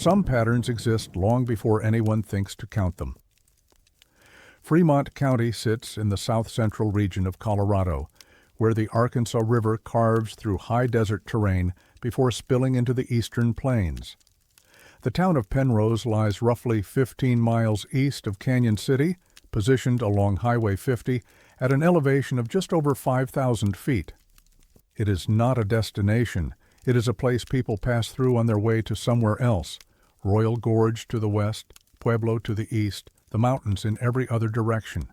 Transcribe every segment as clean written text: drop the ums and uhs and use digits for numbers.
Some patterns exist long before anyone thinks to count them. Fremont County sits in the south-central region of Colorado, where the Arkansas River carves through high desert terrain before spilling into the eastern plains. The town of Penrose lies roughly 15 miles east of Canyon City, positioned along Highway 50 at an elevation of just over 5,000 feet. It is not a destination. It is a place people pass through on their way to somewhere else. Royal Gorge to the west, Pueblo to the east, the mountains in every other direction.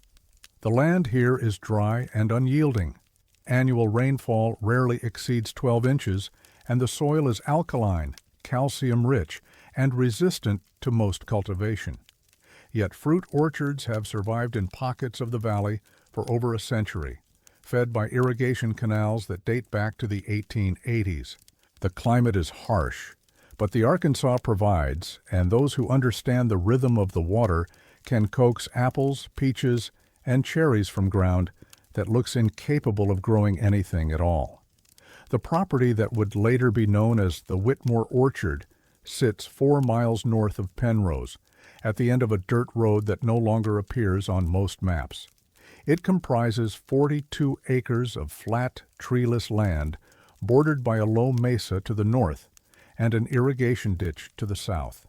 The land here is dry and unyielding. Annual rainfall rarely exceeds 12 inches, and the soil is alkaline, calcium-rich, and resistant to most cultivation. Yet fruit orchards have survived in pockets of the valley for over a century, fed by irrigation canals that date back to the 1880s. The climate is harsh, but the Arkansas provides, and those who understand the rhythm of the water can coax apples, peaches, and cherries from ground that looks incapable of growing anything at all. The property that would later be known as the Whitmore Orchard sits 4 miles north of Penrose, at the end of a dirt road that no longer appears on most maps. It comprises 42 acres of flat, treeless land, bordered by a low mesa to the north and an irrigation ditch to the south.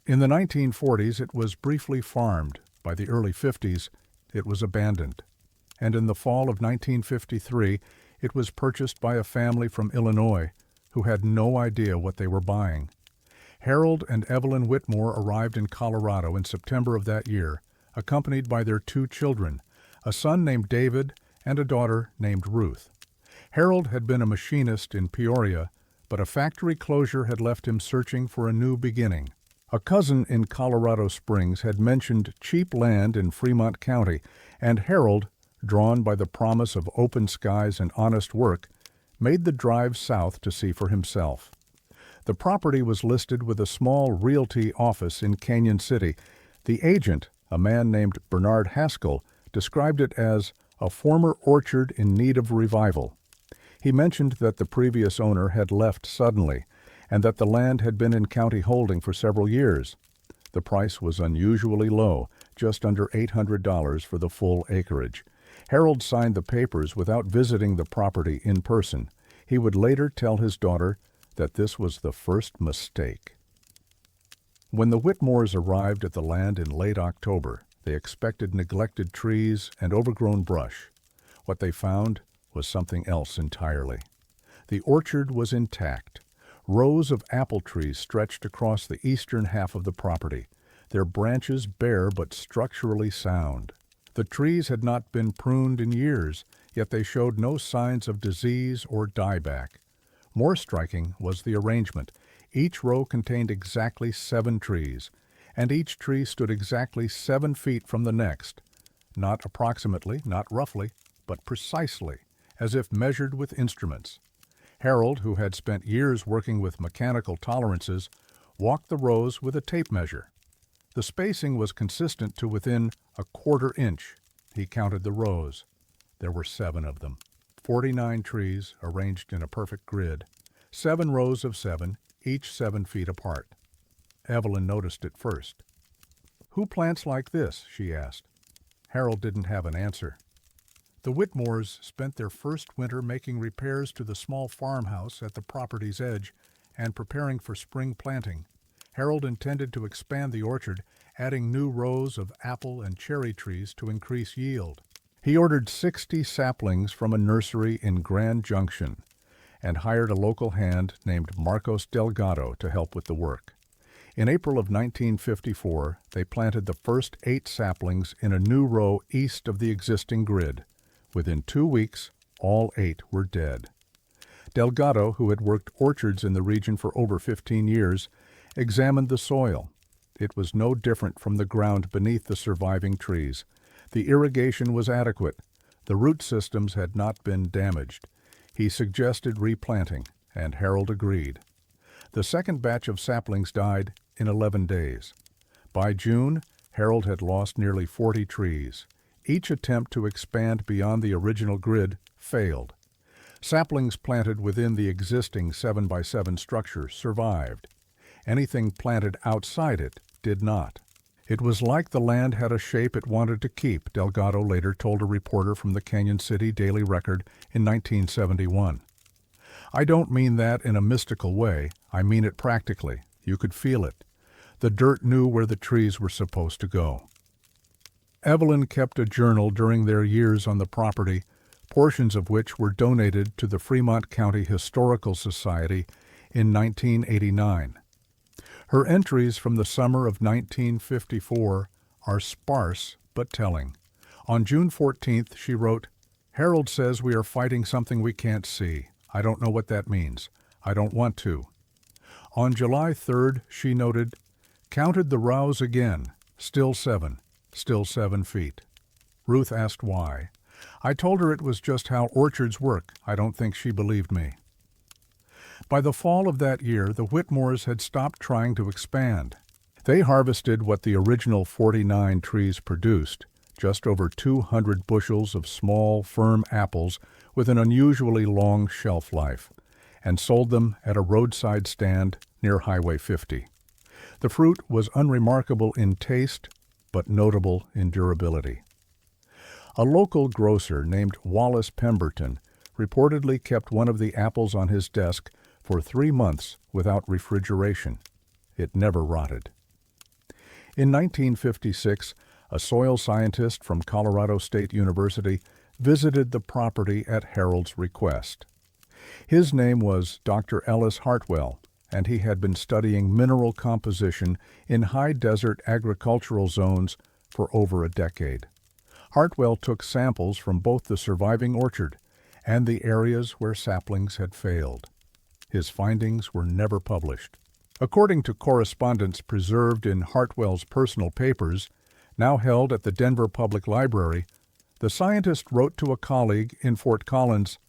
In the 1940s, it was briefly farmed. By the early 50s, it was abandoned. And in the fall of 1953, it was purchased by a family from Illinois who had no idea what they were buying. Harold and Evelyn Whitmore arrived in Colorado in September of that year, accompanied by their 2 children, a son named David and a daughter named Ruth. Harold had been a machinist in Peoria, but a factory closure had left him searching for a new beginning. A cousin in Colorado Springs had mentioned cheap land in Fremont County, and Harold, drawn by the promise of open skies and honest work, made the drive south to see for himself. The property was listed with a small realty office in Canyon City. The agent, a man named Bernard Haskell, described it as a former orchard in need of revival. He mentioned that the previous owner had left suddenly, and that the land had been in county holding for several years. The price was unusually low, just under $800 for the full acreage. Harold signed the papers without visiting the property in person. He would later tell his daughter that this was the first mistake. When the Whitmores arrived at the land in late October, they expected neglected trees and overgrown brush. What they found was something else entirely. The orchard was intact. Rows of apple trees stretched across the eastern half of the property, their branches bare but structurally sound. The trees had not been pruned in years, yet they showed no signs of disease or dieback. More striking was the arrangement. Each row contained exactly 7 trees, and each tree stood exactly 7 feet from the next, not approximately, not roughly, but precisely, as if measured with instruments. Harold, who had spent years working with mechanical tolerances, walked the rows with a tape measure. The spacing was consistent to within a 1/4 inch. He counted the rows. There were 7 of them. 49 trees arranged in a perfect grid. 7 rows of 7, each 7 feet apart. Evelyn noticed it first. "Who plants like this?" she asked. Harold didn't have an answer. The Whitmores spent their first winter making repairs to the small farmhouse at the property's edge and preparing for spring planting. Harold intended to expand the orchard, adding new rows of apple and cherry trees to increase yield. He ordered 60 saplings from a nursery in Grand Junction and hired a local hand named Marcos Delgado to help with the work. In April of 1954, they planted the first 8 saplings in a new row east of the existing grid. Within 2 weeks, all 8 were dead. Delgado, who had worked orchards in the region for over 15 years, examined the soil. It was no different from the ground beneath the surviving trees. The irrigation was adequate. The root systems had not been damaged. He suggested replanting, and Harold agreed. The second batch of saplings died in 11 days. By June, Harold had lost nearly 40 trees. Each attempt to expand beyond the original grid failed. Saplings planted within the existing 7x7 structure survived. Anything planted outside it did not. It was like the land had a shape it wanted to keep, Delgado later told a reporter from the Canyon City Daily Record in 1971. I don't mean that in a mystical way, I mean it practically. You could feel it. The dirt knew where the trees were supposed to go. Evelyn kept a journal during their years on the property, portions of which were donated to the Fremont County Historical Society in 1989. Her entries from the summer of 1954 are sparse but telling. On June 14th, she wrote, "Harold says we are fighting something we can't see. I don't know what that means. I don't want to." On July 3rd, she noted, "Counted the rows again. Still 7 feet. Ruth asked why. I told her it was just how orchards work. I don't think she believed me." By the fall of that year, the Whitmores had stopped trying to expand. They harvested what the original 49 trees produced, just over 200 bushels of small, firm apples with an unusually long shelf life, and sold them at a roadside stand near Highway 50. The fruit was unremarkable in taste, but notable in durability. A local grocer named Wallace Pemberton reportedly kept one of the apples on his desk for 3 months without refrigeration. It never rotted. In 1956, a soil scientist from Colorado State University visited the property at Harold's request. His name was Dr. Ellis Hartwell, and he had been studying mineral composition in high desert agricultural zones for over a decade. Hartwell took samples from both the surviving orchard and the areas where saplings had failed. His findings were never published. According to correspondence preserved in Hartwell's personal papers, now held at the Denver Public Library, the scientist wrote to a colleague in Fort Collins,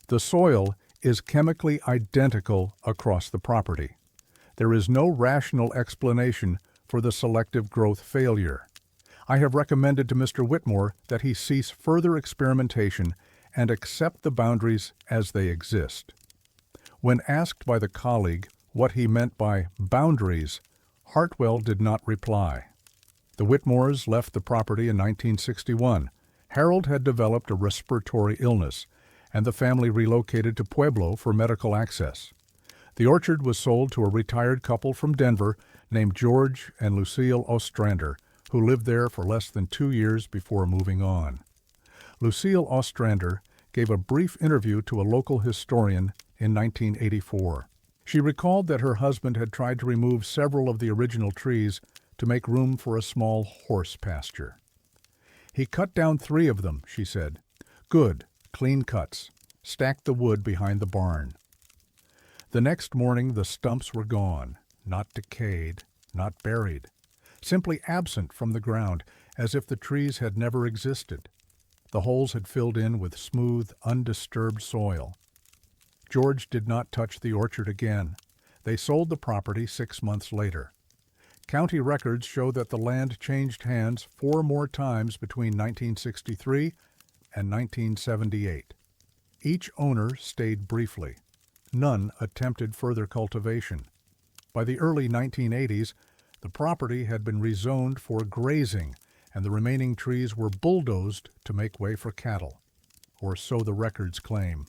"The soil is chemically identical across the property. There is no rational explanation for the selective growth failure. I have recommended to Mr. Whitmore that he cease further experimentation and accept the boundaries as they exist." When asked by the colleague what he meant by boundaries, Hartwell did not reply. The Whitmores left the property in 1961. Harold had developed a respiratory illness, and the family relocated to Pueblo for medical access. The orchard was sold to a retired couple from Denver named George and Lucille Ostrander, who lived there for less than 2 years before moving on. Lucille Ostrander gave a brief interview to a local historian in 1984. She recalled that her husband had tried to remove several of the original trees to make room for a small horse pasture. "He cut down 3 of them," she said. "Good, clean cuts. Stacked the wood behind the barn." The next morning the stumps were gone, not decayed, not buried, simply absent from the ground, as if the trees had never existed. The holes had filled in with smooth, undisturbed soil. George did not touch the orchard again. They sold the property 6 months later. County records show that the land changed hands 4 more times between 1963 and 1978. Each owner stayed briefly. None attempted further cultivation. By the early 1980s, the property had been rezoned for grazing, and the remaining trees were bulldozed to make way for cattle, or so the records claim.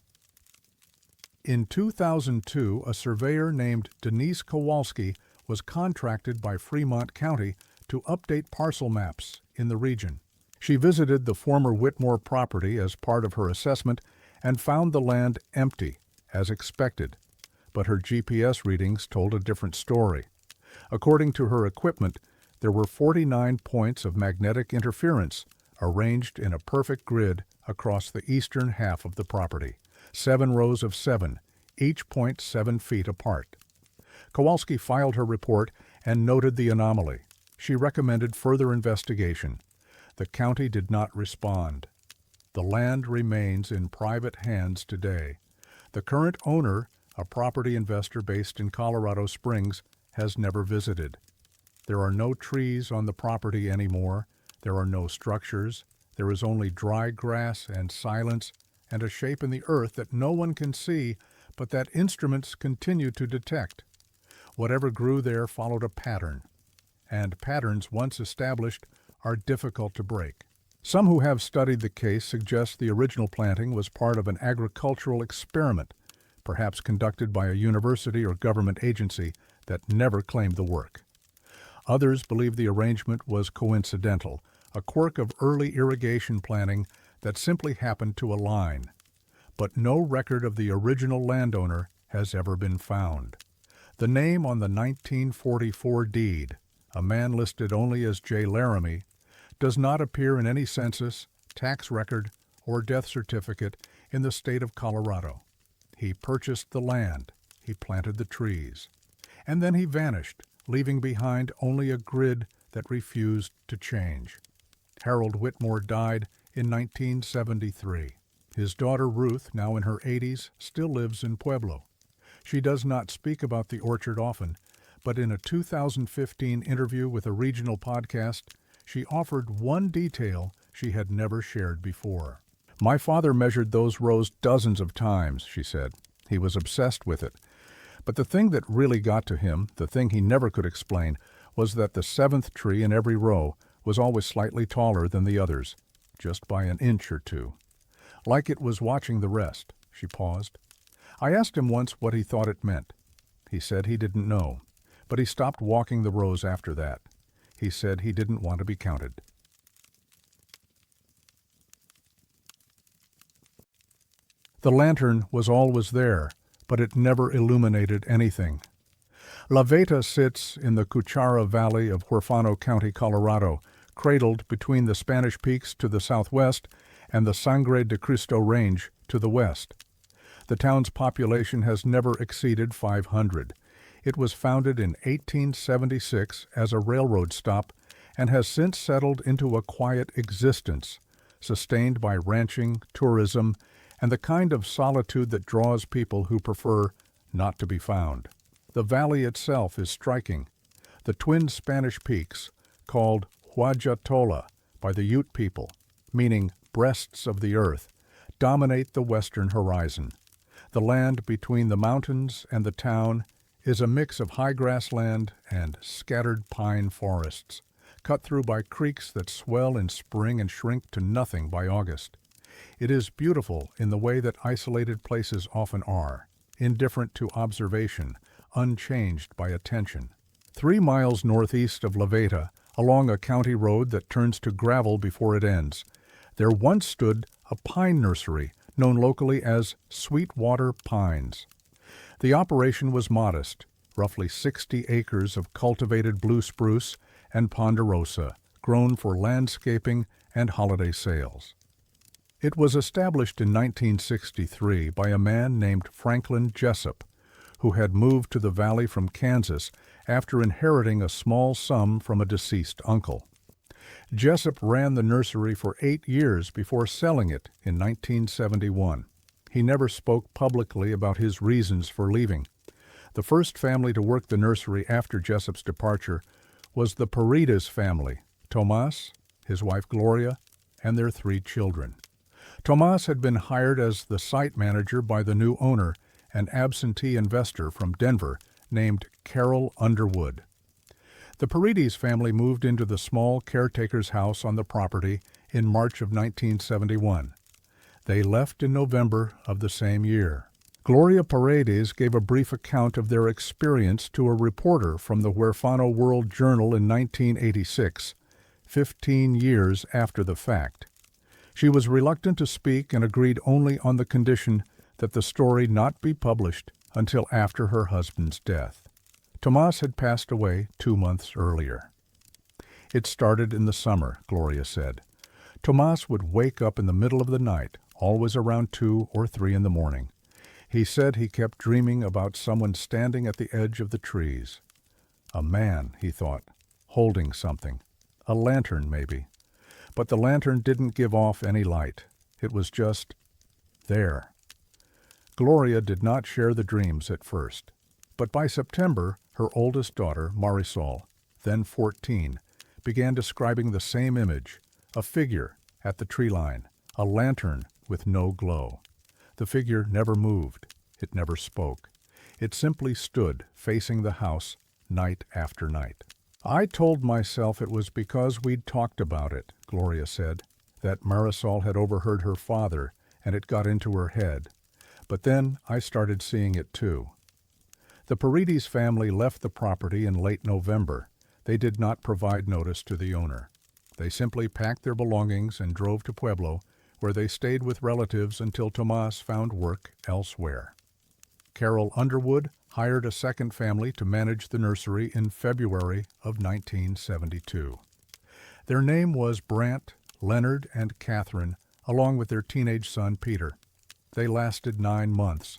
In 2002, a surveyor named Denise Kowalski was contracted by Fremont County to update parcel maps in the region. She visited the former Whitmore property as part of her assessment and found the land empty, as expected, but her GPS readings told a different story. According to her equipment, there were 49 points of magnetic interference arranged in a perfect grid across the eastern half of the property. 7 rows of 7, each point 7 feet apart. Kowalski filed her report and noted the anomaly. She recommended further investigation. The county did not respond. The land remains in private hands today. The current owner, a property investor based in Colorado Springs, has never visited. There are no trees on the property anymore. There are no structures. There is only dry grass and silence and a shape in the earth that no one can see, but that instruments continue to detect. Whatever grew there followed a pattern, and patterns once established are difficult to break. Some who have studied the case suggest the original planting was part of an agricultural experiment, perhaps conducted by a university or government agency that never claimed the work. Others believe the arrangement was coincidental, a quirk of early irrigation planning that simply happened to align. But no record of the original landowner has ever been found. The name on the 1944 deed, a man listed only as J. Laramie, does not appear in any census, tax record, or death certificate in the state of Colorado. He purchased the land, he planted the trees, and then he vanished, leaving behind only a grid that refused to change. Harold Whitmore died in 1973. His daughter Ruth, now in her 80s, still lives in Pueblo. She does not speak about the orchard often, but in a 2015 interview with a regional podcast, she offered one detail she had never shared before. "My father measured those rows dozens of times," she said. "He was obsessed with it. But the thing that really got to him, the thing he never could explain, was that the seventh tree in every row was always slightly taller than the others, just by an inch or two. Like it was watching the rest." She paused. "I asked him once what he thought it meant. He said he didn't know, but he stopped walking the rows after that. He said he didn't want to be counted." The lantern was always there, but it never illuminated anything. La Veta sits in the Cuchara Valley of Huerfano County, Colorado, cradled between the Spanish Peaks to the southwest and the Sangre de Cristo Range to the west. The town's population has never exceeded 500. It was founded in 1876 as a railroad stop and has since settled into a quiet existence, sustained by ranching, tourism, and the kind of solitude that draws people who prefer not to be found. The valley itself is striking. The twin Spanish peaks, called Huajatola by the Ute people, meaning breasts of the earth, dominate the western horizon. The land between the mountains and the town is a mix of high grassland and scattered pine forests, cut through by creeks that swell in spring and shrink to nothing by August. It is beautiful in the way that isolated places often are, indifferent to observation, unchanged by attention. 3 miles northeast of La Veta, along a county road that turns to gravel before it ends, there once stood a pine nursery known locally as Sweetwater Pines. The operation was modest, roughly 60 acres of cultivated blue spruce and ponderosa, grown for landscaping and holiday sales. It was established in 1963 by a man named Franklin Jessup, who had moved to the valley from Kansas after inheriting a small sum from a deceased uncle. Jessup ran the nursery for 8 years before selling it in 1971. He never spoke publicly about his reasons for leaving. The first family to work the nursery after Jessup's departure was the Paredes family, Tomas, his wife Gloria, and their 3 children. Tomas had been hired as the site manager by the new owner, an absentee investor from Denver named Carol Underwood. The Paredes family moved into the small caretaker's house on the property in March of 1971. They left in November of the same year. Gloria Paredes gave a brief account of their experience to a reporter from the Huerfano World Journal in 1986, 15 years after the fact. She was reluctant to speak and agreed only on the condition that the story not be published until after her husband's death. Tomas had passed away 2 months earlier. It started in the summer, Gloria said. Tomas would wake up in the middle of the night, always around 2 or 3 in the morning. He said he kept dreaming about someone standing at the edge of the trees. A man, he thought, holding something. A lantern, maybe. But the lantern didn't give off any light. It was just there. Gloria did not share the dreams at first. But by September, her oldest daughter, Marisol, then 14, began describing the same image, a figure at the tree line, a lantern with no glow. The figure never moved. It never spoke. It simply stood, facing the house, night after night. "I told myself it was because we'd talked about it," Gloria said, "that Marisol had overheard her father, and it got into her head. But then I started seeing it too." The Paredes family left the property in late November. They did not provide notice to the owner. They simply packed their belongings and drove to Pueblo, where they stayed with relatives until Tomas found work elsewhere. Carol Underwood hired a second family to manage the nursery in February of 1972. Their name was Brant, Leonard, and Catherine, along with their teenage son Peter. They lasted 9 months.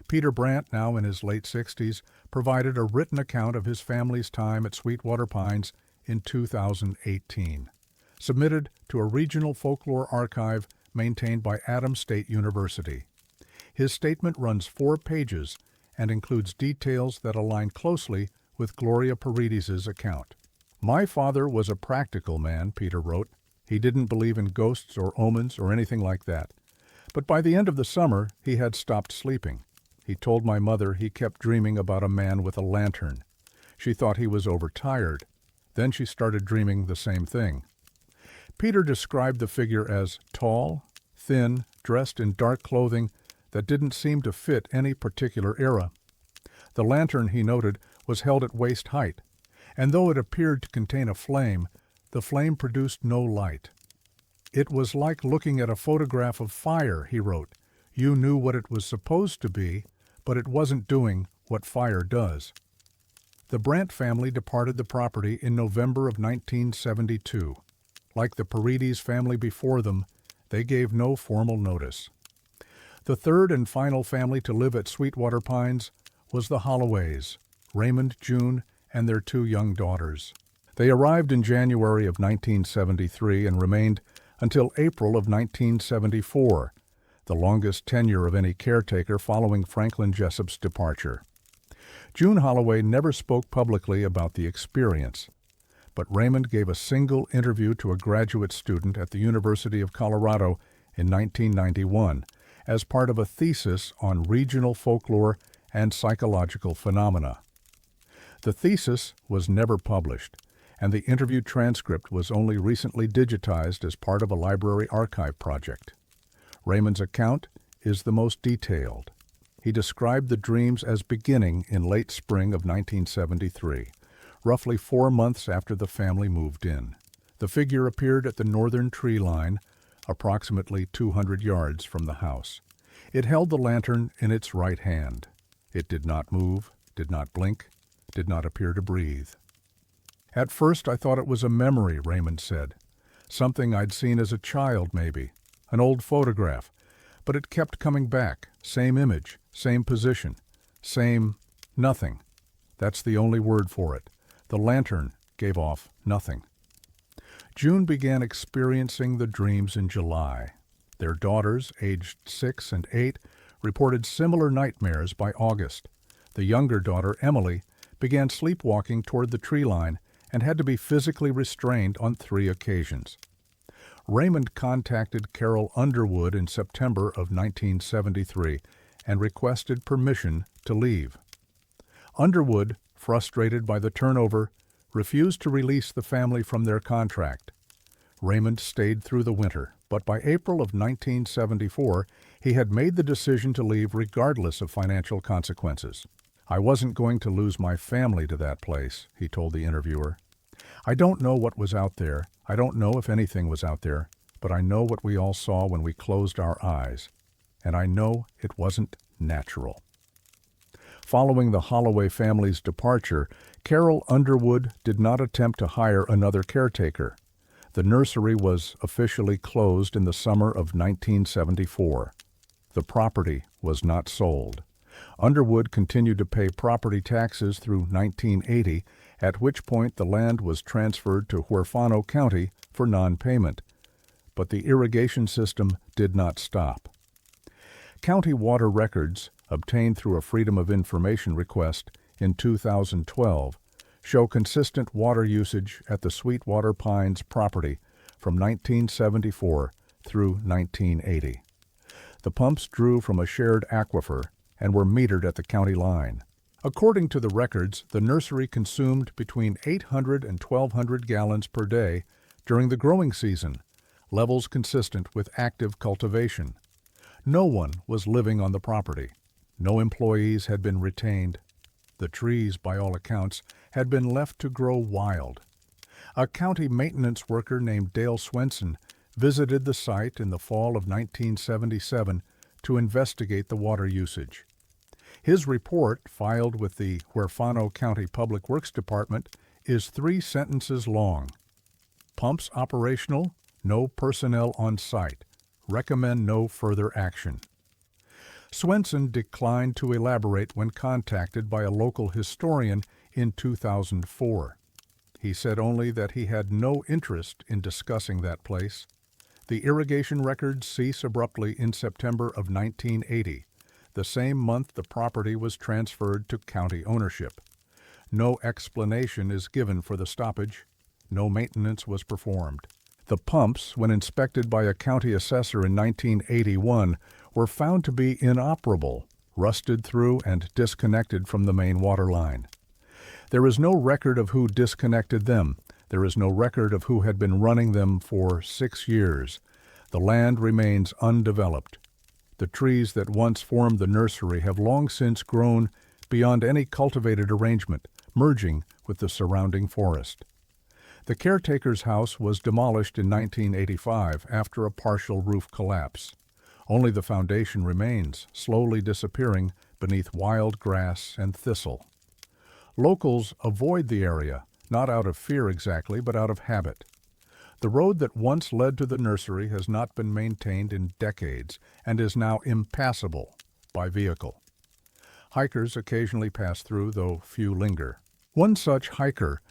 Peter Brant, now in his late 60s, provided a written account of his family's time at Sweetwater Pines in 2018, submitted to a regional folklore archive maintained by Adams State University. His statement runs 4 pages and includes details that align closely with Gloria Paredes' account. "My father was a practical man," Peter wrote. "He didn't believe in ghosts or omens or anything like that. But by the end of the summer, he had stopped sleeping. He told my mother he kept dreaming about a man with a lantern. She thought he was overtired. Then she started dreaming the same thing." Peter described the figure as tall, thin, dressed in dark clothing that didn't seem to fit any particular era. The lantern, he noted, was held at waist height, and though it appeared to contain a flame, the flame produced no light. "It was like looking at a photograph of fire," he wrote. "You knew what it was supposed to be, but it wasn't doing what fire does." The Brant family departed the property in November of 1972. Like the Paredes family before them, they gave no formal notice. The third and final family to live at Sweetwater Pines was the Holloways, Raymond, June, and their 2 young daughters. They arrived in January of 1973 and remained until April of 1974, the longest tenure of any caretaker following Franklin Jessup's departure. June Holloway never spoke publicly about the experience, but Raymond gave a single interview to a graduate student at the University of Colorado in 1991 as part of a thesis on regional folklore and psychological phenomena. The thesis was never published, and the interview transcript was only recently digitized as part of a library archive project. Raymond's account is the most detailed. He described the dreams as beginning in late spring of 1973, roughly 4 months after the family moved in. The figure appeared at the northern tree line, approximately 200 yards from the house. It held the lantern in its right hand. It did not move, did not blink, did not appear to breathe. "At first I thought it was a memory," Raymond said. "Something I'd seen as a child, maybe. An old photograph. But it kept coming back. Same image, same position, same nothing. That's the only word for it. The lantern gave off nothing." June began experiencing the dreams in July. Their daughters, aged 6 and 8, reported similar nightmares by August. The younger daughter, Emily, began sleepwalking toward the tree line and had to be physically restrained on 3 occasions. Raymond contacted Carol Underwood in September of 1973 and requested permission to leave. Underwood, frustrated by the turnover, refused to release the family from their contract. Raymond stayed through the winter, but by April of 1974, he had made the decision to leave regardless of financial consequences. "I wasn't going to lose my family to that place," he told the interviewer. "I don't know what was out there. I don't know if anything was out there, but I know what we all saw when we closed our eyes, and I know it wasn't natural." Following the Holloway family's departure, Carol Underwood did not attempt to hire another caretaker. The nursery was officially closed in the summer of 1974. The property was not sold. Underwood continued to pay property taxes through 1980, at which point the land was transferred to Huerfano County for non-payment. But the irrigation system did not stop. County water records, obtained through a Freedom of Information request in 2012, show consistent water usage at the Sweetwater Pines property from 1974 through 1980. The pumps drew from a shared aquifer, and were metered at the county line. According to the records, the nursery consumed between 800 and 1,200 gallons per day during the growing season, levels consistent with active cultivation. No one was living on the property. No employees had been retained. The trees, by all accounts, had been left to grow wild. A county maintenance worker named Dale Swenson visited the site in the fall of 1977 to investigate the water usage. His report, filed with the Huerfano County Public Works Department, is 3 sentences long. Pumps operational, no personnel on site. Recommend no further action. Swenson declined to elaborate when contacted by a local historian in 2004. He said only that he had no interest in discussing that place. The irrigation records cease abruptly in September of 1980, the same month the property was transferred to county ownership. No explanation is given for the stoppage. No maintenance was performed. The pumps, when inspected by a county assessor in 1981, were found to be inoperable, rusted through and disconnected from the main water line. There is no record of who disconnected them. There is no record of who had been running them for 6 years. The land remains undeveloped. The trees that once formed the nursery have long since grown beyond any cultivated arrangement, merging with the surrounding forest. The caretaker's house was demolished in 1985 after a partial roof collapse. Only the foundation remains, slowly disappearing beneath wild grass and thistle. Locals avoid the area, not out of fear exactly, but out of habit. The road that once led to the nursery has not been maintained in decades and is now impassable by vehicle. Hikers occasionally pass through, though few linger. One such hiker,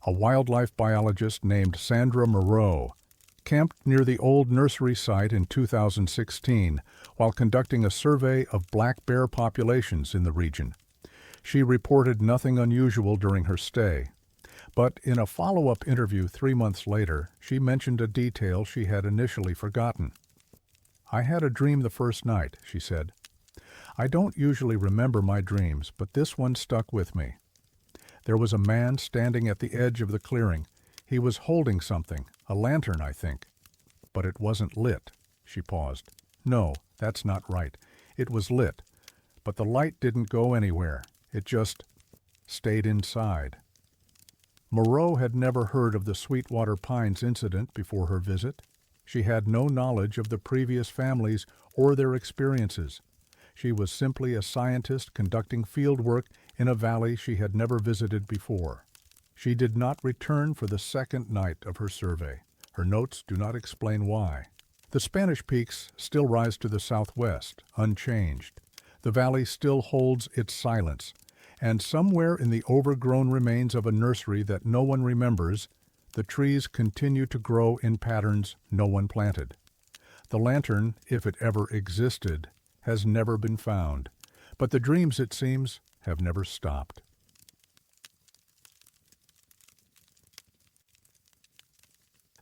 a wildlife biologist named Sandra Moreau, camped near the old nursery site in 2016 while conducting a survey of black bear populations in the region. She reported nothing unusual during her stay, but in a follow-up interview 3 months later, she mentioned a detail she had initially forgotten. "I had a dream the first night," she said. "I don't usually remember my dreams, but this one stuck with me. There was a man standing at the edge of the clearing. He was holding something, a lantern, I think. But it wasn't lit." She paused. "No, that's not right. It was lit, but the light didn't go anywhere. It just stayed inside." Moreau had never heard of the Sweetwater Pines incident before her visit. She had no knowledge of the previous families or their experiences. She was simply a scientist conducting field work in a valley she had never visited before. She did not return for the second night of her survey. Her notes do not explain why. The Spanish Peaks still rise to the southwest, unchanged. The valley still holds its silence, and somewhere in the overgrown remains of a nursery that no one remembers, the trees continue to grow in patterns no one planted. The lantern, if it ever existed, has never been found, but the dreams, it seems, have never stopped.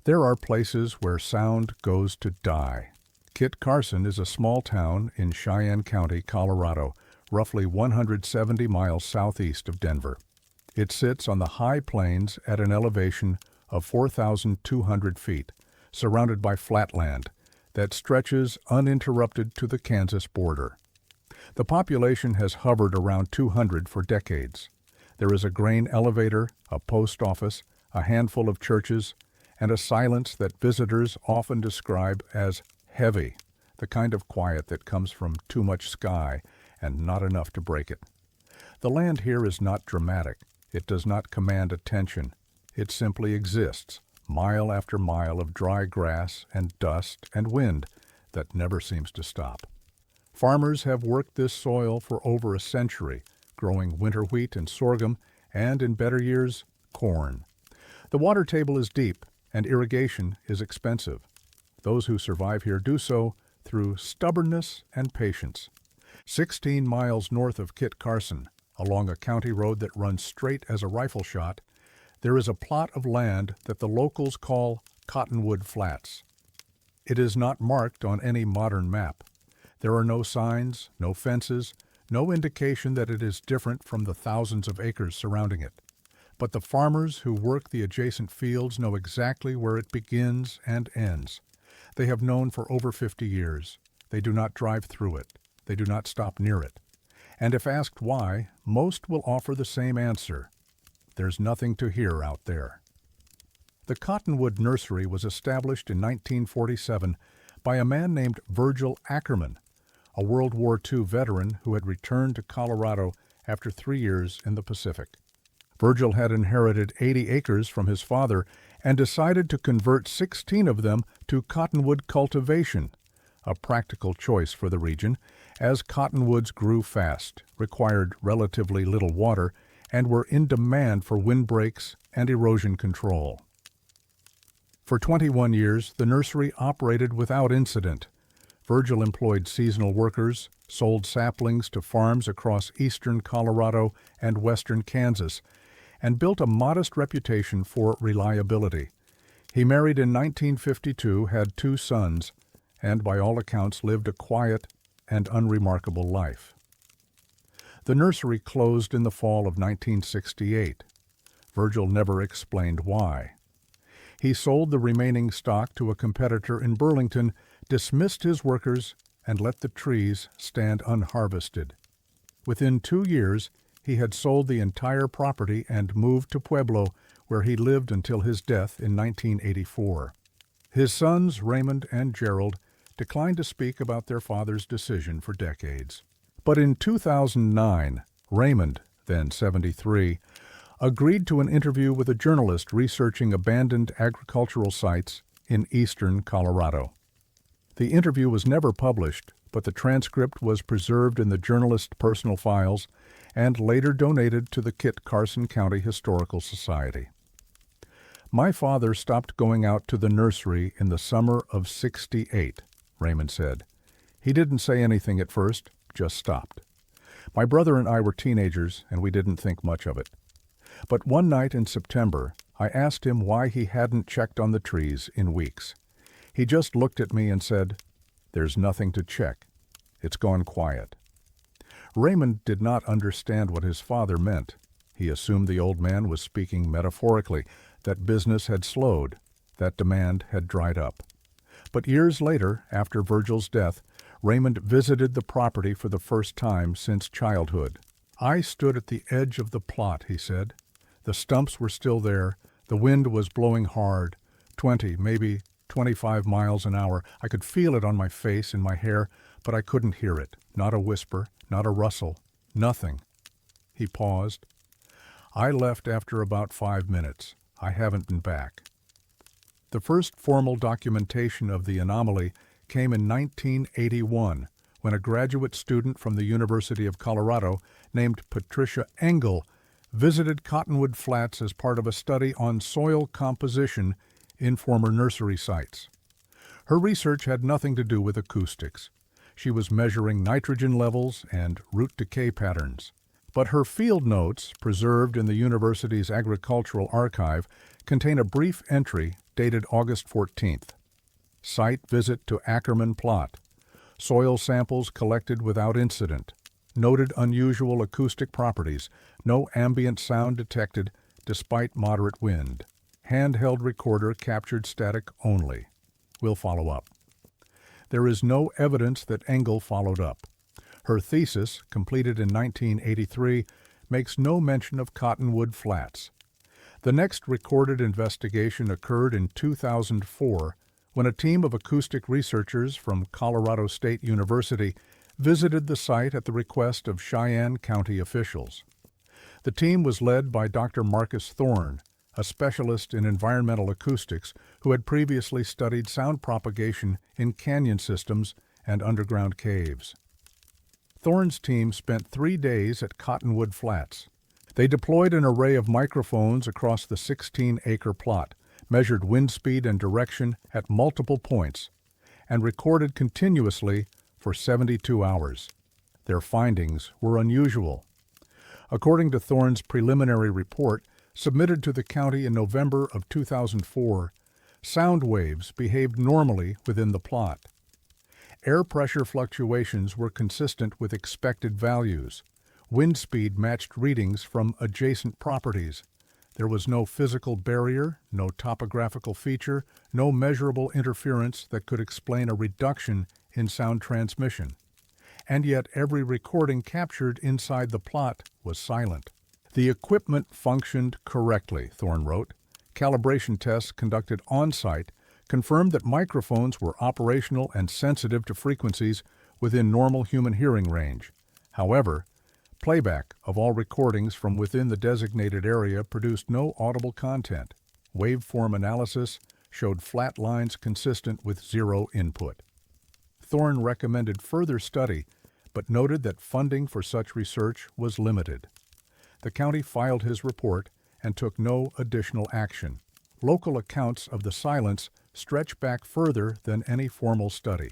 There are places where sound goes to die. Kit Carson is a small town in Cheyenne County, Colorado, roughly 170 miles southeast of Denver. It sits on the high plains at an elevation of 4,200 feet, surrounded by flatland that stretches uninterrupted to the Kansas border. The population has hovered around 200 for decades. There is a grain elevator, a post office, a handful of churches, and a silence that visitors often describe as heavy, the kind of quiet that comes from too much sky and not enough to break it. The land here is not dramatic. It does not command attention. It simply exists, mile after mile of dry grass and dust and wind that never seems to stop. Farmers have worked this soil for over a century, growing winter wheat and sorghum, and in better years, corn. The water table is deep, and irrigation is expensive. Those who survive here do so through stubbornness and patience. 16 miles north of Kit Carson, along a county road that runs straight as a rifle shot, there is a plot of land that the locals call Cottonwood Flats. It is not marked on any modern map. There are no signs, no fences, no indication that it is different from the thousands of acres surrounding it. But the farmers who work the adjacent fields know exactly where it begins and ends. They have known for over 50 years. They do not drive through it. They do not stop near it. And if asked why, most will offer the same answer. There's nothing to hear out there. The Cottonwood Nursery was established in 1947 by a man named Virgil Ackerman, a World War II veteran who had returned to Colorado after 3 years in the Pacific. Virgil had inherited 80 acres from his father and decided to convert 16 of them to cottonwood cultivation, a practical choice for the region, as cottonwoods grew fast, required relatively little water, and were in demand for windbreaks and erosion control. For 21 years, the nursery operated without incident. Virgil employed seasonal workers, sold saplings to farms across eastern Colorado and western Kansas, and built a modest reputation for reliability. He married in 1952, had 2 sons, and by all accounts lived a quiet and unremarkable life. The nursery closed in the fall of 1968. Virgil never explained why. He sold the remaining stock to a competitor in Burlington, dismissed his workers, and let the trees stand unharvested. Within 2 years, he had sold the entire property and moved to Pueblo, where he lived until his death in 1984. His sons, Raymond and Gerald, declined to speak about their father's decision for decades. But in 2009, Raymond, then 73, agreed to an interview with a journalist researching abandoned agricultural sites in eastern Colorado. The interview was never published, but the transcript was preserved in the journalist's personal files and later donated to the Kit Carson County Historical Society. My father stopped going out to the nursery in the summer of '68, Raymond said. He didn't say anything at first, just stopped. My brother and I were teenagers, and we didn't think much of it. But one night in September, I asked him why he hadn't checked on the trees in weeks. He just looked at me and said, "There's nothing to check. It's gone quiet." Raymond did not understand what his father meant. He assumed the old man was speaking metaphorically, that business had slowed, that demand had dried up. But years later, after Virgil's death, Raymond visited the property for the first time since childhood. "I stood at the edge of the plot," he said. "The stumps were still there. The wind was blowing hard, 20, maybe 25 miles an hour. I could feel it on my face and my hair, but I couldn't hear it. Not a whisper, not a rustle, nothing." He paused. "I left after about 5 minutes. I haven't been back." The first formal documentation of the anomaly came in 1981, when a graduate student from the University of Colorado named Patricia Engel visited Cottonwood Flats as part of a study on soil composition in former nursery sites. Her research had nothing to do with acoustics. She was measuring nitrogen levels and root decay patterns. But her field notes, preserved in the university's agricultural archive, contain a brief entry dated August 14th. Site visit to Ackerman plot. Soil samples collected without incident. Noted unusual acoustic properties. No ambient sound detected despite moderate wind. Handheld recorder captured static only. We'll follow up. There is no evidence that Engel followed up. Her thesis, completed in 1983, makes no mention of Cottonwood Flats. The next recorded investigation occurred in 2004, when a team of acoustic researchers from Colorado State University visited the site at the request of Cheyenne County officials. The team was led by Dr. Marcus Thorne, a specialist in environmental acoustics who had previously studied sound propagation in canyon systems and underground caves. Thorne's team spent 3 days at Cottonwood Flats. They deployed an array of microphones across the 16-acre plot, measured wind speed and direction at multiple points, and recorded continuously for 72 hours. Their findings were unusual. According to Thorne's preliminary report, submitted to the county in November of 2004, sound waves behaved normally within the plot. Air pressure fluctuations were consistent with expected values. Wind speed matched readings from adjacent properties. There was no physical barrier, no topographical feature, no measurable interference that could explain a reduction in sound transmission. And yet every recording captured inside the plot was silent. The equipment functioned correctly, Thorne wrote. Calibration tests conducted on-site confirmed that microphones were operational and sensitive to frequencies within normal human hearing range. However, playback of all recordings from within the designated area produced no audible content. Waveform analysis showed flat lines consistent with zero input. Thorne recommended further study, but noted that funding for such research was limited. The county filed his report and took no additional action. Local accounts of the silence stretch back further than any formal study.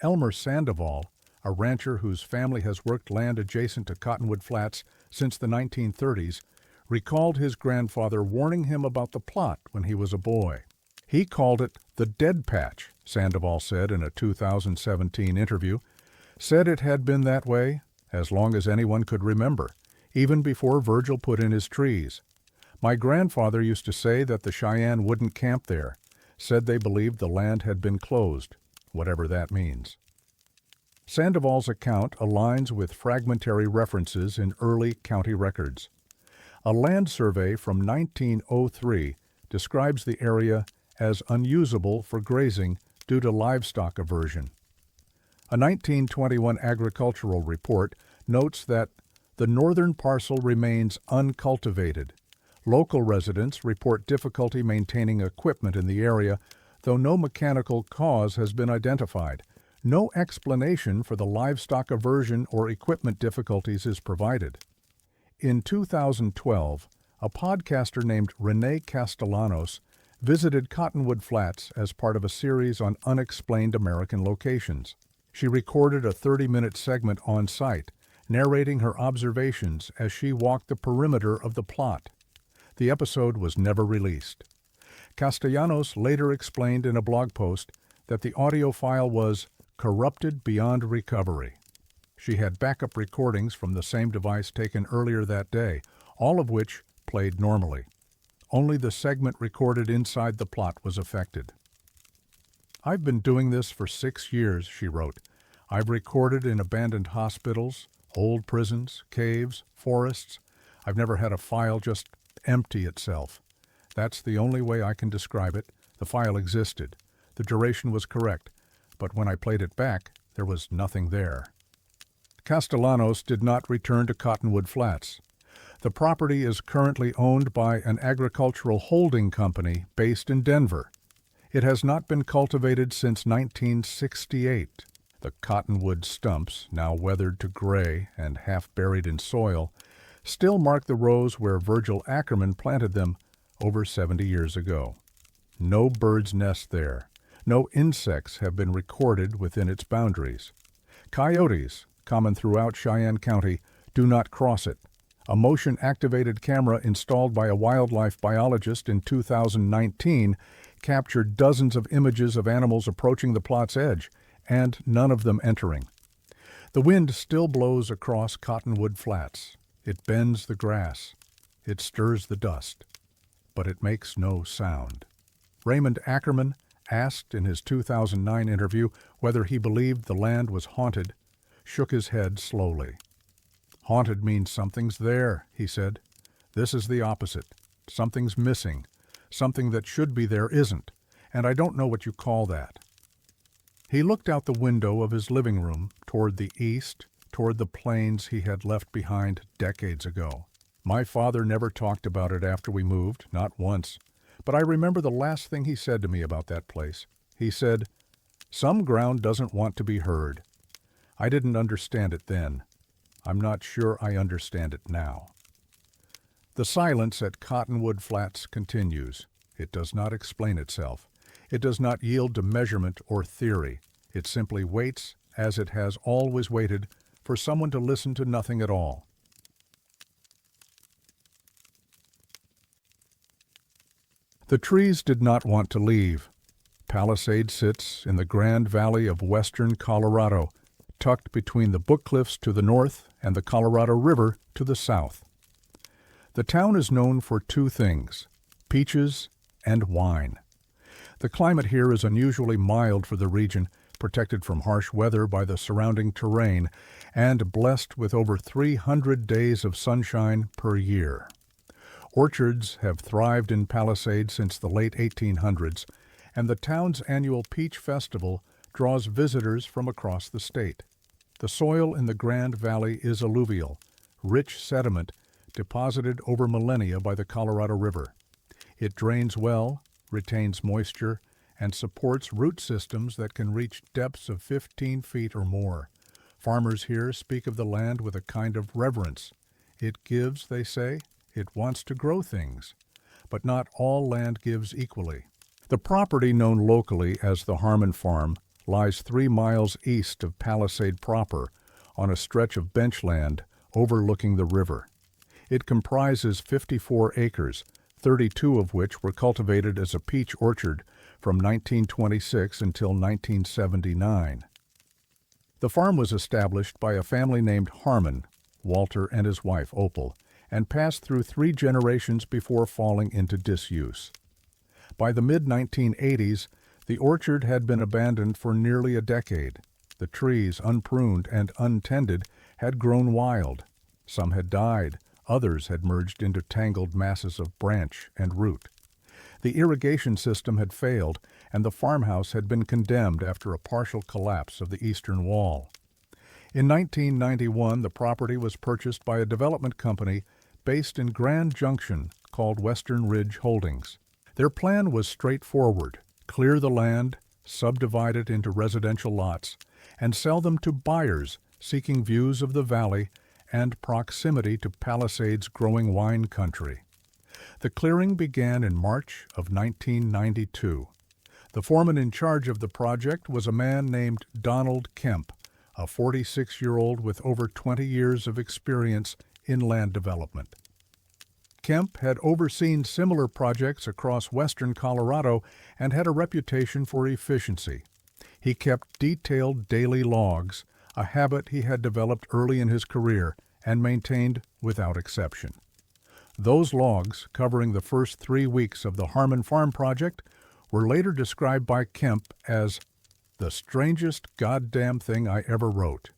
Elmer Sandoval, a rancher whose family has worked land adjacent to Cottonwood Flats since the 1930s, recalled his grandfather warning him about the plot when he was a boy. He called it the dead patch, Sandoval said in a 2017 interview, said it had been that way as long as anyone could remember, even before Virgil put in his trees. My grandfather used to say that the Cheyenne wouldn't camp there, said they believed the land had been closed, whatever that means. Sandoval's account aligns with fragmentary references in early county records. A land survey from 1903 describes the area as unusable for grazing due to livestock aversion. A 1921 agricultural report notes that the northern parcel remains uncultivated. Local residents report difficulty maintaining equipment in the area, though no mechanical cause has been identified. No explanation for the livestock aversion or equipment difficulties is provided. In 2012, a podcaster named Renee Castellanos visited Cottonwood Flats as part of a series on unexplained American locations. She recorded a 30-minute segment on site, narrating her observations as she walked the perimeter of the plot. The episode was never released. Castellanos later explained in a blog post that the audio file was corrupted beyond recovery. She had backup recordings from the same device taken earlier that day, all of which played normally. Only the segment recorded inside the plot was affected. I've been doing this for 6 years, she wrote. I've recorded in abandoned hospitals, old prisons, caves, forests. I've never had a file just empty itself. That's the only way I can describe it. The file existed. The duration was correct, but when I played it back, there was nothing there. Castellanos did not return to Cottonwood Flats. The property is currently owned by an agricultural holding company based in Denver. It has not been cultivated since 1968. The cottonwood stumps, now weathered to gray and half buried in soil, still mark the rows where Virgil Ackerman planted them over 70 years ago. No birds nest there. No insects have been recorded within its boundaries. Coyotes, common throughout Cheyenne County, do not cross it. A motion-activated camera installed by a wildlife biologist in 2019 captured dozens of images of animals approaching the plot's edge, and none of them entering. The wind still blows across Cottonwood Flats. It bends the grass. It stirs the dust. But it makes no sound. Raymond Ackerman asked in his 2009 interview whether he believed the land was haunted, shook his head slowly. Haunted means something's there, he said. This is the opposite. Something's missing. Something that should be there isn't, and I don't know what you call that. He looked out the window of his living room toward the east, toward the plains he had left behind decades ago. My father never talked about it after we moved, not once, but I remember the last thing he said to me about that place. He said, "Some ground doesn't want to be heard." I didn't understand it then. I'm not sure I understand it now. The silence at Cottonwood Flats continues. It does not explain itself. It does not yield to measurement or theory. It simply waits, as it has always waited, for someone to listen to nothing at all. The trees did not want to leave. Palisade sits in the Grand Valley of western Colorado, tucked between the Book Cliffs to the north and the Colorado River to the south. The town is known for two things: peaches and wine. The climate here is unusually mild for the region, protected from harsh weather by the surrounding terrain, and blessed with over 300 days of sunshine per year. Orchards have thrived in Palisade since the late 1800s, and the town's annual Peach Festival draws visitors from across the state. The soil in the Grand Valley is alluvial, rich sediment deposited over millennia by the Colorado River. It drains well, retains moisture, and supports root systems that can reach depths of 15 feet or more. Farmers here speak of the land with a kind of reverence. It gives, they say, it wants to grow things. But not all land gives equally. The property known locally as the Harmon Farm lies 3 miles east of Palisade proper, on a stretch of benchland overlooking the river. It comprises 54 acres, 32 of which were cultivated as a peach orchard from 1926 until 1979. The farm was established by a family named Harmon, Walter and his wife Opal, and passed through 3 generations before falling into disuse. By the mid-1980s, the orchard had been abandoned for nearly a decade. The trees, unpruned and untended, had grown wild. Some had died, others had merged into tangled masses of branch and root. The irrigation system had failed, and the farmhouse had been condemned after a partial collapse of the eastern wall. In 1991, the property was purchased by a development company based in Grand Junction called Western Ridge Holdings. Their plan was straightforward: clear the land, subdivide it into residential lots, and sell them to buyers seeking views of the valley and proximity to Palisade's growing wine country. The clearing began in March of 1992. The foreman in charge of the project was a man named Donald Kemp, a 46-year-old with over 20 years of experience in land development. Kemp had overseen similar projects across western Colorado and had a reputation for efficiency. He kept detailed daily logs, a habit he had developed early in his career and maintained without exception. Those logs, covering the first 3 weeks of the Harmon Farm project, were later described by Kemp as the strangest goddamn thing I ever wrote.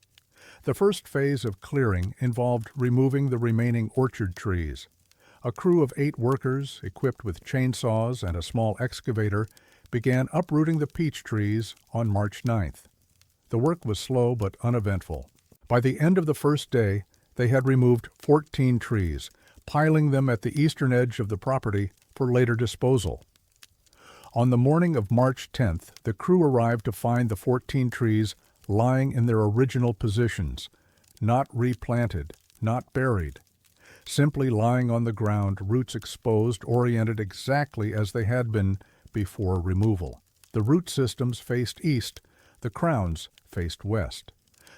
The first phase of clearing involved removing the remaining orchard trees. A crew of 8 workers, equipped with chainsaws and a small excavator, began uprooting the peach trees on March 9th. The work was slow but uneventful. By the end of the first day, they had removed 14 trees, piling them at the eastern edge of the property for later disposal. On the morning of March 10th, the crew arrived to find the 14 trees lying in their original positions, not replanted, not buried, simply lying on the ground, roots exposed, oriented exactly as they had been before removal. The root systems faced east, the crowns faced west.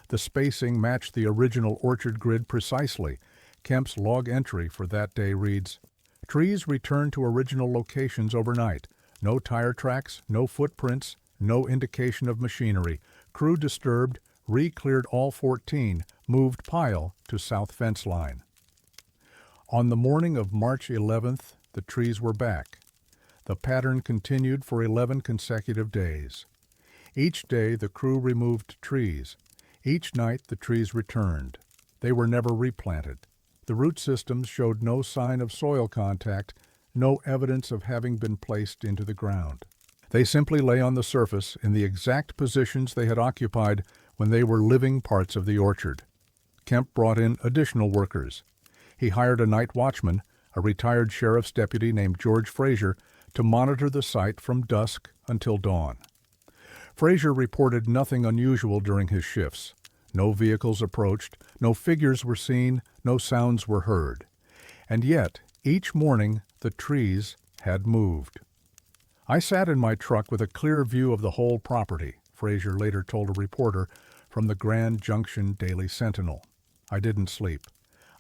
The spacing matched the original orchard grid precisely. Kemp's log entry for that day reads, "Trees returned to original locations overnight. No tire tracks, no footprints, no indication of machinery. Crew disturbed, re-cleared all 14, moved pile to south fence line." On the morning of March 11th, the trees were back. The pattern continued for 11 consecutive days. Each day the crew removed trees. Each night the trees returned. They were never replanted. The root systems showed no sign of soil contact, no evidence of having been placed into the ground. They simply lay on the surface in the exact positions they had occupied when they were living parts of the orchard. Kemp brought in additional workers. He hired a night watchman, a retired sheriff's deputy named George Frazier, to monitor the site from dusk until dawn. Frazier reported nothing unusual during his shifts. No vehicles approached, no figures were seen, no sounds were heard. And yet, each morning, the trees had moved. "I sat in my truck with a clear view of the whole property," Frazier later told a reporter from the Grand Junction Daily Sentinel. "I didn't sleep.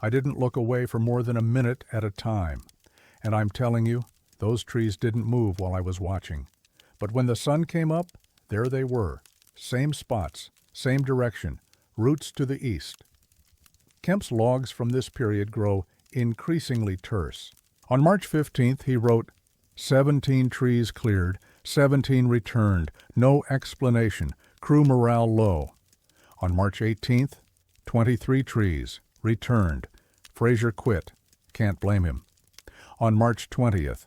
I didn't look away for more than a minute at a time. And I'm telling you, those trees didn't move while I was watching. But when the sun came up, there they were. Same spots, same direction, roots to the east. Kemp's logs from this period grow increasingly terse. On March 15th, he wrote, 17 trees cleared, 17 returned, no explanation, crew morale low. On March 18th, 23 trees, returned. Fraser quit. Can't blame him. On March 20th,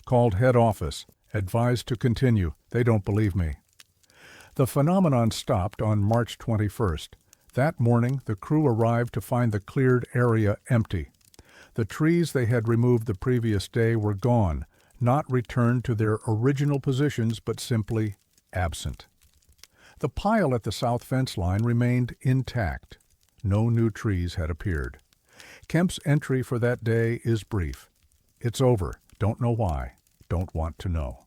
called head office, advised to continue. They don't believe me. The phenomenon stopped on March 21st. That morning, the crew arrived to find the cleared area empty. The trees they had removed the previous day were gone, not returned to their original positions, but simply absent. The pile at the south fence line remained intact. No new trees had appeared. Kemp's entry for that day is brief. It's over. Don't know why. Don't want to know.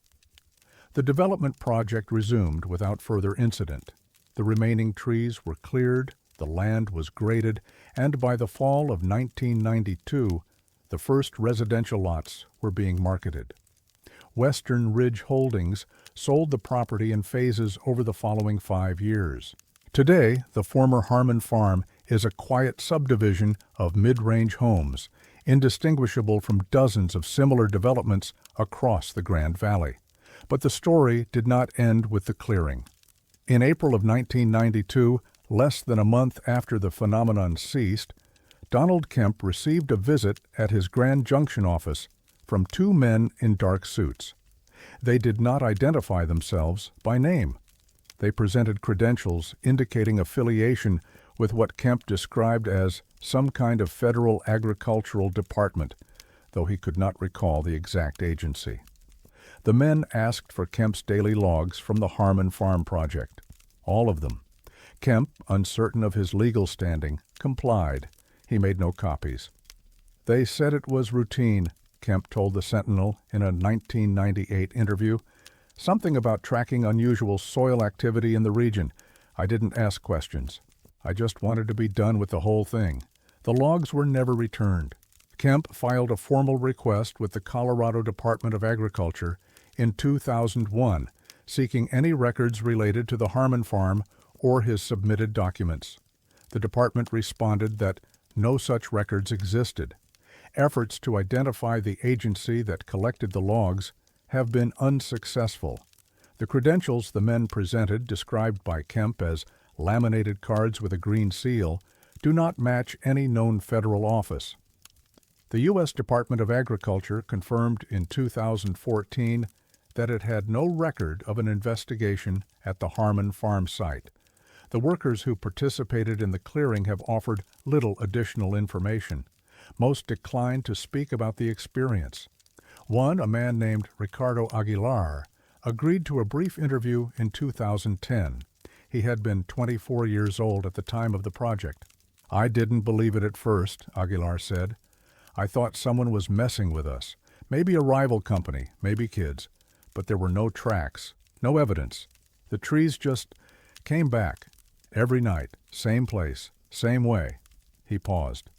The development project resumed without further incident. The remaining trees were cleared, the land was graded, and by the fall of 1992, the first residential lots were being marketed. Western Ridge Holdings sold the property in phases over the following 5 years. Today, the former Harmon Farm is a quiet subdivision of mid-range homes, indistinguishable from dozens of similar developments across the Grand Valley. But the story did not end with the clearing. In April of 1992, less than a month after the phenomenon ceased, Donald Kemp received a visit at his Grand Junction office from 2 men in dark suits. They did not identify themselves by name. They presented credentials indicating affiliation with what Kemp described as some kind of federal agricultural department, though he could not recall the exact agency. The men asked for Kemp's daily logs from the Harmon Farm project. All of them. Kemp, uncertain of his legal standing, complied. He made no copies. They said it was routine, Kemp told the Sentinel in a 1998 interview. Something about tracking unusual soil activity in the region. I didn't ask questions. I just wanted to be done with the whole thing. The logs were never returned. Kemp filed a formal request with the Colorado Department of Agriculture in 2001, seeking any records related to the Harmon Farm or his submitted documents. The department responded that no such records existed. Efforts to identify the agency that collected the logs have been unsuccessful. The credentials the men presented, described by Kemp as laminated cards with a green seal, do not match any known federal office. The U.S. Department of Agriculture confirmed in 2014 that it had no record of an investigation at the Harmon Farm site. The workers who participated in the clearing have offered little additional information. Most declined to speak about the experience. One, a man named Ricardo Aguilar, agreed to a brief interview in 2010. He had been 24 years old at the time of the project. I didn't believe it at first, Aguilar said. I thought someone was messing with us. Maybe a rival company, maybe kids. But there were no tracks, no evidence. The trees just came back. Every night, same place, same way. He paused.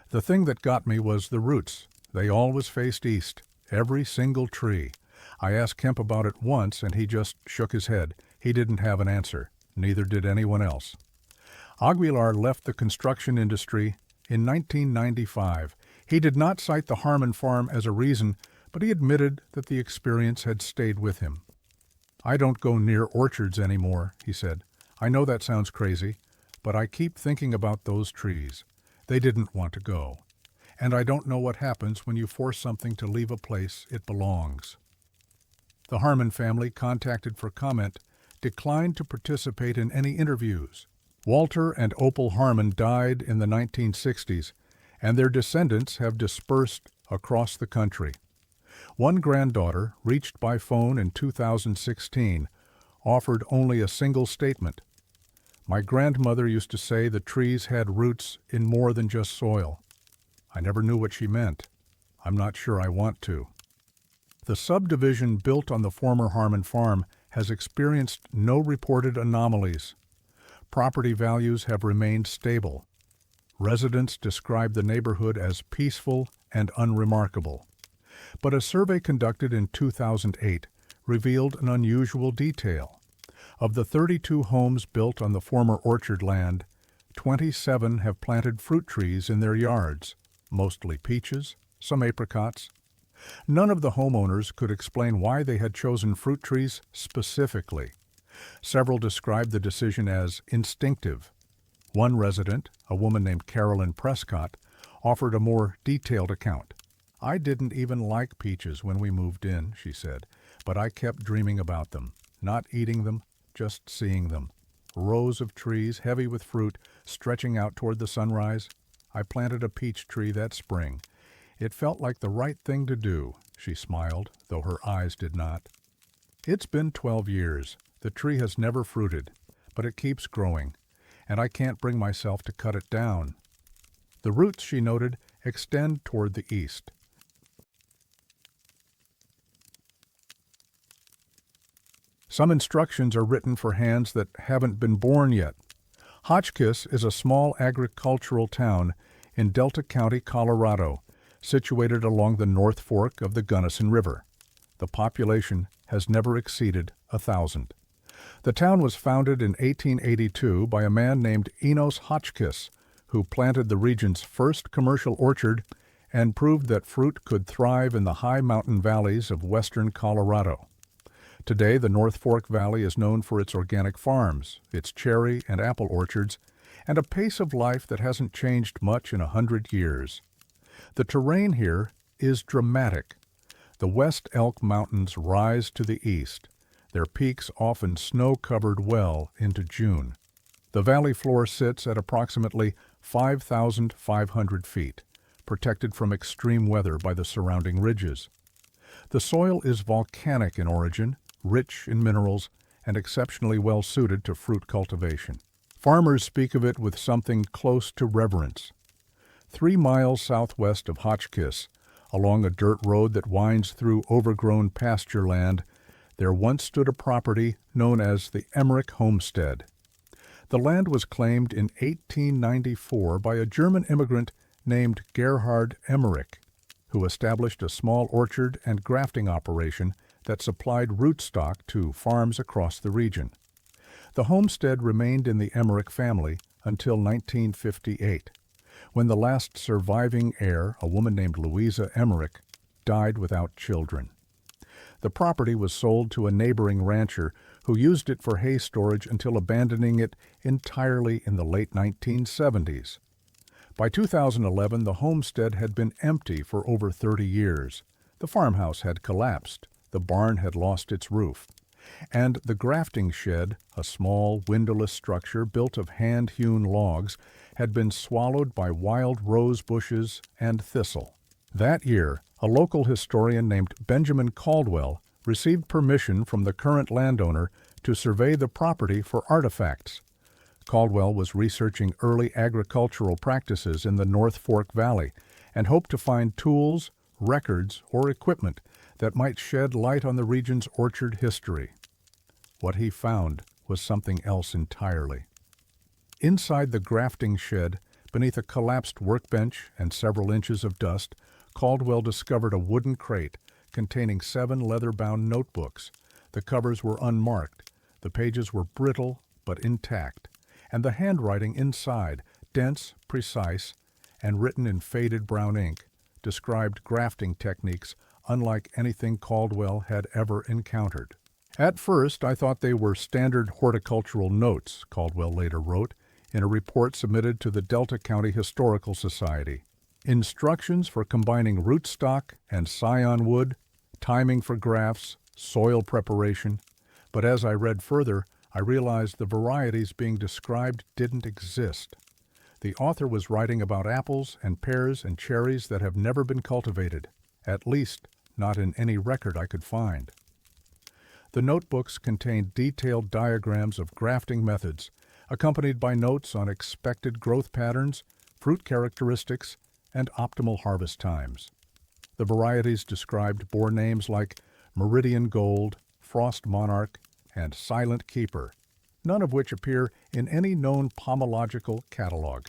The thing that got me was the roots. They always faced east, every single tree. I asked Kemp about it once, and he just shook his head. He didn't have an answer. Neither did anyone else. Aguilar left the construction industry in 1995. He did not cite the Harmon Farm as a reason, but he admitted that the experience had stayed with him. I don't go near orchards anymore, he said. I know that sounds crazy, but I keep thinking about those trees. They didn't want to go. And I don't know what happens when you force something to leave a place it belongs. The Harmon family, contacted for comment, declined to participate in any interviews. Walter and Opal Harmon died in the 1960s, and their descendants have dispersed across the country. One granddaughter, reached by phone in 2016, offered only a single statement. My grandmother used to say the trees had roots in more than just soil. I never knew what she meant. I'm not sure I want to. The subdivision built on the former Harmon Farm has experienced no reported anomalies. Property values have remained stable. Residents describe the neighborhood as peaceful and unremarkable. But a survey conducted in 2008 revealed an unusual detail. Of the 32 homes built on the former orchard land, 27 have planted fruit trees in their yards, mostly peaches, some apricots. None of the homeowners could explain why they had chosen fruit trees specifically. Several described the decision as instinctive. One resident, a woman named Carolyn Prescott, offered a more detailed account. "I didn't even like peaches when we moved in," she said, "but I kept dreaming about them, not eating them, just seeing them. Rows of trees, heavy with fruit, stretching out toward the sunrise. I planted a peach tree that spring. It felt like the right thing to do," she smiled, though her eyes did not. "It's been 12 years. The tree has never fruited, but it keeps growing, and I can't bring myself to cut it down." The roots, she noted, extend toward the east. Some instructions are written for hands that haven't been born yet. Hotchkiss is a small agricultural town in Delta County, Colorado, situated along the North Fork of the Gunnison River. The population has never exceeded 1,000. The town was founded in 1882 by a man named Enos Hotchkiss, who planted the region's first commercial orchard and proved that fruit could thrive in the high mountain valleys of western Colorado. Today, the North Fork Valley is known for its organic farms, its cherry and apple orchards, and a pace of life that hasn't changed much in 100 years. The terrain here is dramatic. The West Elk Mountains rise to the east, their peaks often snow-covered well into June. The valley floor sits at approximately 5,500 feet, protected from extreme weather by the surrounding ridges. The soil is volcanic in origin, rich in minerals, and exceptionally well suited to fruit cultivation. Farmers speak of it with something close to reverence. 3 miles southwest of Hotchkiss, along a dirt road that winds through overgrown pasture land, there once stood a property known as the Emmerich Homestead. The land was claimed in 1894 by a German immigrant named Gerhard Emmerich, who established a small orchard and grafting operation that supplied rootstock to farms across the region. The homestead remained in the Emmerich family until 1958, when the last surviving heir, a woman named Louisa Emmerich, died without children. The property was sold to a neighboring rancher who used it for hay storage until abandoning it entirely in the late 1970s. By 2011, the homestead had been empty for over 30 years. The farmhouse had collapsed, the barn had lost its roof, and the grafting shed, a small, windowless structure built of hand-hewn logs, had been swallowed by wild rose bushes and thistle. That year, a local historian named Benjamin Caldwell received permission from the current landowner to survey the property for artifacts. Caldwell was researching early agricultural practices in the North Fork Valley and hoped to find tools, records, or equipment that might shed light on the region's orchard history. What he found was something else entirely. Inside the grafting shed, beneath a collapsed workbench and several inches of dust, Caldwell discovered a wooden crate containing 7 leather-bound notebooks. The covers were unmarked, the pages were brittle but intact, and the handwriting inside, dense, precise, and written in faded brown ink, described grafting techniques unlike anything Caldwell had ever encountered. "At first, I thought they were standard horticultural notes," Caldwell later wrote in a report submitted to the Delta County Historical Society. "Instructions for combining rootstock and scion wood, timing for grafts, soil preparation. But as I read further, I realized the varieties being described didn't exist. The author was writing about apples and pears and cherries that have never been cultivated, at least not in any record I could find." The notebooks contained detailed diagrams of grafting methods, accompanied by notes on expected growth patterns, fruit characteristics, and optimal harvest times. The varieties described bore names like Meridian Gold, Frost Monarch, and Silent Keeper, none of which appear in any known pomological catalog.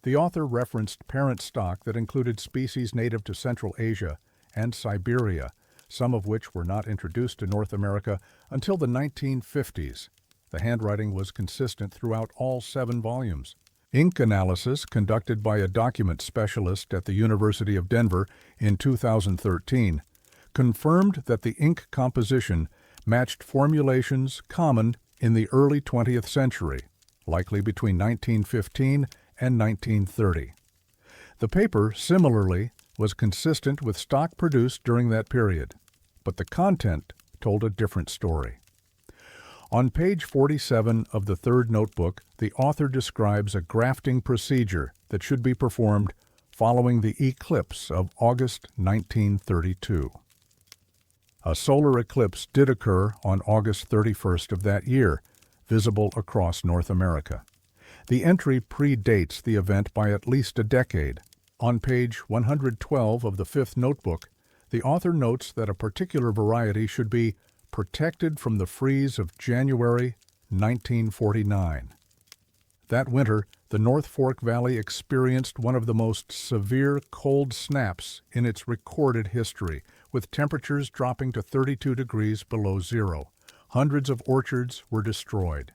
The author referenced parent stock that included species native to Central Asia and Siberia, some of which were not introduced to North America until the 1950s. The handwriting was consistent throughout all 7 volumes. Ink analysis conducted by a document specialist at the University of Denver in 2013 confirmed that the ink composition matched formulations common in the early 20th century, likely between 1915 and 1930. The paper, similarly, was consistent with stock produced during that period, but the content told a different story. On page 47 of the 3rd notebook, the author describes a grafting procedure that should be performed following the eclipse of August 1932. A solar eclipse did occur on August 31st of that year, visible across North America. The entry predates the event by at least a decade. On page 112 of the 5th notebook, the author notes that a particular variety should be protected from the freeze of January 1949. That winter, the North Fork Valley experienced one of the most severe cold snaps in its recorded history, with temperatures dropping to 32 degrees below zero. Hundreds of orchards were destroyed.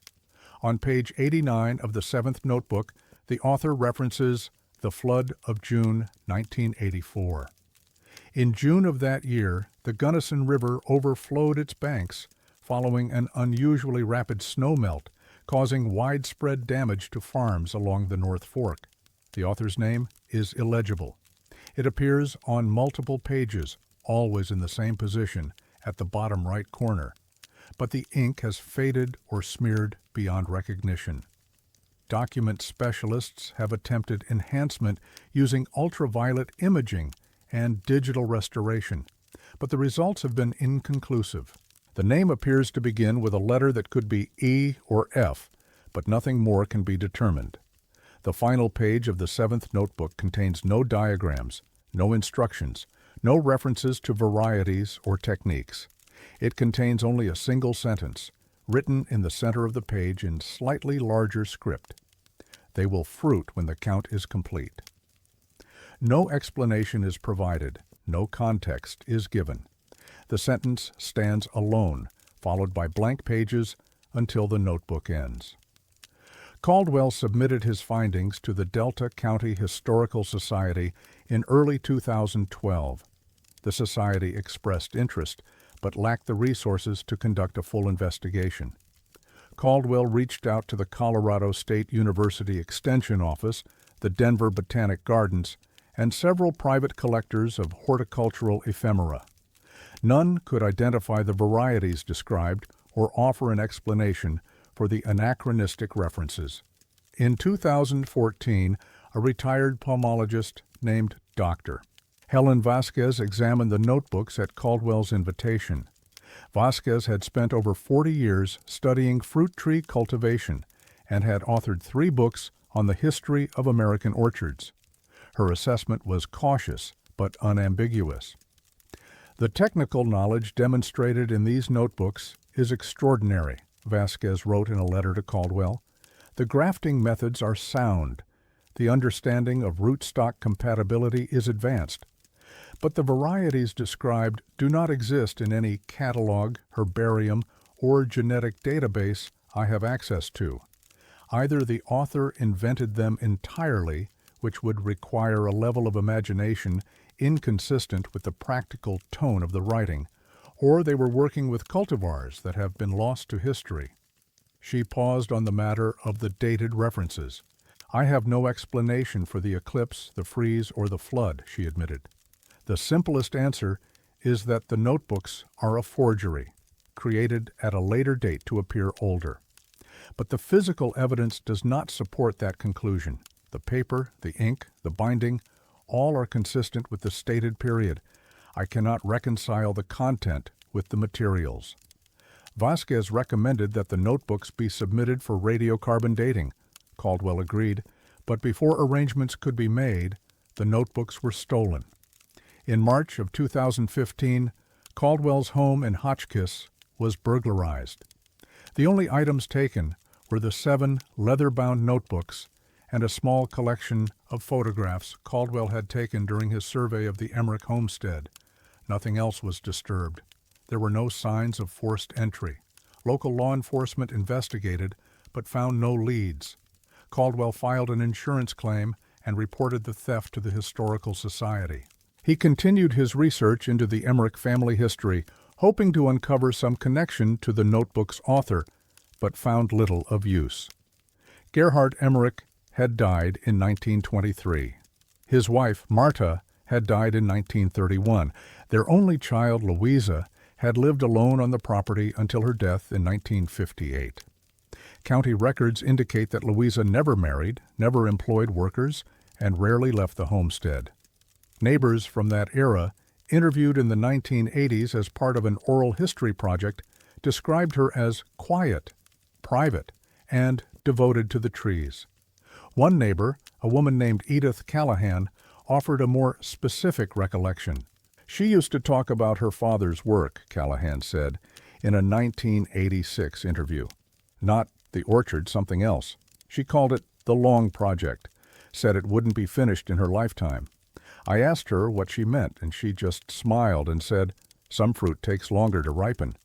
On page 89 of the 7th notebook, the author references the flood of June 1984. In June of that year, the Gunnison River overflowed its banks following an unusually rapid snowmelt, causing widespread damage to farms along the North Fork. The author's name is illegible. It appears on multiple pages, always in the same position, at the bottom right corner, but the ink has faded or smeared beyond recognition. Document specialists have attempted enhancement using ultraviolet imaging and digital restoration, but the results have been inconclusive. The name appears to begin with a letter that could be E or F, but nothing more can be determined. The final page of the 7th notebook contains no diagrams, no instructions, no references to varieties or techniques. It contains only a single sentence, written in the center of the page in slightly larger script. They will fruit when the count is complete. No explanation is provided, no context is given. The sentence stands alone, followed by blank pages until the notebook ends. Caldwell submitted his findings to the Delta County Historical Society in early 2012. The society expressed interest, but lacked the resources to conduct a full investigation. Caldwell reached out to the Colorado State University Extension Office, the Denver Botanic Gardens, and several private collectors of horticultural ephemera. None could identify the varieties described or offer an explanation for the anachronistic references. In 2014, a retired pomologist named Dr. Helen Vasquez examined the notebooks at Caldwell's invitation. Vasquez had spent over 40 years studying fruit tree cultivation and had authored 3 books on the history of American orchards. Her assessment was cautious but unambiguous. The technical knowledge demonstrated in these notebooks is extraordinary, Vasquez wrote in a letter to Caldwell. The grafting methods are sound. The understanding of rootstock compatibility is advanced. But the varieties described do not exist in any catalog, herbarium, or genetic database I have access to. Either the author invented them entirely, which would require a level of imagination inconsistent with the practical tone of the writing, or they were working with cultivars that have been lost to history. She paused on the matter of the dated references. I have no explanation for the eclipse, the freeze, or the flood, she admitted. The simplest answer is that the notebooks are a forgery, created at a later date to appear older. But the physical evidence does not support that conclusion. The paper, the ink, the binding, all are consistent with the stated period. I cannot reconcile the content with the materials. Vasquez recommended that the notebooks be submitted for radiocarbon dating. Caldwell agreed, but before arrangements could be made, the notebooks were stolen. In March of 2015, Caldwell's home in Hotchkiss was burglarized. The only items taken were the 7 leather-bound notebooks and a small collection of photographs Caldwell had taken during his survey of the Emmerich homestead. Nothing else was disturbed. There were no signs of forced entry. Local law enforcement investigated, but found no leads. Caldwell filed an insurance claim and reported the theft to the Historical Society. He continued his research into the Emmerich family history, hoping to uncover some connection to the notebook's author, but found little of use. Gerhard Emmerich had died in 1923. His wife, Martha, had died in 1931. Their only child, Louisa, had lived alone on the property until her death in 1958. County records indicate that Louisa never married, never employed workers, and rarely left the homestead. Neighbors from that era, interviewed in the 1980s as part of an oral history project, described her as quiet, private, and devoted to the trees. One neighbor, a woman named Edith Callahan, offered a more specific recollection. She used to talk about her father's work, Callahan said, in a 1986 interview. Not the orchard, something else. She called it the Long Project, said it wouldn't be finished in her lifetime. I asked her what she meant, and she just smiled and said, "Some fruit takes longer to ripen."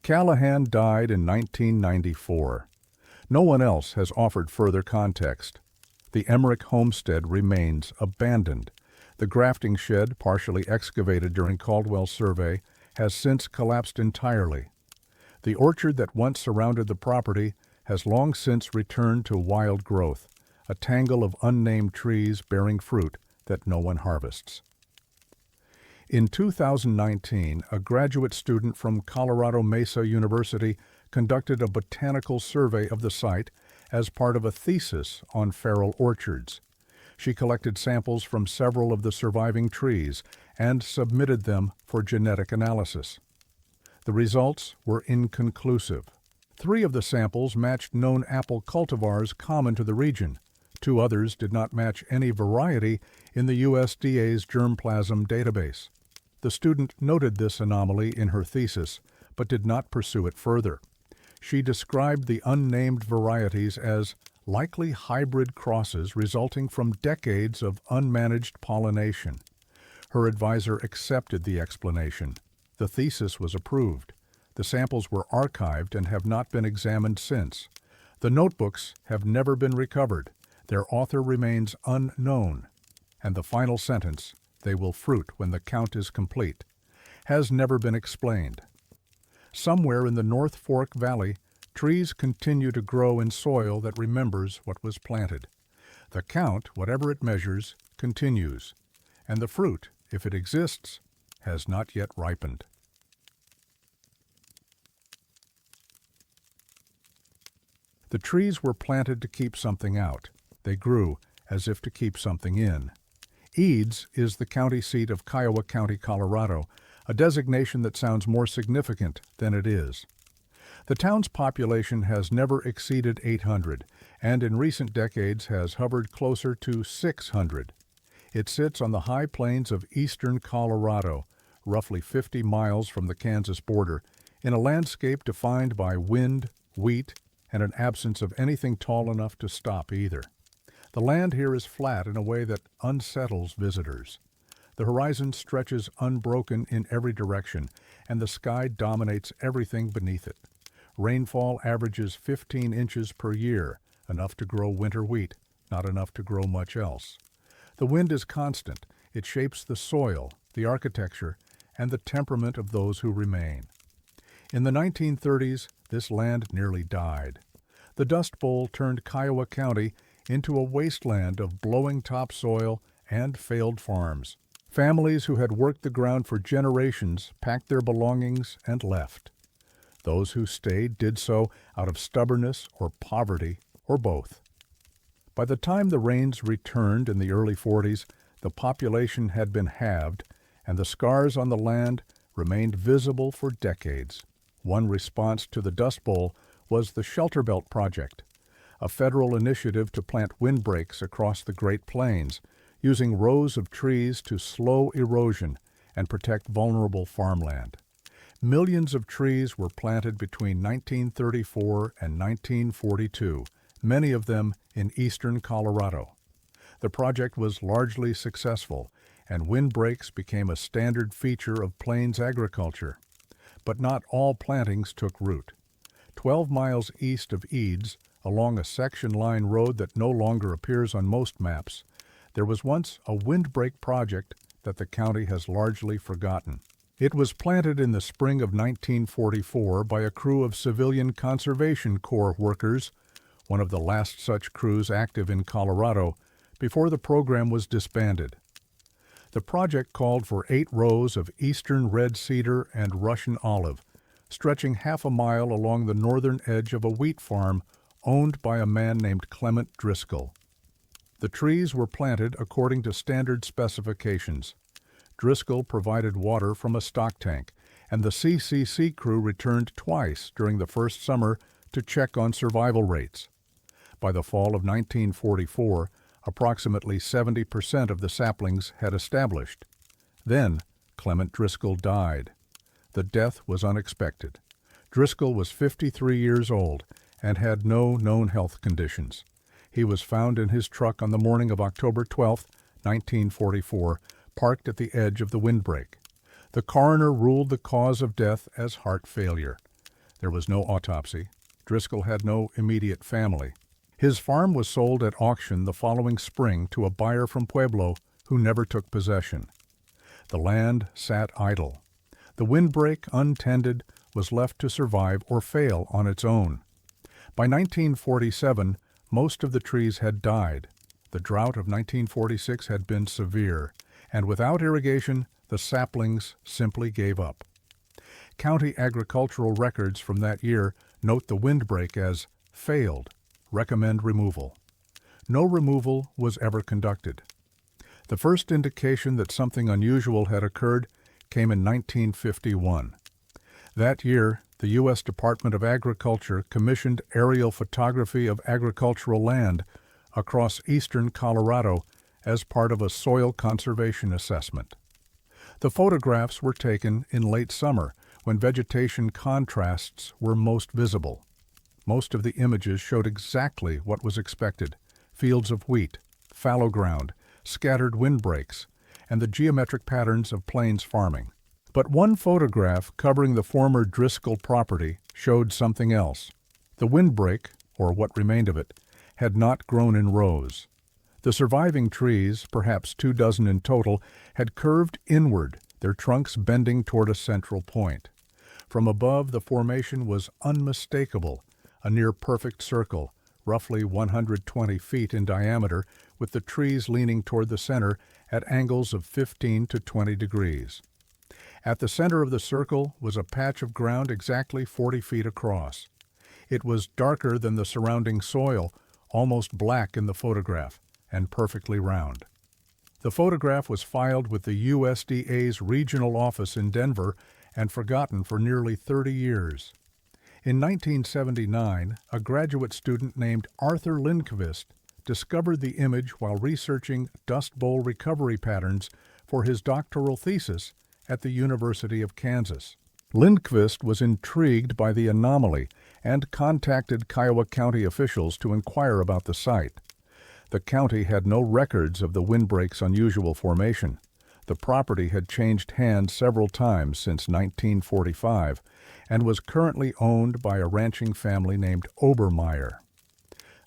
Callahan died in 1994. No one else has offered further context. The Emmerich homestead remains abandoned. The grafting shed, partially excavated during Caldwell's survey, has since collapsed entirely. The orchard that once surrounded the property has long since returned to wild growth, a tangle of unnamed trees bearing fruit that no one harvests. In 2019, a graduate student from Colorado Mesa University conducted a botanical survey of the site as part of a thesis on feral orchards. She collected samples from several of the surviving trees and submitted them for genetic analysis. The results were inconclusive. 3 of the samples matched known apple cultivars common to the region. 2 others did not match any variety in the USDA's germplasm database. The student noted this anomaly in her thesis, but did not pursue it further. She described the unnamed varieties as likely hybrid crosses resulting from decades of unmanaged pollination. Her advisor accepted the explanation. The thesis was approved. The samples were archived and have not been examined since. The notebooks have never been recovered. Their author remains unknown. And the final sentence, "They will fruit when the count is complete," has never been explained. Somewhere in the North Fork Valley, trees continue to grow in soil that remembers what was planted. The count, whatever it measures, continues, and the fruit, if it exists, has not yet ripened. The trees were planted to keep something out. They grew as if to keep something in. Eads is the county seat of Kiowa County, Colorado, a designation that sounds more significant than it is. The town's population has never exceeded 800, and in recent decades has hovered closer to 600. It sits on the high plains of eastern Colorado, roughly 50 miles from the Kansas border, in a landscape defined by wind, wheat, and an absence of anything tall enough to stop either. The land here is flat in a way that unsettles visitors. The horizon stretches unbroken in every direction, and the sky dominates everything beneath it. Rainfall averages 15 inches per year, enough to grow winter wheat, not enough to grow much else. The wind is constant. It shapes the soil, the architecture, and the temperament of those who remain. In the 1930s, this land nearly died. The Dust Bowl turned Kiowa County into a wasteland of blowing topsoil and failed farms. Families who had worked the ground for generations packed their belongings and left. Those who stayed did so out of stubbornness or poverty or both. By the time the rains returned in the early 40s, the population had been halved, and the scars on the land remained visible for decades. One response to the Dust Bowl was the Shelter Belt Project, a federal initiative to plant windbreaks across the Great Plains, using rows of trees to slow erosion and protect vulnerable farmland. Millions of trees were planted between 1934 and 1942, many of them in eastern Colorado. The project was largely successful, and windbreaks became a standard feature of plains agriculture. But not all plantings took root. 12 miles east of Eads, along a section line road that no longer appears on most maps, there was once a windbreak project that the county has largely forgotten. It was planted in the spring of 1944 by a crew of Civilian Conservation Corps workers, one of the last such crews active in Colorado, before the program was disbanded. The project called for 8 rows of eastern red cedar and Russian olive, stretching half a mile along the northern edge of a wheat farm owned by a man named Clement Driscoll. The trees were planted according to standard specifications. Driscoll provided water from a stock tank, and the CCC crew returned twice during the first summer to check on survival rates. By the fall of 1944, approximately 70% of the saplings had established. Then, Clement Driscoll died. The death was unexpected. Driscoll was 53 years old and had no known health conditions. He was found in his truck on the morning of October 12, 1944, parked at the edge of the windbreak. The coroner ruled the cause of death as heart failure. There was no autopsy. Driscoll had no immediate family. His farm was sold at auction the following spring to a buyer from Pueblo who never took possession. The land sat idle. The windbreak, untended, was left to survive or fail on its own. By 1947, most of the trees had died. The drought of 1946 had been severe, and without irrigation, the saplings simply gave up. County agricultural records from that year note the windbreak as failed, recommend removal. No removal was ever conducted. The first indication that something unusual had occurred came in 1951. That year, the U.S. Department of Agriculture commissioned aerial photography of agricultural land across eastern Colorado as part of a soil conservation assessment. The photographs were taken in late summer when vegetation contrasts were most visible. Most of the images showed exactly what was expected: fields of wheat, fallow ground, scattered windbreaks, and the geometric patterns of plains farming. But one photograph covering the former Driscoll property showed something else. The windbreak, or what remained of it, had not grown in rows. The surviving trees, perhaps 24 in total, had curved inward, their trunks bending toward a central point. From above, the formation was unmistakable, a near-perfect circle, roughly 120 feet in diameter, with the trees leaning toward the center at angles of 15 to 20 degrees. At the center of the circle was a patch of ground exactly 40 feet across. It was darker than the surrounding soil, almost black in the photograph, and perfectly round. The photograph was filed with the USDA's regional office in Denver and forgotten for nearly 30 years. In 1979, a graduate student named Arthur Lindqvist discovered the image while researching Dust Bowl recovery patterns for his doctoral thesis at the University of Kansas. Lindqvist was intrigued by the anomaly and contacted Kiowa County officials to inquire about the site. The county had no records of the windbreak's unusual formation. The property had changed hands several times since 1945 and was currently owned by a ranching family named Obermeyer.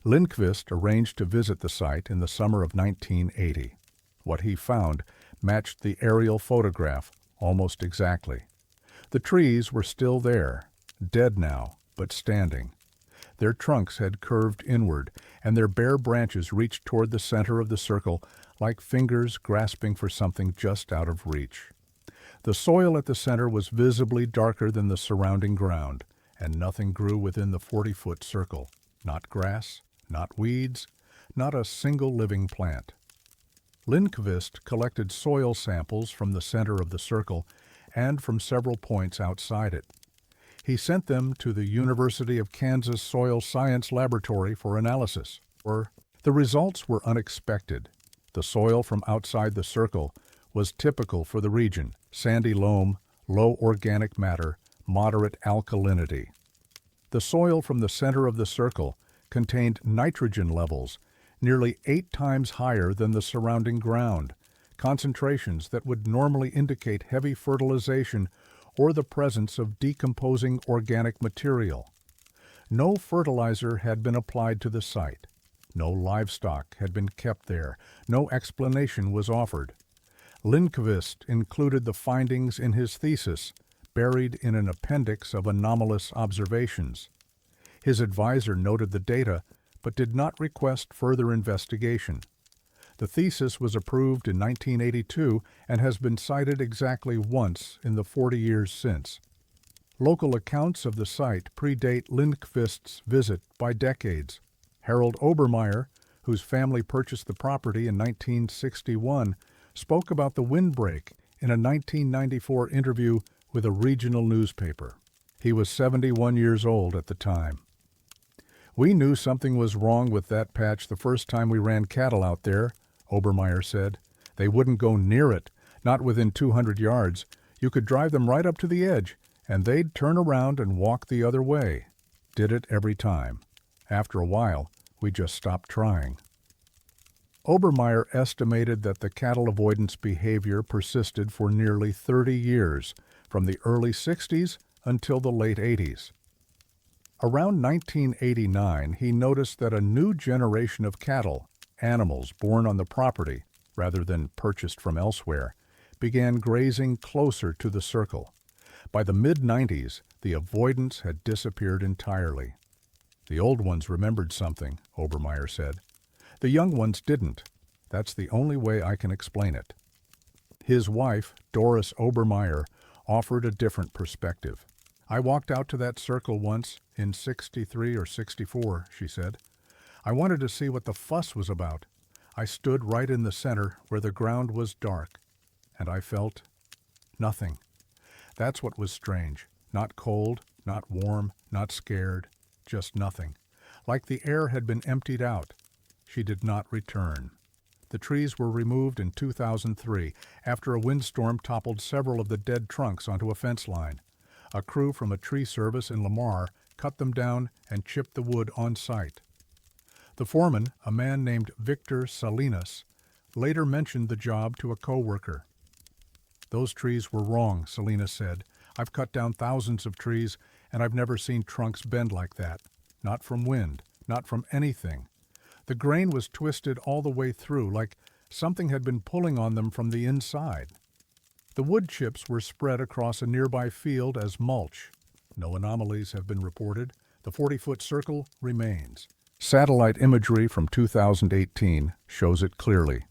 Lindqvist arranged to visit the site in the summer of 1980. What he found matched the aerial photograph almost exactly. The trees were still there, dead now, but standing. Their trunks had curved inward, and their bare branches reached toward the center of the circle like fingers grasping for something just out of reach. The soil at the center was visibly darker than the surrounding ground, and nothing grew within the 40-foot circle. Not grass, not weeds, not a single living plant. Lindqvist collected soil samples from the center of the circle and from several points outside it. He sent them to the University of Kansas Soil Science Laboratory for analysis. The results were unexpected. The soil from outside the circle was typical for the region: sandy loam, low organic matter, moderate alkalinity. The soil from the center of the circle contained nitrogen levels nearly 8 times higher than the surrounding ground, concentrations that would normally indicate heavy fertilization or the presence of decomposing organic material. No fertilizer had been applied to the site. No livestock had been kept there. No explanation was offered. Lindqvist included the findings in his thesis, buried in an appendix of anomalous observations. His advisor noted the data, but did not request further investigation. The thesis was approved in 1982 and has been cited exactly once in the 40 years since. Local accounts of the site predate Lindqvist's visit by decades. Harold Obermeyer, whose family purchased the property in 1961, spoke about the windbreak in a 1994 interview with a regional newspaper. He was 71 years old at the time. "We knew something was wrong with that patch the first time we ran cattle out there," Obermeyer said. "They wouldn't go near it, not within 200 yards. You could drive them right up to the edge, and they'd turn around and walk the other way. Did it every time. After a while, we just stopped trying." Obermeyer estimated that the cattle avoidance behavior persisted for nearly 30 years, from the early 60s until the late 80s. Around 1989, he noticed that a new generation of cattle, animals born on the property rather than purchased from elsewhere, began grazing closer to the circle. By the mid-90s, the avoidance had disappeared entirely. "The old ones remembered something," Obermeyer said. "The young ones didn't. That's the only way I can explain it." His wife, Doris Obermeyer, offered a different perspective. "I walked out to that circle once, in 63 or 64, she said. "I wanted to see what the fuss was about. I stood right in the center where the ground was dark, and I felt nothing. That's what was strange. Not cold, not warm, not scared, just nothing. Like the air had been emptied out." She did not return. The trees were removed in 2003 after a windstorm toppled several of the dead trunks onto a fence line. A crew from a tree service in Lamar cut them down and chipped the wood on site. The foreman, a man named Victor Salinas, later mentioned the job to a co-worker. "Those trees were wrong," Salinas said. "I've cut down thousands of trees, and I've never seen trunks bend like that. Not from wind, not from anything. The grain was twisted all the way through, like something had been pulling on them from the inside." The wood chips were spread across a nearby field as mulch. No anomalies have been reported. The 40-foot circle remains. Satellite imagery from 2018 shows it clearly.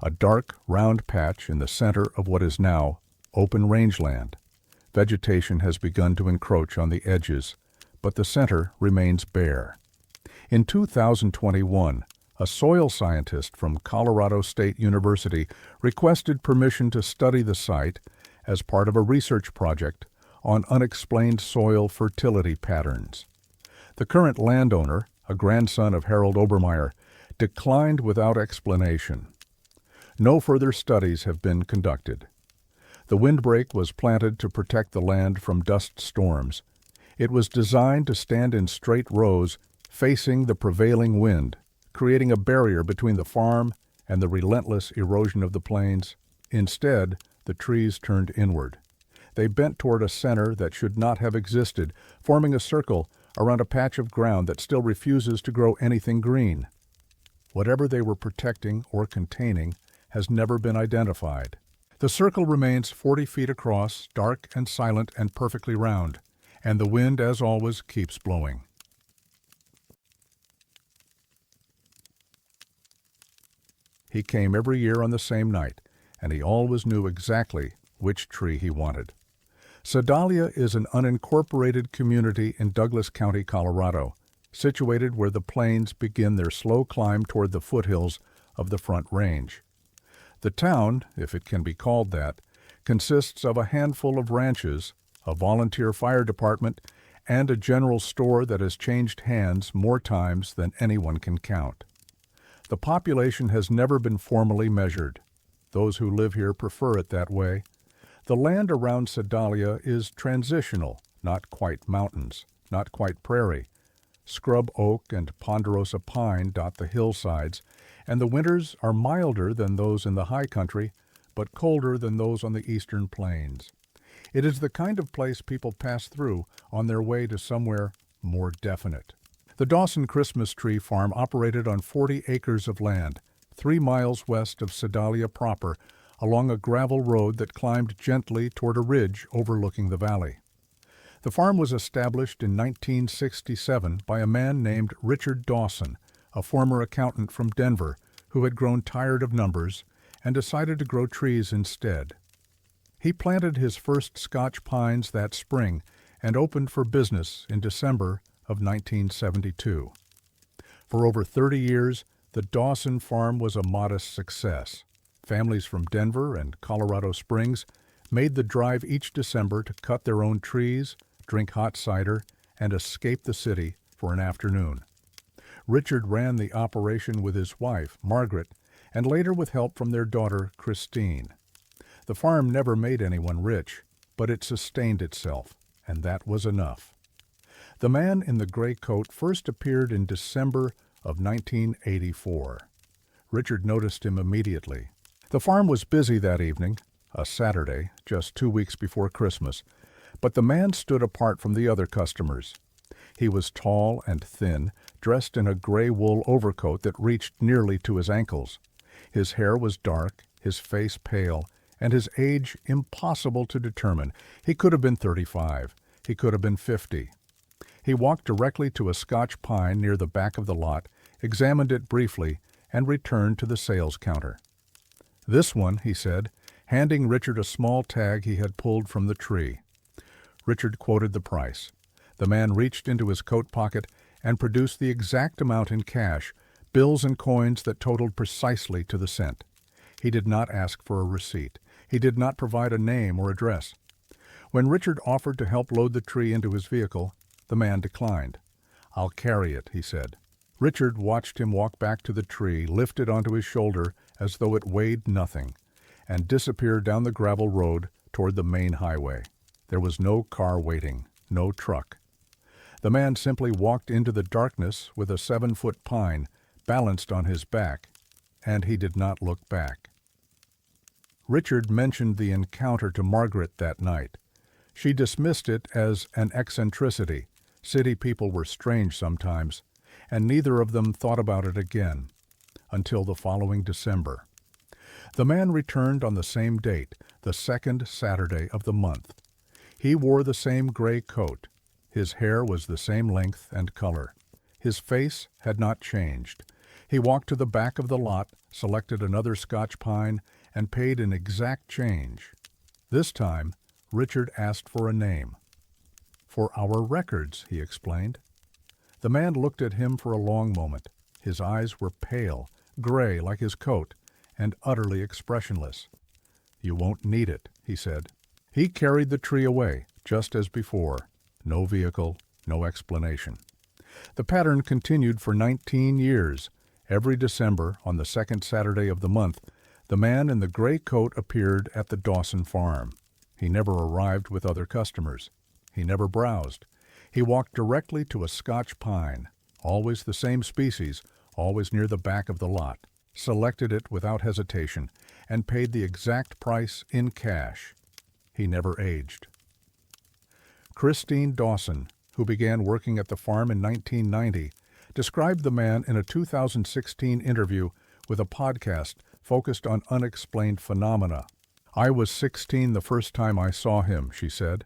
A dark, round patch in the center of what is now open rangeland. Vegetation has begun to encroach on the edges, but the center remains bare. In 2021, a soil scientist from Colorado State University requested permission to study the site as part of a research project on unexplained soil fertility patterns. The current landowner, a grandson of Harold Obermeyer, declined without explanation. No further studies have been conducted. The windbreak was planted to protect the land from dust storms. It was designed to stand in straight rows facing the prevailing wind, creating a barrier between the farm and the relentless erosion of the plains. Instead, the trees turned inward. They bent toward a center that should not have existed, forming a circle around a patch of ground that still refuses to grow anything green. Whatever they were protecting or containing has never been identified. The circle remains 40 feet across, dark and silent and perfectly round, and the wind, as always, keeps blowing. He came every year on the same night, and he always knew exactly which tree he wanted. Sedalia is an unincorporated community in Douglas County, Colorado, situated where the plains begin their slow climb toward the foothills of the Front Range. The town, if it can be called that, consists of a handful of ranches, a volunteer fire department, and a general store that has changed hands more times than anyone can count. The population has never been formally measured. Those who live here prefer it that way. The land around Sedalia is transitional, not quite mountains, not quite prairie. Scrub oak and ponderosa pine dot the hillsides, and the winters are milder than those in the high country, but colder than those on the eastern plains. It is the kind of place people pass through on their way to somewhere more definite. The Dawson Christmas Tree Farm operated on 40 acres of land, 3 miles west of Sedalia proper, along a gravel road that climbed gently toward a ridge overlooking the valley. The farm was established in 1967 by a man named Richard Dawson, a former accountant from Denver who had grown tired of numbers and decided to grow trees instead. He planted his first Scotch pines that spring and opened for business in December of 1972. For over 30 years, the Dawson farm was a modest success. Families from Denver and Colorado Springs made the drive each December to cut their own trees, drink hot cider, and escape the city for an afternoon. Richard ran the operation with his wife, Margaret, and later with help from their daughter, Christine. The farm never made anyone rich, but it sustained itself, and that was enough. The man in the gray coat first appeared in December of 1984. Richard noticed him immediately. The farm was busy that evening, a Saturday, just 2 weeks before Christmas, but the man stood apart from the other customers. He was tall and thin, dressed in a gray wool overcoat that reached nearly to his ankles. His hair was dark, his face pale, and his age impossible to determine. He could have been 35. He could have been 50. He walked directly to a Scotch pine near the back of the lot, examined it briefly, and returned to the sales counter. "This one," he said, handing Richard a small tag he had pulled from the tree. Richard quoted the price. The man reached into his coat pocket and produced the exact amount in cash, bills and coins that totaled precisely to the cent. He did not ask for a receipt. He did not provide a name or address. When Richard offered to help load the tree into his vehicle, the man declined. "I'll carry it," he said. Richard watched him walk back to the tree, lift it onto his shoulder as though it weighed nothing, and disappear down the gravel road toward the main highway. There was no car waiting, no truck. The man simply walked into the darkness with a 7-foot pine balanced on his back, and he did not look back. Richard mentioned the encounter to Margaret that night. She dismissed it as an eccentricity. City people were strange sometimes, and neither of them thought about it again, until the following December. The man returned on the same date, the second Saturday of the month. He wore the same gray coat. His hair was the same length and color. His face had not changed. He walked to the back of the lot, selected another Scotch pine, and paid an exact change. This time, Richard asked for a name. "For our records," he explained. The man looked at him for a long moment. His eyes were pale, gray like his coat, and utterly expressionless. "You won't need it," he said. He carried the tree away, just as before. No vehicle, no explanation. The pattern continued for 19 years. Every December, on the second Saturday of the month, the man in the gray coat appeared at the Dawson farm. He never arrived with other customers. He never browsed. He walked directly to a Scotch pine, always the same species, always near the back of the lot, selected it without hesitation, and paid the exact price in cash. He never aged. Christine Dawson, who began working at the farm in 1990, described the man in a 2016 interview with a podcast focused on unexplained phenomena. "I was 16 the first time I saw him," she said.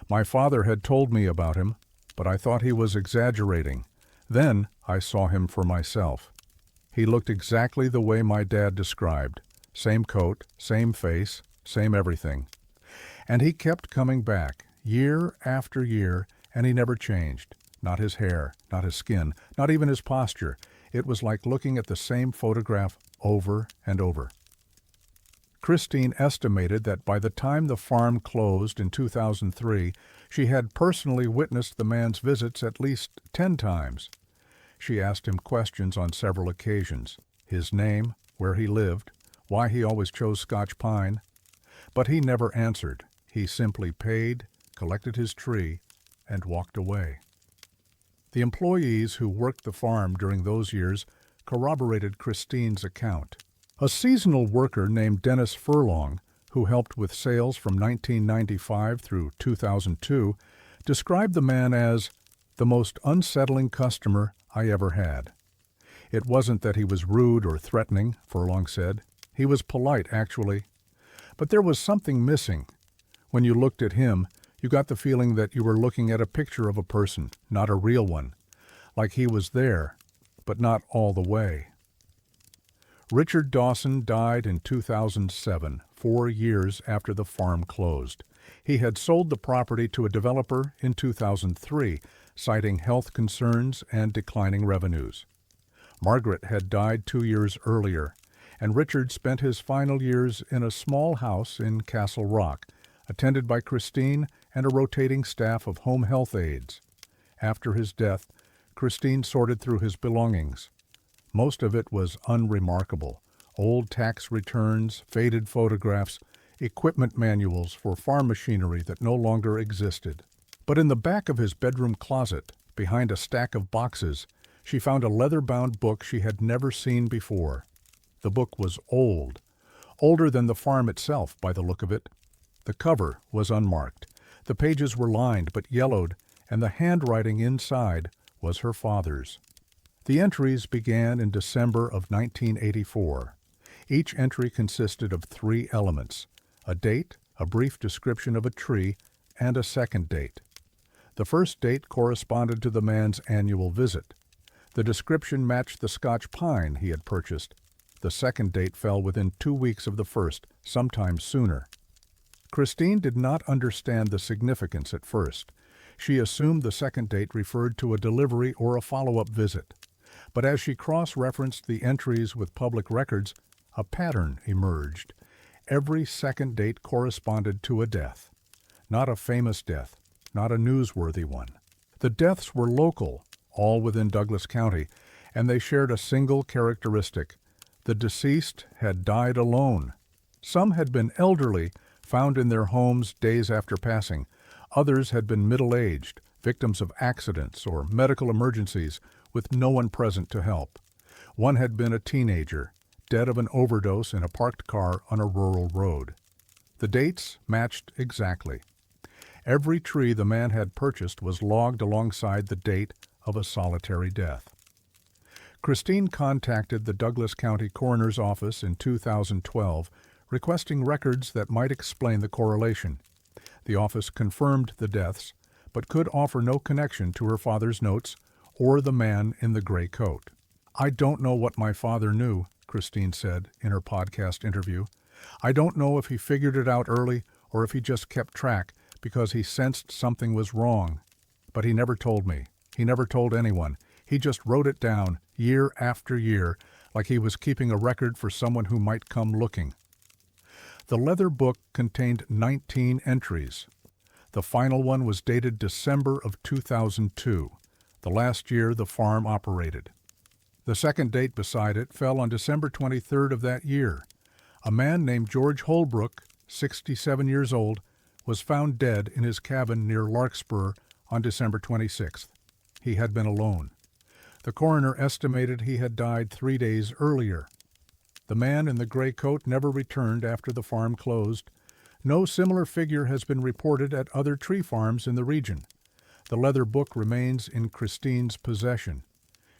"My father had told me about him, but I thought he was exaggerating. Then I saw him for myself. He looked exactly the way my dad described. Same coat, same face, same everything. And he kept coming back, year after year, and he never changed. Not his hair, not his skin, not even his posture. It was like looking at the same photograph over and over." Christine estimated that by the time the farm closed in 2003, she had personally witnessed the man's visits at least 10 times. She asked him questions on several occasions: his name, where he lived, why he always chose Scotch pine. But he never answered. He simply paid, collected his tree, and walked away. The employees who worked the farm during those years corroborated Christine's account. A seasonal worker named Dennis Furlong, who helped with sales from 1995 through 2002, described the man as the most unsettling customer I ever had. It wasn't that he was rude or threatening, Furlong said. He was polite, actually. But there was something missing. When you looked at him, you got the feeling that you were looking at a picture of a person, not a real one. Like he was there, but not all the way. Richard Dawson died in 2007, 4 years after the farm closed. He had sold the property to a developer in 2003, citing health concerns and declining revenues. Margaret had died 2 years earlier, and Richard spent his final years in a small house in Castle Rock, attended by Christine and a rotating staff of home health aides. After his death, Christine sorted through his belongings. Most of it was unremarkable: old tax returns, faded photographs, equipment manuals for farm machinery that no longer existed. But in the back of his bedroom closet, behind a stack of boxes, she found a leather-bound book she had never seen before. The book was old, older than the farm itself by the look of it. The cover was unmarked. The pages were lined but yellowed, and the handwriting inside was her father's. The entries began in December of 1984. Each entry consisted of 3 elements: a date, a brief description of a tree, and a second date. The first date corresponded to the man's annual visit. The description matched the Scotch pine he had purchased. The second date fell within 2 weeks of the first, sometime sooner. Christine did not understand the significance at first. She assumed the second date referred to a delivery or a follow-up visit. But as she cross-referenced the entries with public records, a pattern emerged. Every second date corresponded to a death. Not a famous death, not a newsworthy one. The deaths were local, all within Douglas County, and they shared a single characteristic: the deceased had died alone. Some had been elderly, found in their homes days after passing. Others had been middle-aged, victims of accidents or medical emergencies, with no one present to help. One had been a teenager, dead of an overdose in a parked car on a rural road. The dates matched exactly. Every tree the man had purchased was logged alongside the date of a solitary death. Christine contacted the Douglas County Coroner's Office in 2012, requesting records that might explain the correlation. The office confirmed the deaths, but could offer no connection to her father's notes or the man in the gray coat. "I don't know what my father knew," Christine said in her podcast interview. "I don't know if he figured it out early or if he just kept track because he sensed something was wrong. But he never told me. He never told anyone. He just wrote it down, year after year, like he was keeping a record for someone who might come looking." The leather book contained 19 entries. The final one was dated December of 2002, the last year the farm operated. The second date beside it fell on December 23rd of that year. A man named George Holbrook, 67 years old, was found dead in his cabin near Larkspur on December 26th. He had been alone. The coroner estimated he had died 3 days earlier. The man in the gray coat never returned after the farm closed. No similar figure has been reported at other tree farms in the region. The leather book remains in Christine's possession.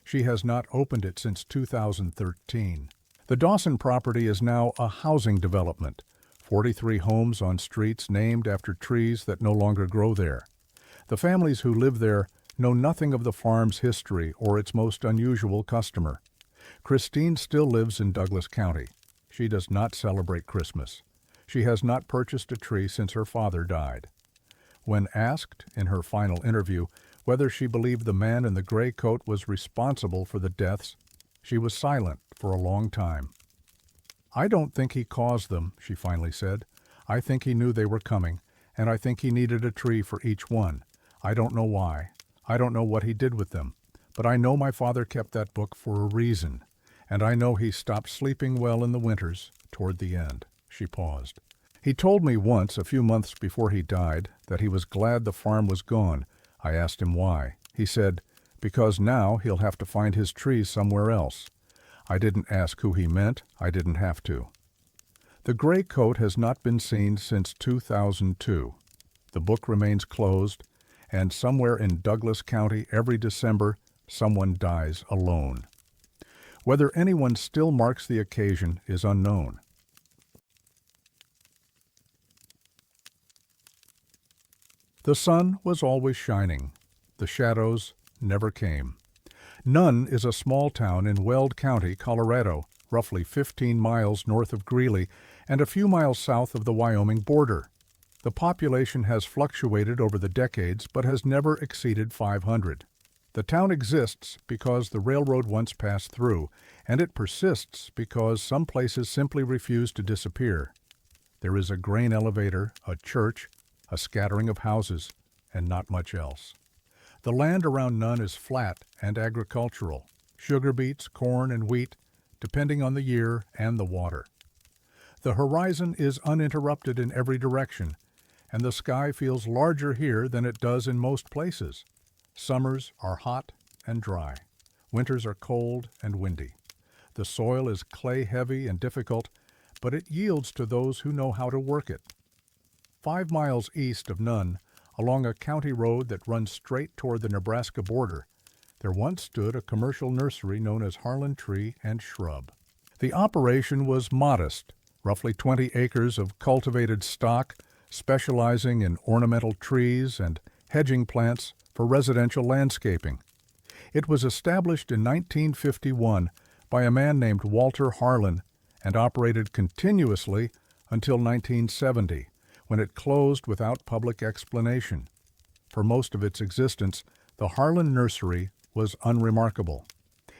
She has not opened it since 2013. The Dawson property is now a housing development, 43 homes on streets named after trees that no longer grow there. The families who live there know nothing of the farm's history or its most unusual customer. Christine still lives in Douglas County. She does not celebrate Christmas. She has not purchased a tree since her father died. When asked, in her final interview, whether she believed the man in the gray coat was responsible for the deaths, she was silent for a long time. "I don't think he caused them," she finally said. "I think he knew they were coming, and I think he needed a tree for each one. I don't know why. I don't know what he did with them. But I know my father kept that book for a reason, and I know he stopped sleeping well in the winters toward the end." She paused. "He told me once, a few months before he died, that he was glad the farm was gone. I asked him why. He said, because now he'll have to find his trees somewhere else. I didn't ask who he meant. I didn't have to. The gray coat has not been seen since 2002. The book remains closed, and somewhere in Douglas County every December, someone dies alone. Whether anyone still marks the occasion is unknown. The sun was always shining. The shadows never came. Nunn is a small town in Weld County, Colorado, roughly 15 miles north of Greeley and a few miles south of the Wyoming border. The population has fluctuated over the decades but has never exceeded 500. The town exists because the railroad once passed through, and it persists because some places simply refuse to disappear. There is a grain elevator, a church, a scattering of houses, and not much else. The land around Nunn is flat and agricultural, sugar beets, corn, and wheat, depending on the year and the water. The horizon is uninterrupted in every direction, and the sky feels larger here than it does in most places. Summers are hot and dry. Winters are cold and windy. The soil is clay-heavy and difficult, but it yields to those who know how to work it. 5 miles east of Nunn, along a county road that runs straight toward the Nebraska border, there once stood a commercial nursery known as Harlan Tree and Shrub. The operation was modest, roughly 20 acres of cultivated stock, specializing in ornamental trees and hedging plants for residential landscaping. It was established in 1951 by a man named Walter Harlan and operated continuously until 1970, when it closed without public explanation. For most of its existence, the Harlan Nursery was unremarkable.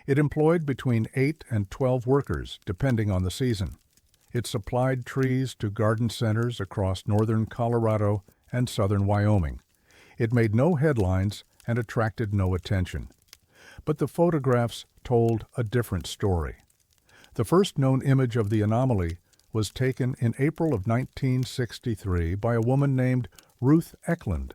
It employed between 8 and 12 workers, depending on the season. It supplied trees to garden centers across northern Colorado and southern Wyoming. It made no headlines and attracted no attention. But the photographs told a different story. The first known image of the anomaly was taken in April of 1963 by a woman named Ruth Eklund.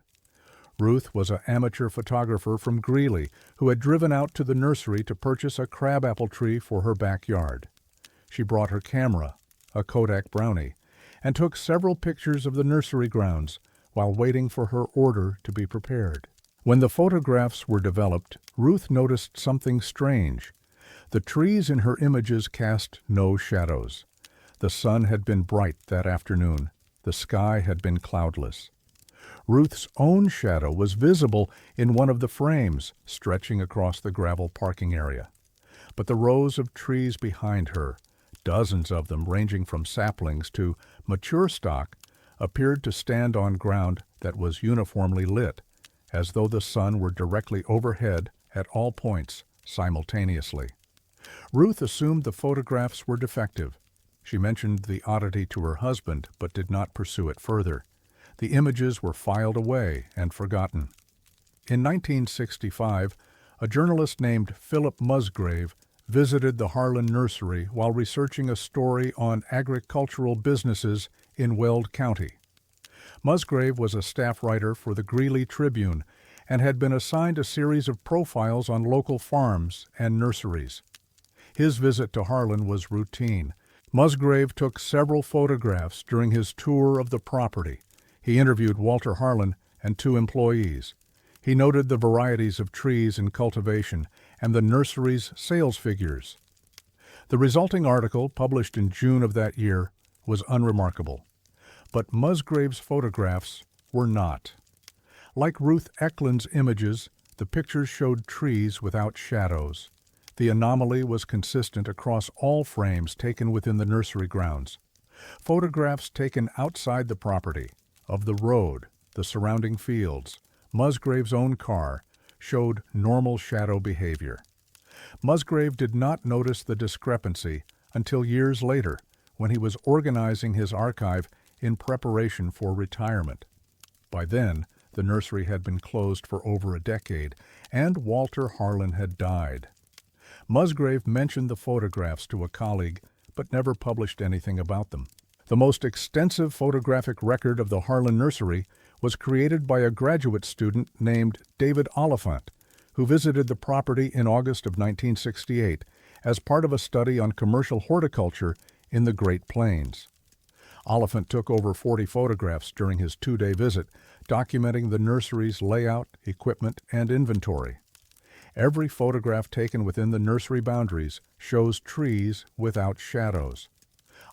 Ruth was an amateur photographer from Greeley who had driven out to the nursery to purchase a crabapple tree for her backyard. She brought her camera, a Kodak Brownie, and took several pictures of the nursery grounds while waiting for her order to be prepared. When the photographs were developed, Ruth noticed something strange. The trees in her images cast no shadows. The sun had been bright that afternoon. The sky had been cloudless. Ruth's own shadow was visible in one of the frames stretching across the gravel parking area. But the rows of trees behind her, dozens of them ranging from saplings to mature stock, appeared to stand on ground that was uniformly lit, as though the sun were directly overhead at all points simultaneously. Ruth assumed the photographs were defective. She mentioned the oddity to her husband, but did not pursue it further. The images were filed away and forgotten. In 1965, a journalist named Philip Musgrave visited the Harlan Nursery while researching a story on agricultural businesses in Weld County. Musgrave was a staff writer for the Greeley Tribune and had been assigned a series of profiles on local farms and nurseries. His visit to Harlan was routine. Musgrave took several photographs during his tour of the property. He interviewed Walter Harlan and 2 employees. He noted the varieties of trees in cultivation and the nursery's sales figures. The resulting article, published in June of that year, was unremarkable. But Musgrave's photographs were not. Like Ruth Eklund's images, the pictures showed trees without shadows. The anomaly was consistent across all frames taken within the nursery grounds. Photographs taken outside the property, of the road, the surrounding fields, Musgrave's own car, showed normal shadow behavior. Musgrave did not notice the discrepancy until years later, when he was organizing his archive in preparation for retirement. By then, the nursery had been closed for over a decade, and Walter Harlan had died. Musgrave mentioned the photographs to a colleague, but never published anything about them. The most extensive photographic record of the Harlan Nursery was created by a graduate student named David Oliphant, who visited the property in August of 1968 as part of a study on commercial horticulture in the Great Plains. Oliphant took over 40 photographs during his 2-day visit, documenting the nursery's layout, equipment, and inventory. Every photograph taken within the nursery boundaries shows trees without shadows.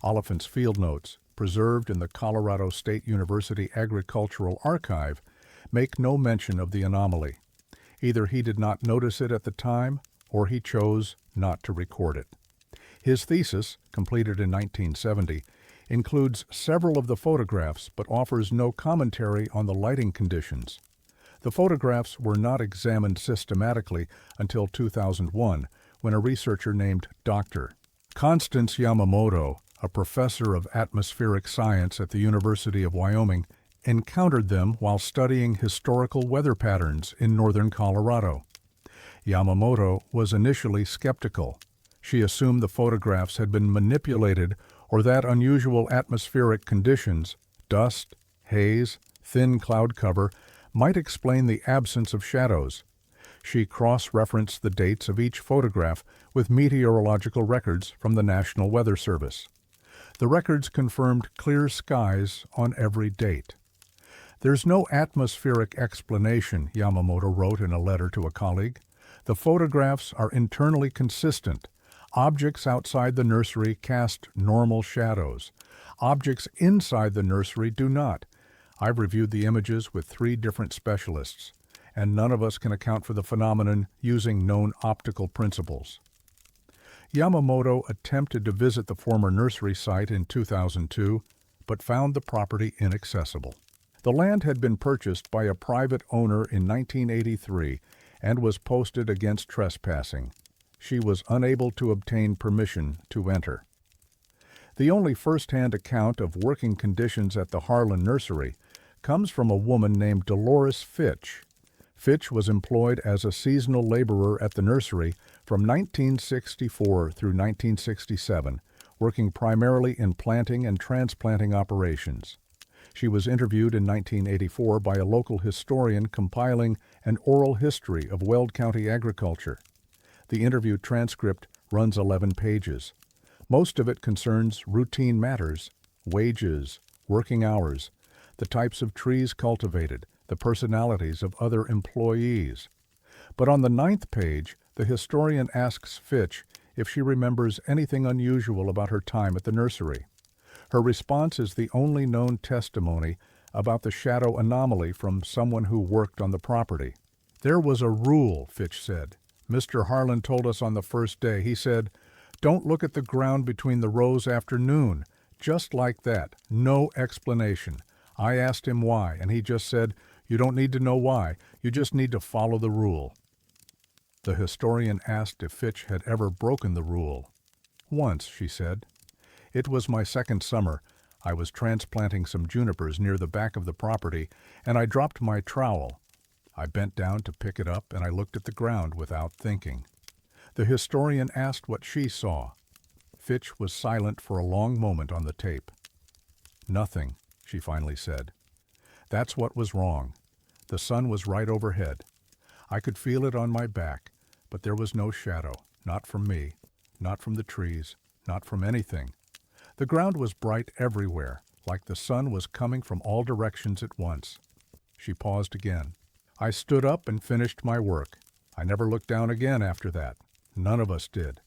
Oliphant's field notes, preserved in the Colorado State University Agricultural Archive, make no mention of the anomaly. Either he did not notice it at the time, or he chose not to record it. His thesis, completed in 1970, includes several of the photographs but offers no commentary on the lighting conditions. The photographs were not examined systematically until 2001, when a researcher named Dr. Constance Yamamoto, a professor of atmospheric science at the University of Wyoming, encountered them while studying historical weather patterns in northern Colorado. Yamamoto was initially skeptical. She assumed the photographs had been manipulated or that unusual atmospheric conditions, dust, haze, thin cloud cover, might explain the absence of shadows. She cross-referenced the dates of each photograph with meteorological records from the National Weather Service. The records confirmed clear skies on every date. "There's no atmospheric explanation," Yamamoto wrote in a letter to a colleague. "The photographs are internally consistent. Objects outside the nursery cast normal shadows. Objects inside the nursery do not. I've reviewed the images with 3 different specialists, and none of us can account for the phenomenon using known optical principles." Yamamoto attempted to visit the former nursery site in 2002, but found the property inaccessible. The land had been purchased by a private owner in 1983 and was posted against trespassing. She was unable to obtain permission to enter. The only first-hand account of working conditions at the Harlan Nursery comes from a woman named Dolores Fitch. Fitch was employed as a seasonal laborer at the nursery from 1964 through 1967, working primarily in planting and transplanting operations. She was interviewed in 1984 by a local historian compiling an oral history of Weld County agriculture. The interview transcript runs 11 pages. Most of it concerns routine matters, wages, working hours, the types of trees cultivated, the personalities of other employees. But on the 9th page, the historian asks Fitch if she remembers anything unusual about her time at the nursery. Her response is the only known testimony about the shadow anomaly from someone who worked on the property. "There was a rule," Fitch said. "Mr. Harlan told us on the first day. He said, 'Don't look at the ground between the rows after noon.' Just like that. No explanation. I asked him why, and he just said, 'You don't need to know why. You just need to follow the rule.'" The historian asked if Fitch had ever broken the rule. "Once," she said. "It was my second summer. I was transplanting some junipers near the back of the property, and I dropped my trowel. I bent down to pick it up, and I looked at the ground without thinking." The historian asked what she saw. Fitch was silent for a long moment on the tape. "Nothing," she finally said. "That's what was wrong. The sun was right overhead. I could feel it on my back, but there was no shadow, not from me, not from the trees, not from anything. The ground was bright everywhere, like the sun was coming from all directions at once." She paused again. "I stood up and finished my work. I never looked down again after that. None of us did."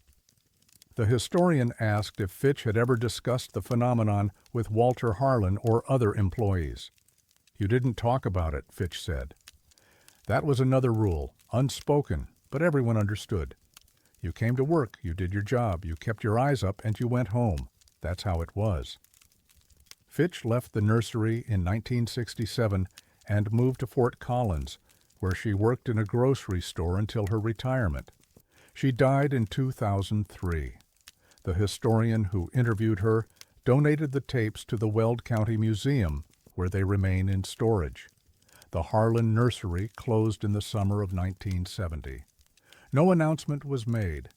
The historian asked if Fitch had ever discussed the phenomenon with Walter Harlan or other employees. "You didn't talk about it," Fitch said. "That was another rule, unspoken, but everyone understood. You came to work, you did your job, you kept your eyes up, and you went home. That's how it was." Fitch left the nursery in 1967 and moved to Fort Collins, where she worked in a grocery store until her retirement. She died in 2003. The historian who interviewed her donated the tapes to the Weld County Museum, where they remain in storage. The Harlan Nursery closed in the summer of 1970. No announcement was made.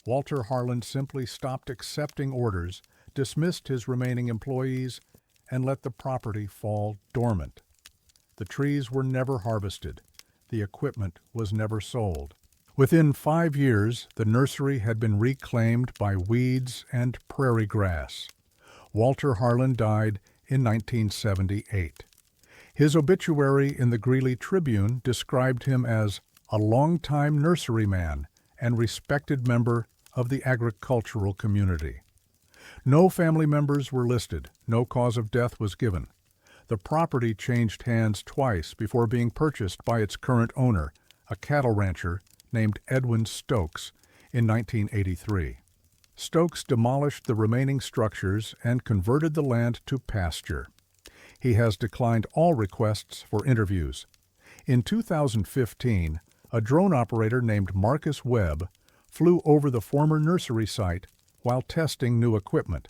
Walter Harlan simply stopped accepting orders, dismissed his remaining employees, and let the property fall dormant. The trees were never harvested. The equipment was never sold. Within 5 years, the nursery had been reclaimed by weeds and prairie grass. Walter Harlan died in 1978. His obituary in the Greeley Tribune described him as a longtime nurseryman and respected member of the agricultural community. No family members were listed. No cause of death was given. The property changed hands twice before being purchased by its current owner, a cattle rancher named Edwin Stokes, in 1983. Stokes demolished the remaining structures and converted the land to pasture. He has declined all requests for interviews. In 2015, a drone operator named Marcus Webb flew over the former nursery site while testing new equipment.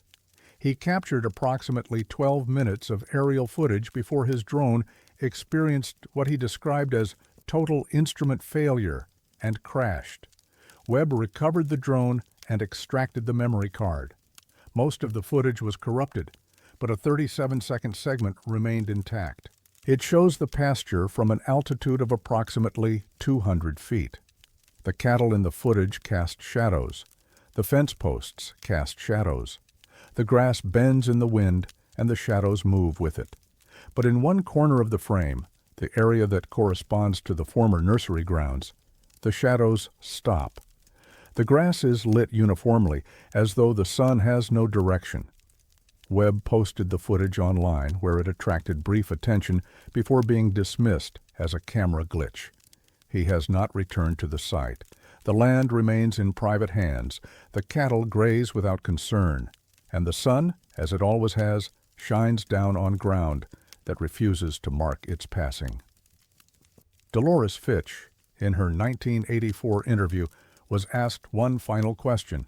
He captured approximately 12 minutes of aerial footage before his drone experienced what he described as total instrument failure and crashed. Webb recovered the drone and extracted the memory card. Most of the footage was corrupted, but a 37-second segment remained intact. It shows the pasture from an altitude of approximately 200 feet. The cattle in the footage cast shadows. The fence posts cast shadows. The grass bends in the wind, and the shadows move with it. But in one corner of the frame, the area that corresponds to the former nursery grounds, the shadows stop. The grass is lit uniformly, as though the sun has no direction. Webb posted the footage online, where it attracted brief attention before being dismissed as a camera glitch. He has not returned to the site. The land remains in private hands. The cattle graze without concern, and the sun, as it always has, shines down on ground that refuses to mark its passing. Dolores Fitch, in her 1984 interview, was asked one final question: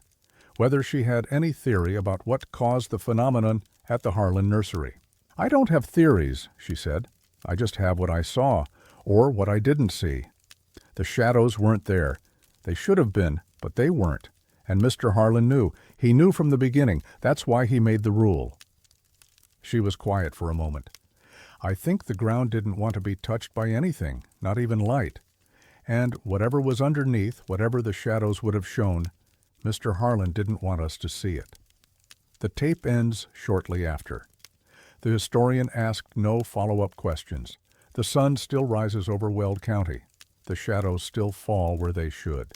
whether she had any theory about what caused the phenomenon at the Harlan nursery. "I don't have theories," she said. "I just have what I saw, or what I didn't see. The shadows weren't there. They should have been, but they weren't. And Mr. Harlan knew. He knew from the beginning. That's why he made the rule." She was quiet for a moment. "I think the ground didn't want to be touched by anything, not even light. And whatever was underneath, whatever the shadows would have shown, Mr. Harlan didn't want us to see it." The tape ends shortly after. The historian asked no follow-up questions. The sun still rises over Weld County. The shadows still fall where they should.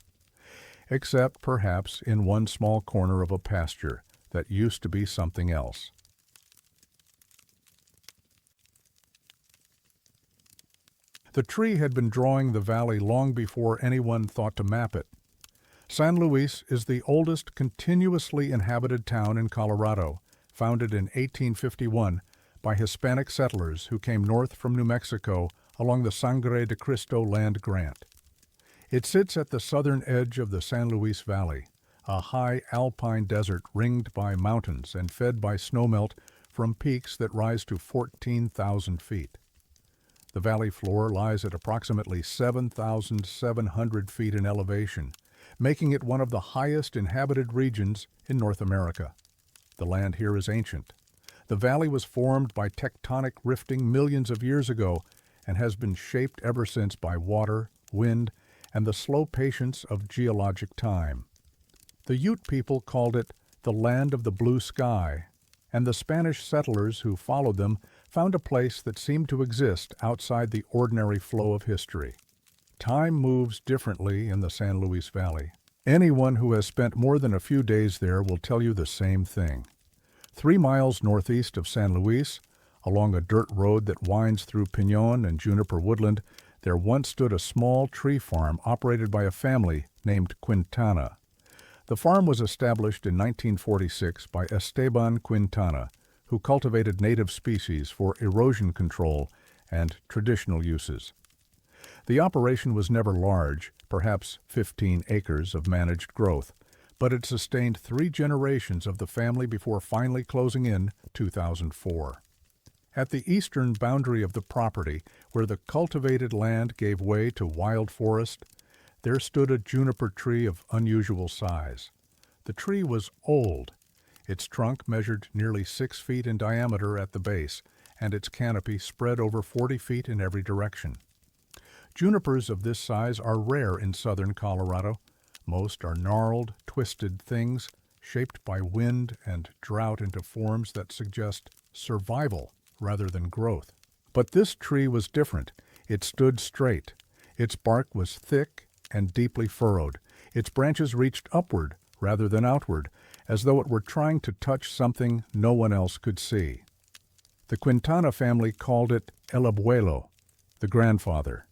Except, perhaps, in one small corner of a pasture that used to be something else. The tree had been drawing the valley long before anyone thought to map it. San Luis is the oldest continuously inhabited town in Colorado, founded in 1851 by Hispanic settlers who came north from New Mexico along the Sangre de Cristo land grant. It sits at the southern edge of the San Luis Valley, a high alpine desert ringed by mountains and fed by snowmelt from peaks that rise to 14,000 feet. The valley floor lies at approximately 7,700 feet in elevation, making it one of the highest inhabited regions in North America. The land here is ancient. The valley was formed by tectonic rifting millions of years ago and has been shaped ever since by water, wind, and the slow patience of geologic time. The Ute people called it the land of the blue sky, and the Spanish settlers who followed them found a place that seemed to exist outside the ordinary flow of history. Time moves differently in the San Luis Valley. Anyone who has spent more than a few days there will tell you the same thing. 3 miles northeast of San Luis, along a dirt road that winds through pinon and juniper woodland, there once stood a small tree farm operated by a family named Quintana. The farm was established in 1946 by Esteban Quintana, who cultivated native species for erosion control and traditional uses. The operation was never large, perhaps 15 acres of managed growth, but it sustained 3 generations of the family before finally closing in 2004. At the eastern boundary of the property, where the cultivated land gave way to wild forest, there stood a juniper tree of unusual size. The tree was old. Its trunk measured nearly 6 feet in diameter at the base, and its canopy spread over 40 feet in every direction. Junipers of this size are rare in southern Colorado. Most are gnarled, twisted things, shaped by wind and drought into forms that suggest survival rather than growth. But this tree was different. It stood straight. Its bark was thick and deeply furrowed. Its branches reached upward rather than outward, as though it were trying to touch something no one else could see. The Quintana family called it El Abuelo, the grandfather.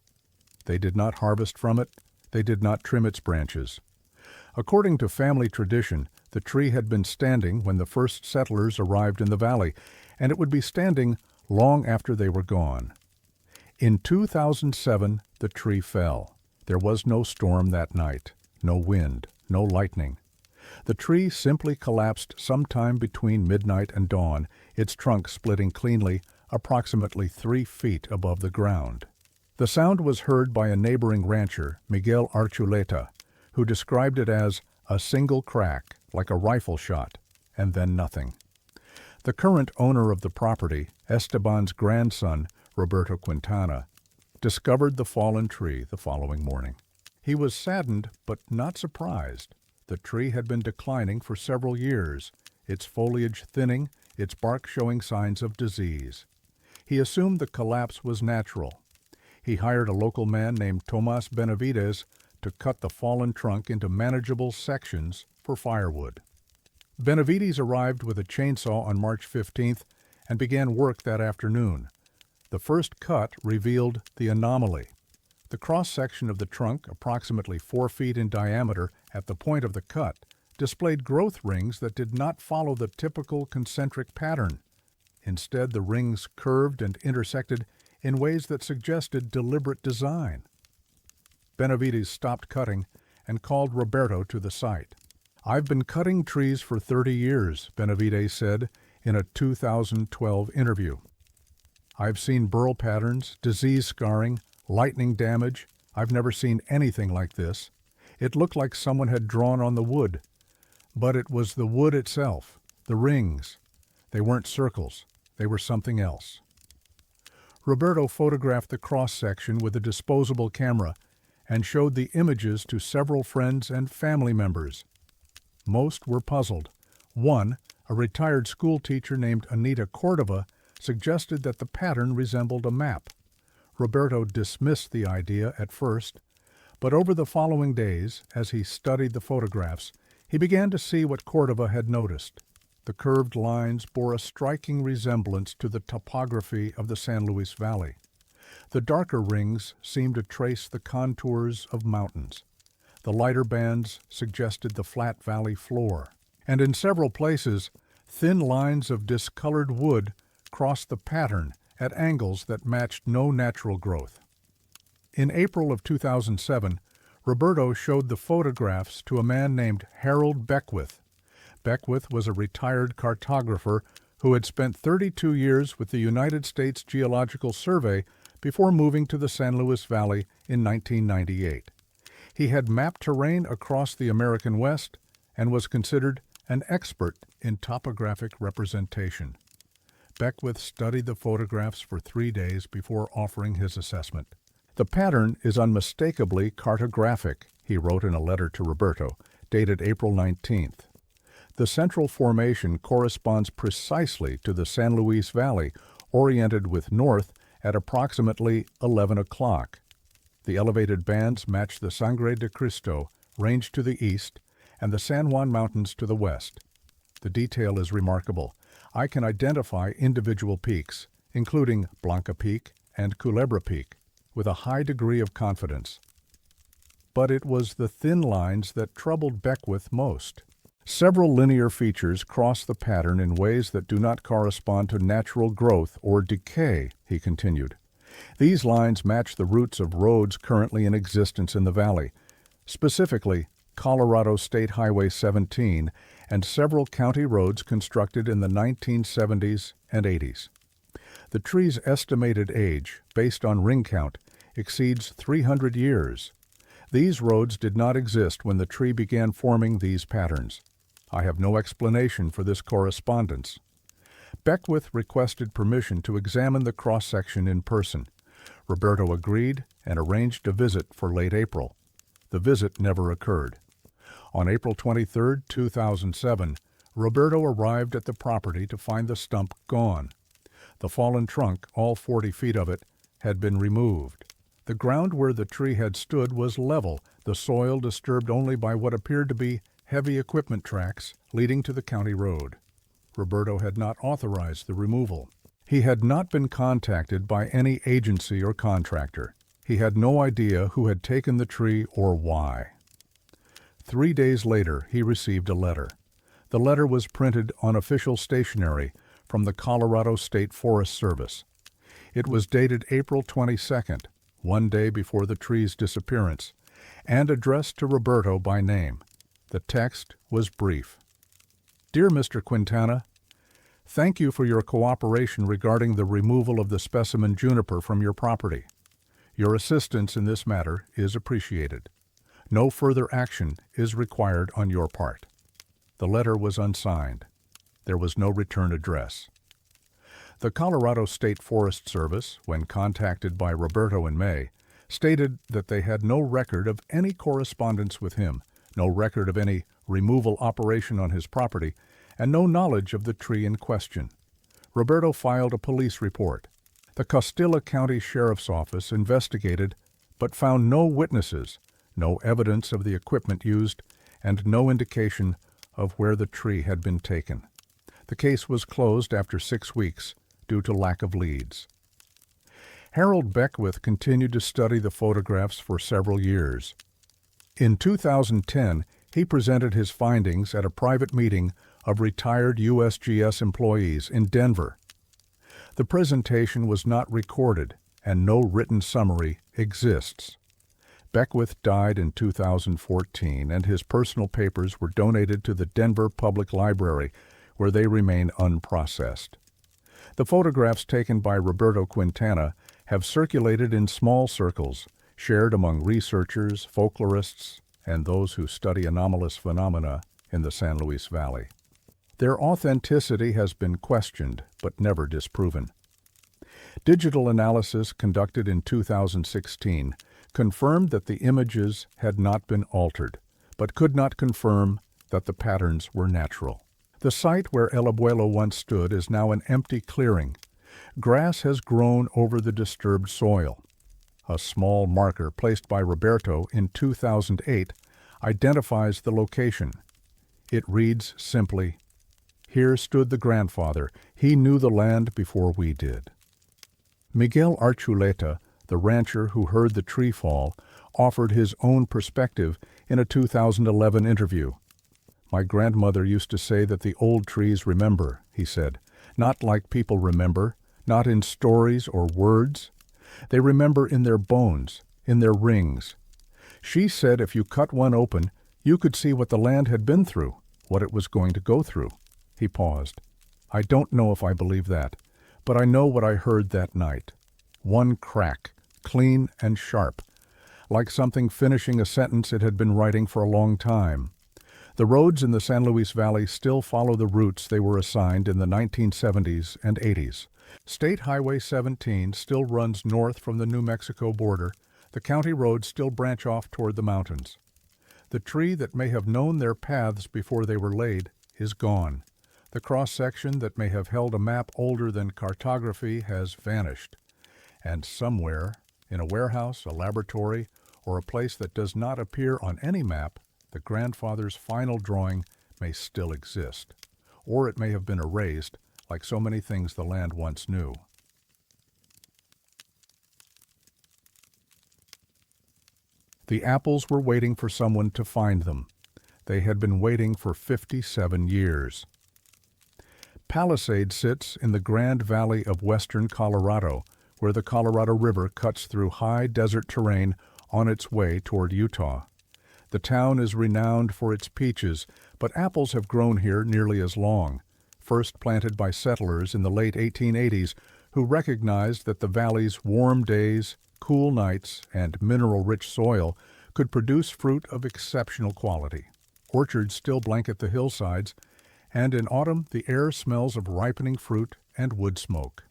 They did not harvest from it. They did not trim its branches. According to family tradition, the tree had been standing when the first settlers arrived in the valley, and it would be standing long after they were gone. In 2007, the tree fell. There was no storm that night, no wind, no lightning. The tree simply collapsed sometime between midnight and dawn, its trunk splitting cleanly, approximately 3 feet above the ground. The sound was heard by a neighboring rancher, Miguel Archuleta, who described it as a single crack, like a rifle shot, and then nothing. The current owner of the property, Esteban's grandson, Roberto Quintana, discovered the fallen tree the following morning. He was saddened but not surprised. The tree had been declining for several years, its foliage thinning, its bark showing signs of disease. He assumed the collapse was natural. He hired a local man named Tomas Benavides to cut the fallen trunk into manageable sections for firewood. Benavides arrived with a chainsaw on March 15th and began work that afternoon. The first cut revealed the anomaly. The cross-section of the trunk, approximately 4 feet in diameter at the point of the cut, displayed growth rings that did not follow the typical concentric pattern. Instead, the rings curved and intersected in ways that suggested deliberate design. Benavides stopped cutting and called Roberto to the site. "I've been cutting trees for 30 years, Benavides said in a 2012 interview. "I've seen burl patterns, disease scarring, lightning damage. I've never seen anything like this. It looked like someone had drawn on the wood. But it was the wood itself, the rings. They weren't circles. They were something else." Roberto photographed the cross-section with a disposable camera and showed the images to several friends and family members. Most were puzzled. One, a retired school teacher named Anita Cordova, suggested that the pattern resembled a map. Roberto dismissed the idea at first, but over the following days, as he studied the photographs, he began to see what Cordova had noticed. The curved lines bore a striking resemblance to the topography of the San Luis Valley. The darker rings seemed to trace the contours of mountains. The lighter bands suggested the flat valley floor. And in several places, thin lines of discolored wood crossed the pattern at angles that matched no natural growth. In April of 2007, Roberto showed the photographs to a man named Harold Beckwith. Beckwith was a retired cartographer who had spent 32 years with the United States Geological Survey before moving to the San Luis Valley in 1998. He had mapped terrain across the American West and was considered an expert in topographic representation. Beckwith studied the photographs for 3 days before offering his assessment. "The pattern is unmistakably cartographic," he wrote in a letter to Roberto, dated April 19th. "The central formation corresponds precisely to the San Luis Valley, oriented with north at approximately 11 o'clock. The elevated bands match the Sangre de Cristo range to the east and the San Juan Mountains to the west. The detail is remarkable. I can identify individual peaks, including Blanca Peak and Culebra Peak, with a high degree of confidence." But it was the thin lines that troubled Beckwith most. "Several linear features cross the pattern in ways that do not correspond to natural growth or decay," he continued. "These lines match the routes of roads currently in existence in the valley, specifically Colorado State Highway 17 and several county roads constructed in the 1970s and 80s. The tree's estimated age, based on ring count, exceeds 300 years. These roads did not exist when the tree began forming these patterns. I have no explanation for this correspondence." Beckwith requested permission to examine the cross-section in person. Roberto agreed and arranged a visit for late April. The visit never occurred. On April 23, 2007, Roberto arrived at the property to find the stump gone. The fallen trunk, all 40 feet of it, had been removed. The ground where the tree had stood was level, the soil disturbed only by what appeared to be heavy equipment tracks leading to the county road. Roberto had not authorized the removal. He had not been contacted by any agency or contractor. He had no idea who had taken the tree or why. 3 days later, he received a letter. The letter was printed on official stationery from the Colorado State Forest Service. It was dated April 22nd, one day before the tree's disappearance, and addressed to Roberto by name. The text was brief. Dear Mr. Quintana, thank you for your cooperation regarding the removal of the specimen juniper from your property. Your assistance in this matter is appreciated. No further action is required on your part. The letter was unsigned. There was no return address. The Colorado State Forest Service, when contacted by Roberto in May, stated that they had no record of any correspondence with him, no record of any removal operation on his property, and no knowledge of the tree in question. Roberto filed a police report. The Costilla County Sheriff's Office investigated, but found no witnesses, no evidence of the equipment used, and no indication of where the tree had been taken. The case was closed after 6 weeks due to lack of leads. Harold Beckwith continued to study the photographs for several years. In 2010, he presented his findings at a private meeting of retired USGS employees in Denver. The presentation was not recorded, and no written summary exists. Beckwith died in 2014, and his personal papers were donated to the Denver Public Library, where they remain unprocessed. The photographs taken by Roberto Quintana have circulated in small circles, shared among researchers, folklorists, and those who study anomalous phenomena in the San Luis Valley. Their authenticity has been questioned, but never disproven. Digital analysis conducted in 2016 confirmed that the images had not been altered, but could not confirm that the patterns were natural. The site where El Abuelo once stood is now an empty clearing. Grass has grown over the disturbed soil. A small marker placed by Roberto in 2008 identifies the location. It reads simply, "Here stood the grandfather. He knew the land before we did." Miguel Archuleta, the rancher who heard the tree fall, offered his own perspective in a 2011 interview. "My grandmother used to say that the old trees remember," he said, "not like people remember, not in stories or words. They remember in their bones, in their rings. She said if you cut one open, you could see what the land had been through, what it was going to go through." He paused. "I don't know if I believe that, but I know what I heard that night. One crack, clean and sharp, like something finishing a sentence it had been writing for a long time. The roads in the San Luis Valley still follow the routes they were assigned in the 1970s and 80s. State Highway 17 still runs north from the New Mexico border. The county roads still branch off toward the mountains. The tree that may have known their paths before they were laid is gone. The cross-section that may have held a map older than cartography has vanished. And somewhere, in a warehouse, a laboratory, or a place that does not appear on any map, the grandfather's final drawing may still exist. Or it may have been erased, like so many things the land once knew. The apples were waiting for someone to find them. They had been waiting for 57 years. Palisade sits in the Grand Valley of western Colorado, where the Colorado River cuts through high desert terrain on its way toward Utah. The town is renowned for its peaches, but apples have grown here nearly as long, first planted by settlers in the late 1880s who recognized that the valley's warm days, cool nights, and mineral-rich soil could produce fruit of exceptional quality. Orchards still blanket the hillsides, and in autumn the air smells of ripening fruit and wood smoke.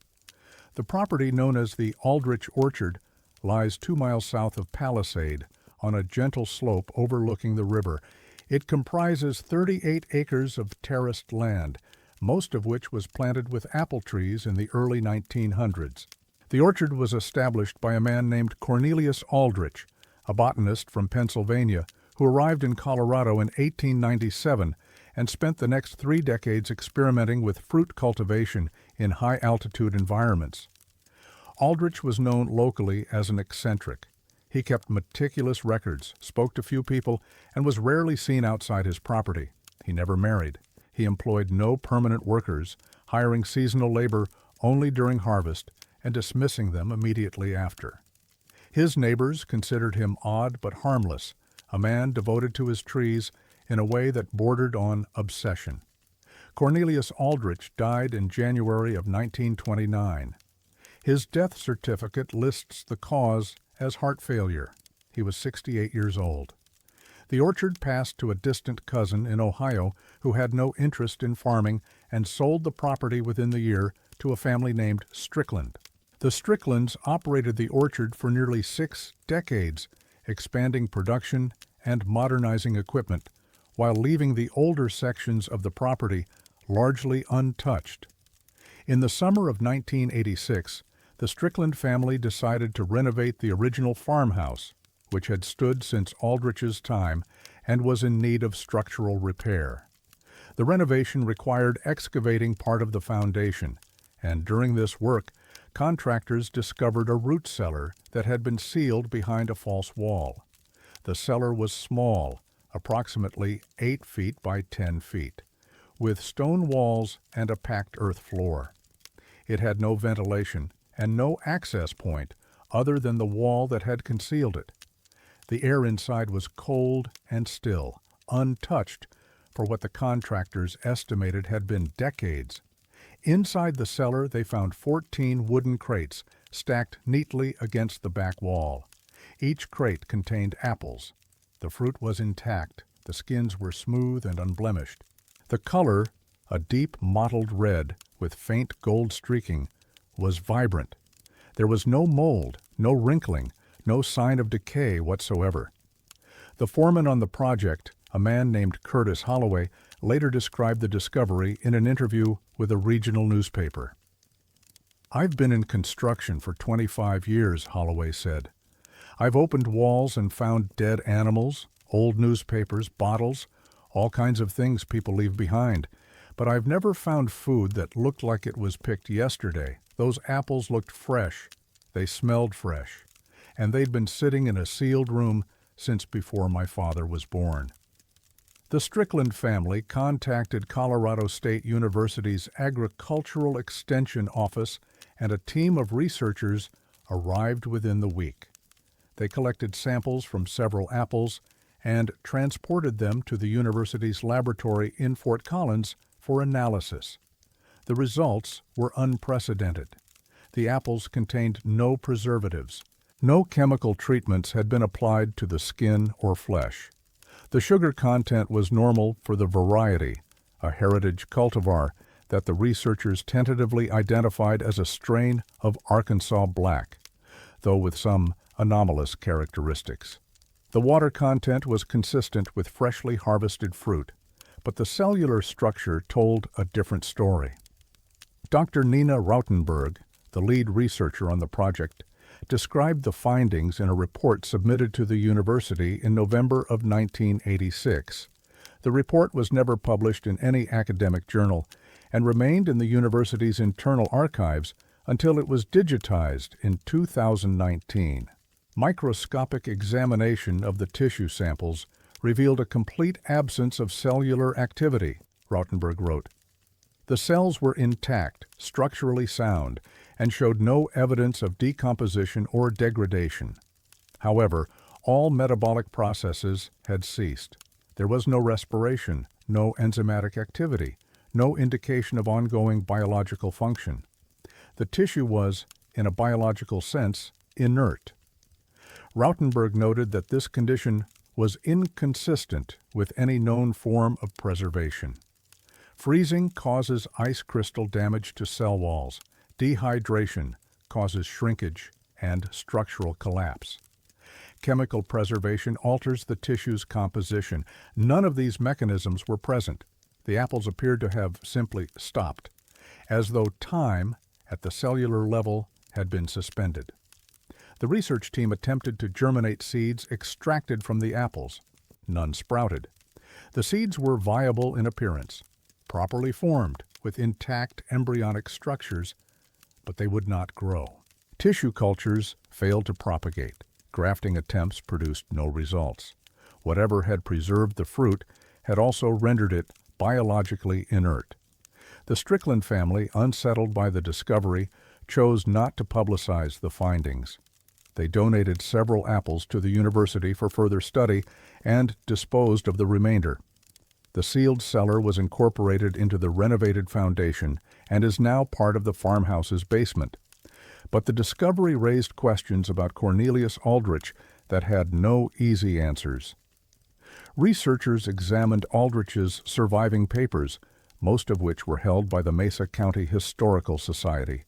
The property known as the Aldrich Orchard lies 2 miles south of Palisade on a gentle slope overlooking the river. It comprises 38 acres of terraced land, most of which was planted with apple trees in the early 1900s. The orchard was established by a man named Cornelius Aldrich, a botanist from Pennsylvania, who arrived in Colorado in 1897 and spent the next 3 decades experimenting with fruit cultivation in high-altitude environments. Aldrich was known locally as an eccentric. He kept meticulous records, spoke to few people, and was rarely seen outside his property. He never married. He employed no permanent workers, hiring seasonal labor only during harvest and dismissing them immediately after. His neighbors considered him odd but harmless, a man devoted to his trees in a way that bordered on obsession. Cornelius Aldrich died in January of 1929. His death certificate lists the cause as heart failure. He was 68 years old. The orchard passed to a distant cousin in Ohio who had no interest in farming and sold the property within the year to a family named Strickland. The Stricklands operated the orchard for nearly 6 decades, expanding production and modernizing equipment, while leaving the older sections of the property largely untouched. In the summer of 1986, the Strickland family decided to renovate the original farmhouse, which had stood since Aldrich's time and was in need of structural repair. The renovation required excavating part of the foundation, and during this work, contractors discovered a root cellar that had been sealed behind a false wall. The cellar was small, approximately 8 feet by 10 feet, with stone walls and a packed earth floor. It had no ventilation and no access point other than the wall that had concealed it. The air inside was cold and still, untouched for what the contractors estimated had been decades. Inside the cellar, they found 14 wooden crates stacked neatly against the back wall. Each crate contained apples. The fruit was intact. The skins were smooth and unblemished. The color, a deep mottled red with faint gold streaking, was vibrant. There was no mold, no wrinkling, no sign of decay whatsoever. The foreman on the project, a man named Curtis Holloway, later described the discovery in an interview with a regional newspaper. "I've been in construction for 25 years, Holloway said. I've opened walls and found dead animals, old newspapers, bottles, all kinds of things people leave behind. But I've never found food that looked like it was picked yesterday. Those apples looked fresh. They smelled fresh. And they'd been sitting in a sealed room since before my father was born." The Strickland family contacted Colorado State University's Agricultural Extension Office, and a team of researchers arrived within the week. They collected samples from several apples and transported them to the university's laboratory in Fort Collins for analysis. The results were unprecedented. The apples contained no preservatives. No chemical treatments had been applied to the skin or flesh. The sugar content was normal for the variety, a heritage cultivar that the researchers tentatively identified as a strain of Arkansas Black, though with some anomalous characteristics. The water content was consistent with freshly harvested fruit, but the cellular structure told a different story. Dr. Nina Rautenberg, the lead researcher on the project, described the findings in a report submitted to the university in November of 1986. The report was never published in any academic journal and remained in the university's internal archives until it was digitized in 2019. Microscopic examination of the tissue samples revealed a complete absence of cellular activity, Rautenberg wrote. The cells were intact, structurally sound, and showed no evidence of decomposition or degradation. However, all metabolic processes had ceased. There was no respiration, no enzymatic activity, no indication of ongoing biological function. The tissue was, in a biological sense, inert. Rautenberg noted that this condition was inconsistent with any known form of preservation. Freezing causes ice crystal damage to cell walls, dehydration, causes shrinkage and structural collapse. Chemical preservation alters the tissue's composition. None of these mechanisms were present. The apples appeared to have simply stopped, as though time at the cellular level had been suspended. The research team attempted to germinate seeds extracted from the apples. None sprouted. The seeds were viable in appearance, properly formed with intact embryonic structures, but they would not grow. Tissue cultures failed to propagate. Grafting attempts produced no results. Whatever had preserved the fruit had also rendered it biologically inert. The Strickland family, unsettled by the discovery, chose not to publicize the findings. They donated several apples to the university for further study and disposed of the remainder. The sealed cellar was incorporated into the renovated foundation and is now part of the farmhouse's basement. But the discovery raised questions about Cornelius Aldrich that had no easy answers. Researchers examined Aldrich's surviving papers, most of which were held by the Mesa County Historical Society.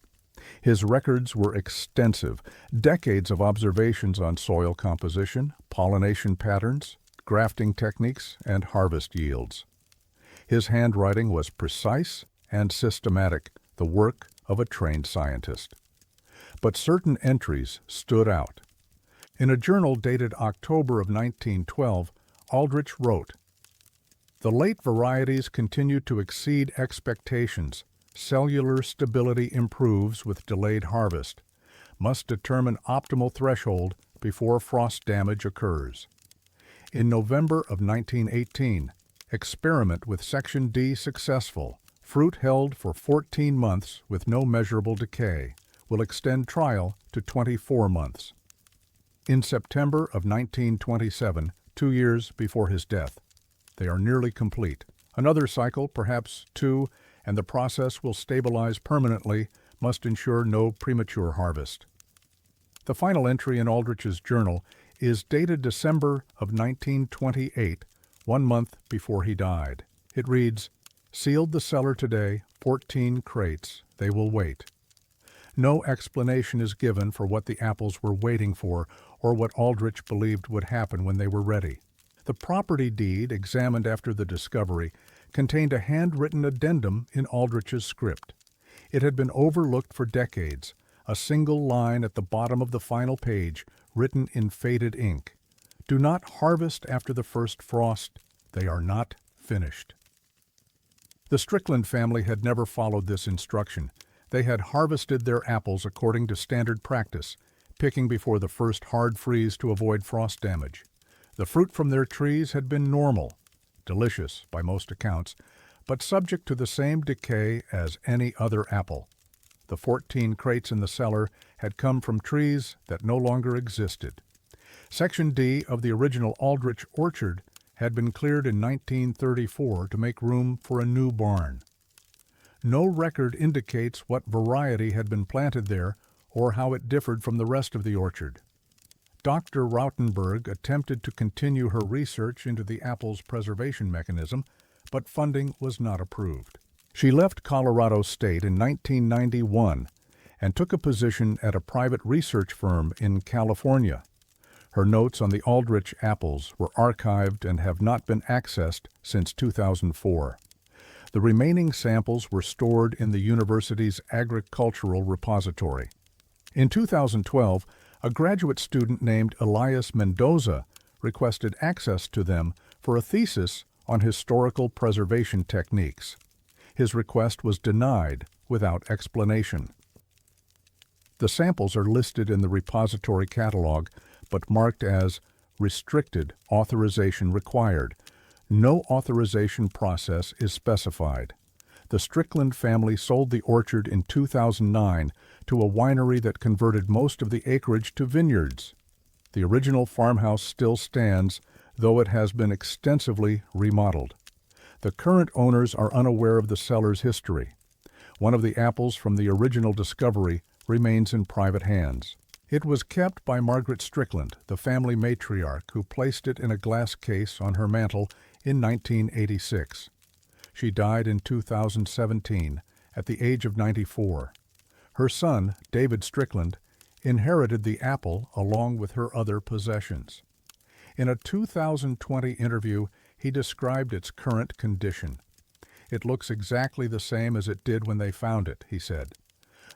His records were extensive, decades of observations on soil composition, pollination patterns, grafting techniques, and harvest yields. His handwriting was precise and systematic, the work of a trained scientist. But certain entries stood out. In a journal dated October of 1912, Aldrich wrote, "The late varieties continue to exceed expectations. Cellular stability improves with delayed harvest. Must determine optimal threshold before frost damage occurs." In November of 1918, experiment with Section D successful. Fruit held for 14 months with no measurable decay. Will extend trial to 24 months. In September of 1927, 2 years before his death, they are nearly complete. Another cycle, perhaps 2, and the process will stabilize permanently, must ensure no premature harvest. The final entry in Aldrich's journal is dated December of 1928, 1 month before he died. It reads, "Sealed the cellar today, 14 crates. They will wait." No explanation is given for what the apples were waiting for or what Aldrich believed would happen when they were ready. The property deed, examined after the discovery, contained a handwritten addendum in Aldrich's script. It had been overlooked for decades, a single line at the bottom of the final page, written in faded ink. "Do not harvest after the first frost. They are not finished." The Strickland family had never followed this instruction. They had harvested their apples according to standard practice, picking before the first hard freeze to avoid frost damage. The fruit from their trees had been normal, delicious by most accounts, but subject to the same decay as any other apple. The 14 crates in the cellar had come from trees that no longer existed. Section D of the original Aldrich orchard had been cleared in 1934 to make room for a new barn. No record indicates what variety had been planted there or how it differed from the rest of the orchard. Dr. Rautenberg attempted to continue her research into the apple's preservation mechanism, but funding was not approved. She left Colorado State in 1991 and took a position at a private research firm in California. Her notes on the Aldrich apples were archived and have not been accessed since 2004. The remaining samples were stored in the university's agricultural repository. In 2012, a graduate student named Elias Mendoza requested access to them for a thesis on historical preservation techniques. His request was denied without explanation. The samples are listed in the repository catalog, but marked as restricted authorization required. No authorization process is specified. The Strickland family sold the orchard in 2009 to a winery that converted most of the acreage to vineyards. The original farmhouse still stands, though it has been extensively remodeled. The current owners are unaware of the cellar's history. One of the apples from the original discovery remains in private hands. It was kept by Margaret Strickland, the family matriarch, who placed it in a glass case on her mantel in 1986. She died in 2017 at the age of 94. Her son, David Strickland, inherited the apple along with her other possessions. In a 2020 interview, he described its current condition. "It looks exactly the same as it did when they found it," he said.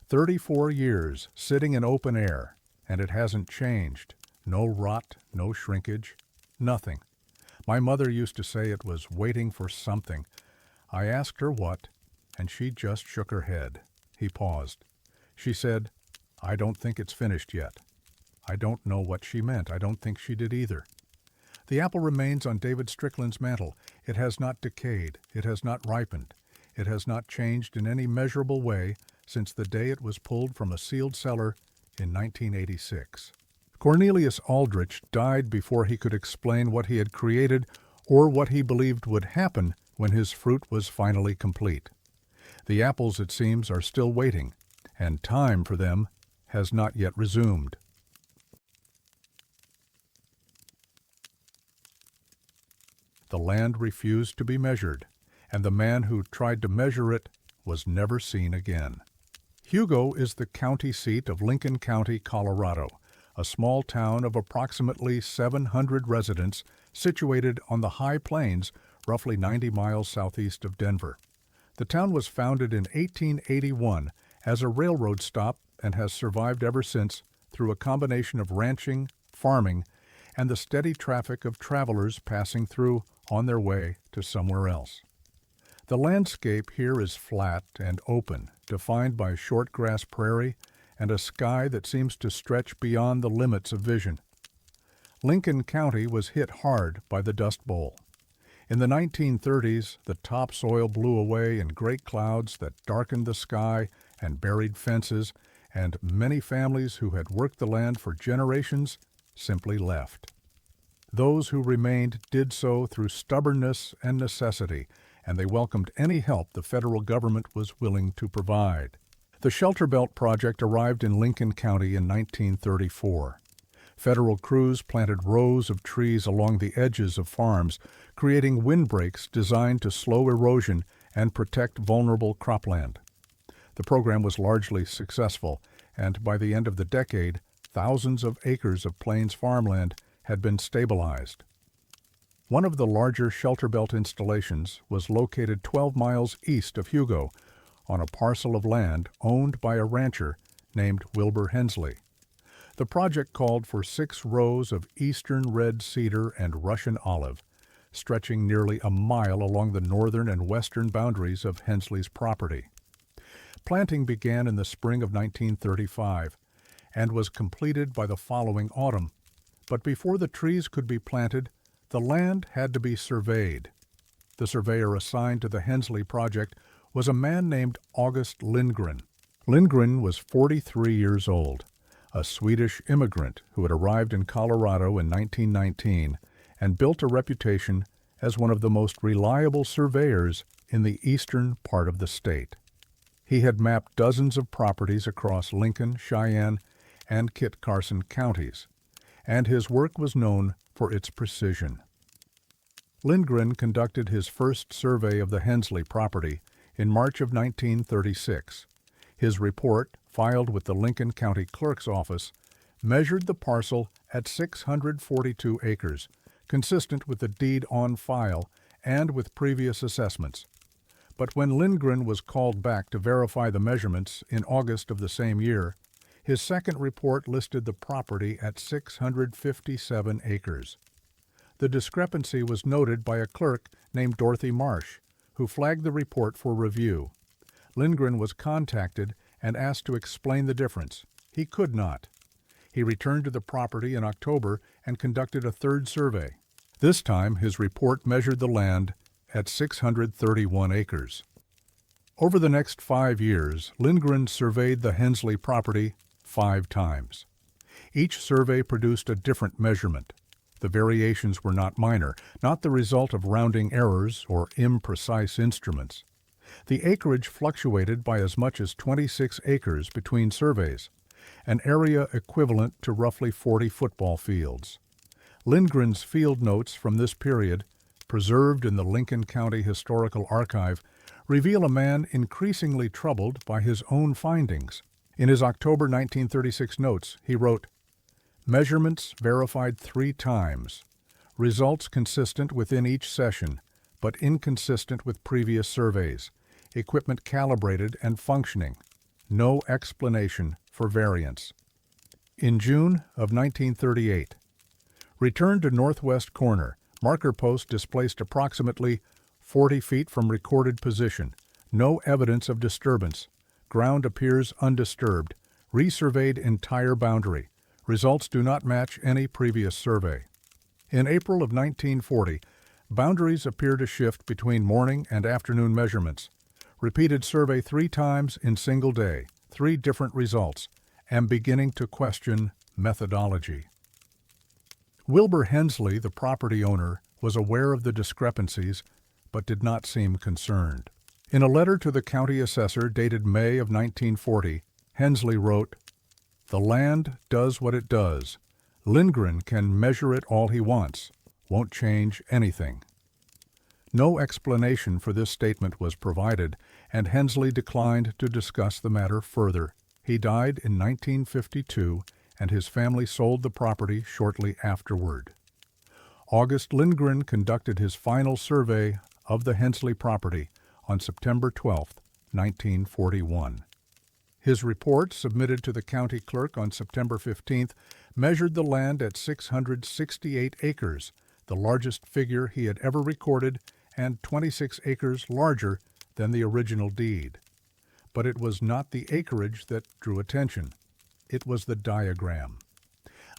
34 years sitting in open air, and it hasn't changed. No rot, no shrinkage, nothing. My mother used to say it was waiting for something. I asked her what, and she just shook her head." He paused. She said, "I don't think it's finished yet." I don't know what she meant. I don't think she did either. The apple remains on David Strickland's mantel. It has not decayed. It has not ripened. It has not changed in any measurable way since the day it was pulled from a sealed cellar in 1986. Cornelius Aldrich died before he could explain what he had created or what he believed would happen when his fruit was finally complete. The apples, it seems, are still waiting, and time for them has not yet resumed. The land refused to be measured, and the man who tried to measure it was never seen again. Hugo is the county seat of Lincoln County, Colorado, a small town of approximately 700 residents situated on the high plains roughly 90 miles southeast of Denver. The town was founded in 1881 as a railroad stop and has survived ever since through a combination of ranching, farming, and the steady traffic of travelers passing through on their way to somewhere else. The landscape here is flat and open, defined by short grass prairie and a sky that seems to stretch beyond the limits of vision. Lincoln County was hit hard by the Dust Bowl. In the 1930s, the topsoil blew away in great clouds that darkened the sky and buried fences, and many families who had worked the land for generations simply left. Those who remained did so through stubbornness and necessity, and they welcomed any help the federal government was willing to provide. The Shelter Belt Project arrived in Lincoln County in 1934. Federal crews planted rows of trees along the edges of farms, creating windbreaks designed to slow erosion and protect vulnerable cropland. The program was largely successful, and by the end of the decade, thousands of acres of plains farmland had been stabilized. One of the larger Shelter Belt installations was located 12 miles east of Hugo, on a parcel of land owned by a rancher named Wilbur Hensley. The project called for 6 rows of eastern red cedar and Russian olive, stretching nearly a mile along the northern and western boundaries of Hensley's property. Planting began in the spring of 1935 and was completed by the following autumn. But before the trees could be planted, the land had to be surveyed. The surveyor assigned to the Hensley project was a man named August Lindgren. Lindgren was 43 years old, a Swedish immigrant who had arrived in Colorado in 1919 and built a reputation as one of the most reliable surveyors in the eastern part of the state. He had mapped dozens of properties across Lincoln, Cheyenne, and Kit Carson counties, and his work was known for its precision. Lindgren conducted his first survey of the Hensley property in March of 1936. His report, filed with the Lincoln County Clerk's office, measured the parcel at 642 acres, consistent with the deed on file and with previous assessments. But when Lindgren was called back to verify the measurements in August of the same year, his second report listed the property at 657 acres. The discrepancy was noted by a clerk named Dorothy Marsh, who flagged the report for review. Lindgren was contacted and asked to explain the difference. He could not. He returned to the property in October and conducted a third survey. This time, his report measured the land at 631 acres. Over the next 5 years, Lindgren surveyed the Hensley property 5 times. Each survey produced a different measurement. The variations were not minor, not the result of rounding errors or imprecise instruments. The acreage fluctuated by as much as 26 acres between surveys, an area equivalent to roughly 40 football fields. Lindgren's field notes from this period, preserved in the Lincoln County Historical Archive, reveal a man increasingly troubled by his own findings. In his October 1936 notes, he wrote, "Measurements verified 3 times. Results consistent within each session, but inconsistent with previous surveys. Equipment calibrated and functioning. No explanation for variance." In June of 1938, returned to northwest corner, marker post displaced approximately 40 feet from recorded position. No evidence of disturbance. Ground appears undisturbed. Resurveyed entire boundary. Results do not match any previous survey. In April of 1940, boundaries appear to shift between morning and afternoon measurements. Repeated survey 3 times in single day, 3 different results. Am beginning to question methodology. Wilbur Hensley, the property owner, was aware of the discrepancies, but did not seem concerned. In a letter to the county assessor dated May of 1940, Hensley wrote, "The land does what it does. Lindgren can measure it all he wants. Won't change anything." No explanation for this statement was provided, and Hensley declined to discuss the matter further. He died in 1952, and his family sold the property shortly afterward. August Lindgren conducted his final survey of the Hensley property on September 12, 1941. His report, submitted to the county clerk on September 15th, measured the land at 668 acres, the largest figure he had ever recorded, and 26 acres larger than the original deed. But it was not the acreage that drew attention. It was the diagram.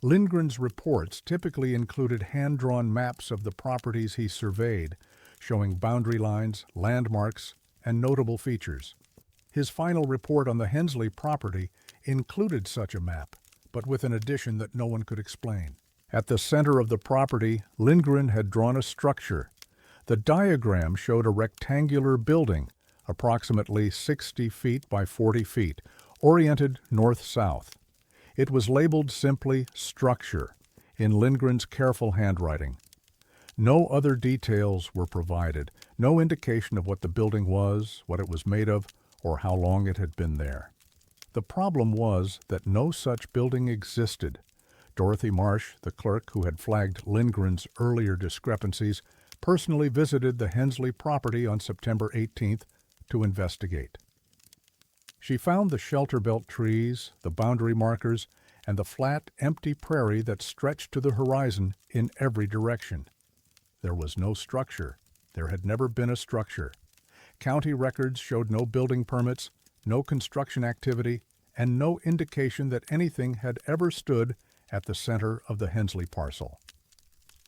Lindgren's reports typically included hand-drawn maps of the properties he surveyed, showing boundary lines, landmarks, and notable features. His final report on the Hensley property included such a map, but with an addition that no one could explain. At the center of the property, Lindgren had drawn a structure. The diagram showed a rectangular building, approximately 60 feet by 40 feet, oriented north-south. It was labeled simply "structure" in Lindgren's careful handwriting. No other details were provided, no indication of what the building was, what it was made of, or how long it had been there. The problem was that no such building existed. Dorothy Marsh, the clerk who had flagged Lindgren's earlier discrepancies, personally visited the Hensley property on September 18th to investigate. She found the shelter belt trees, the boundary markers, and the flat, empty prairie that stretched to the horizon in every direction. There was no structure. There had never been a structure. County records showed no building permits, no construction activity, and no indication that anything had ever stood at the center of the Hensley parcel.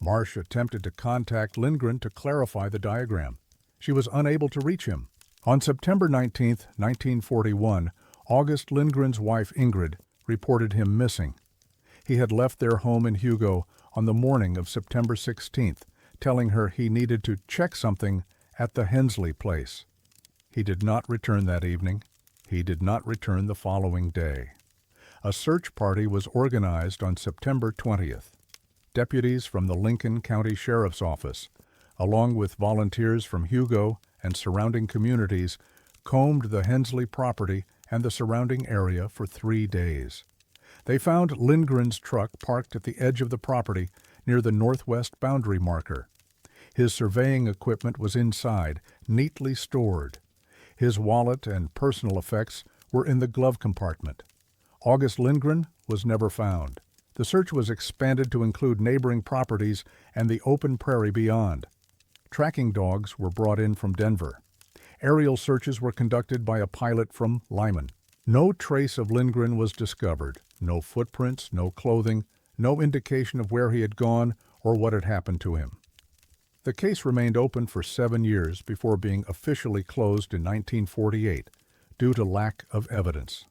Marsh attempted to contact Lindgren to clarify the diagram. She was unable to reach him. On September 19, 1941, August Lindgren's wife Ingrid reported him missing. He had left their home in Hugo on the morning of September 16th, telling her he needed to check something at the Hensley place. He did not return that evening. He did not return the following day. A search party was organized on September 20th. Deputies from the Lincoln County Sheriff's Office, along with volunteers from Hugo and surrounding communities, combed the Hensley property and the surrounding area for 3 days. They found Lindgren's truck parked at the edge of the property near the northwest boundary marker. His surveying equipment was inside, neatly stored. His wallet and personal effects were in the glove compartment. August Lindgren was never found. The search was expanded to include neighboring properties and the open prairie beyond. Tracking dogs were brought in from Denver. Aerial searches were conducted by a pilot from Lyman. No trace of Lindgren was discovered. No footprints, no clothing, no indication of where he had gone or what had happened to him. The case remained open for 7 years before being officially closed in 1948 due to lack of evidence.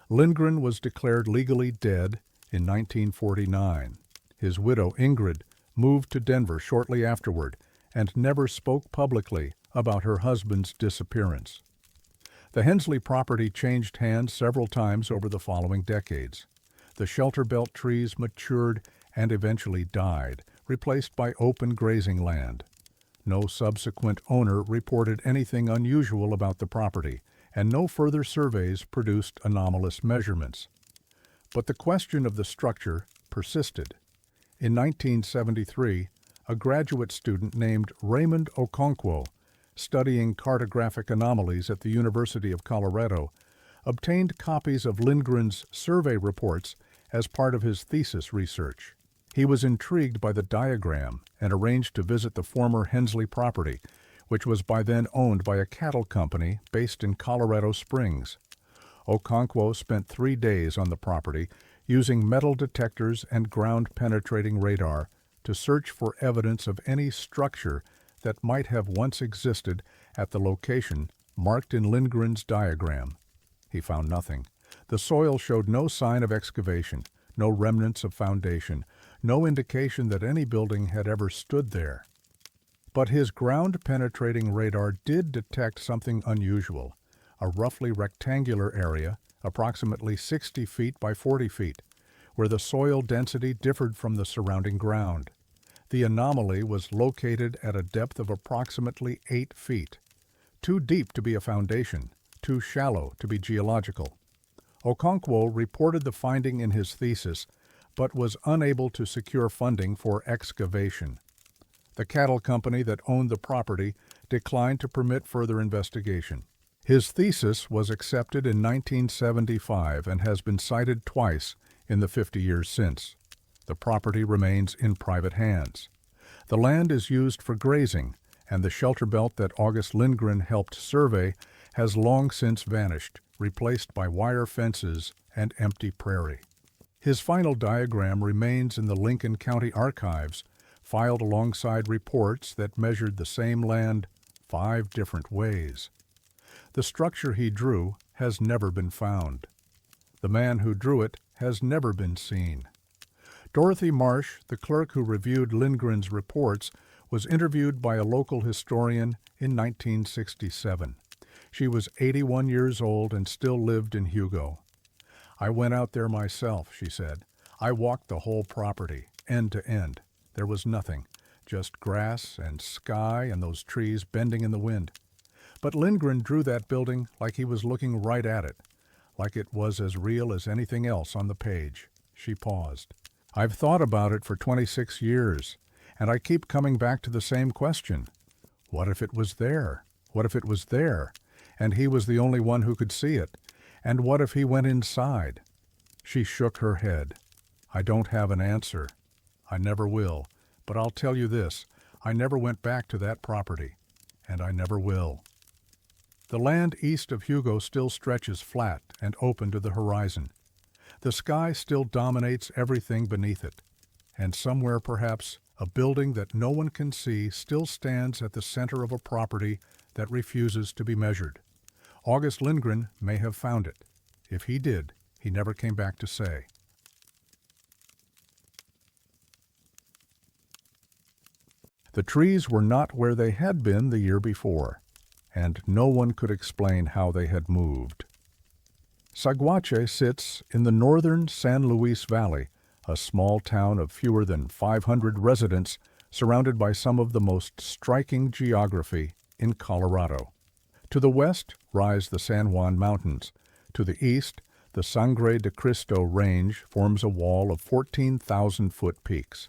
Lindgren was declared legally dead in 1949. His widow, Ingrid, moved to Denver shortly afterward and never spoke publicly about her husband's disappearance. The Hensley property changed hands several times over the following decades. The shelter belt trees matured and eventually died, replaced by open grazing land. No subsequent owner reported anything unusual about the property, and no further surveys produced anomalous measurements. But the question of the structure persisted. In 1973, a graduate student named Raymond Okonkwo, studying cartographic anomalies at the University of Colorado, obtained copies of Lindgren's survey reports as part of his thesis research. He was intrigued by the diagram and arranged to visit the former Hensley property, which was by then owned by a cattle company based in Colorado Springs. Okonkwo spent 3 days on the property using metal detectors and ground-penetrating radar to search for evidence of any structure that might have once existed at the location marked in Lindgren's diagram. He found nothing. The soil showed no sign of excavation, no remnants of foundation, no indication that any building had ever stood there. But his ground-penetrating radar did detect something unusual, a roughly rectangular area, approximately 60 feet by 40 feet, where the soil density differed from the surrounding ground. The anomaly was located at a depth of approximately 8 feet, too deep to be a foundation, too shallow to be geological. Okonkwo reported the finding in his thesis, but was unable to secure funding for excavation. The cattle company that owned the property declined to permit further investigation. His thesis was accepted in 1975 and has been cited twice in the 50 years since. The property remains in private hands. The land is used for grazing, and the shelter belt that August Lindgren helped survey has long since vanished, replaced by wire fences and empty prairie. His final diagram remains in the Lincoln County Archives, filed alongside reports that measured the same land 5 different ways. The structure he drew has never been found. The man who drew it has never been seen. Dorothy Marsh, the clerk who reviewed Lindgren's reports, was interviewed by a local historian in 1967. She was 81 years old and still lived in Hugo. "I went out there myself," she said. "I walked the whole property, end to end. There was nothing, just grass and sky and those trees bending in the wind. But Lindgren drew that building like he was looking right at it, like it was as real as anything else on the page." She paused. "I've thought about it for 26 years, and I keep coming back to the same question. What if it was there? What if it was there, and he was the only one who could see it? And what if he went inside?" She shook her head. "I don't have an answer. I never will. But I'll tell you this, I never went back to that property, and I never will." The land east of Hugo still stretches flat and open to the horizon. The sky still dominates everything beneath it, and somewhere perhaps a building that no one can see still stands at the center of a property that refuses to be measured. August Lindgren may have found it. If he did, he never came back to say. The trees were not where they had been the year before, and no one could explain how they had moved. Saguache sits in the northern San Luis Valley, a small town of fewer than 500 residents surrounded by some of the most striking geography in Colorado. To the west rise the San Juan Mountains. To the east, the Sangre de Cristo Range forms a wall of 14,000-foot peaks.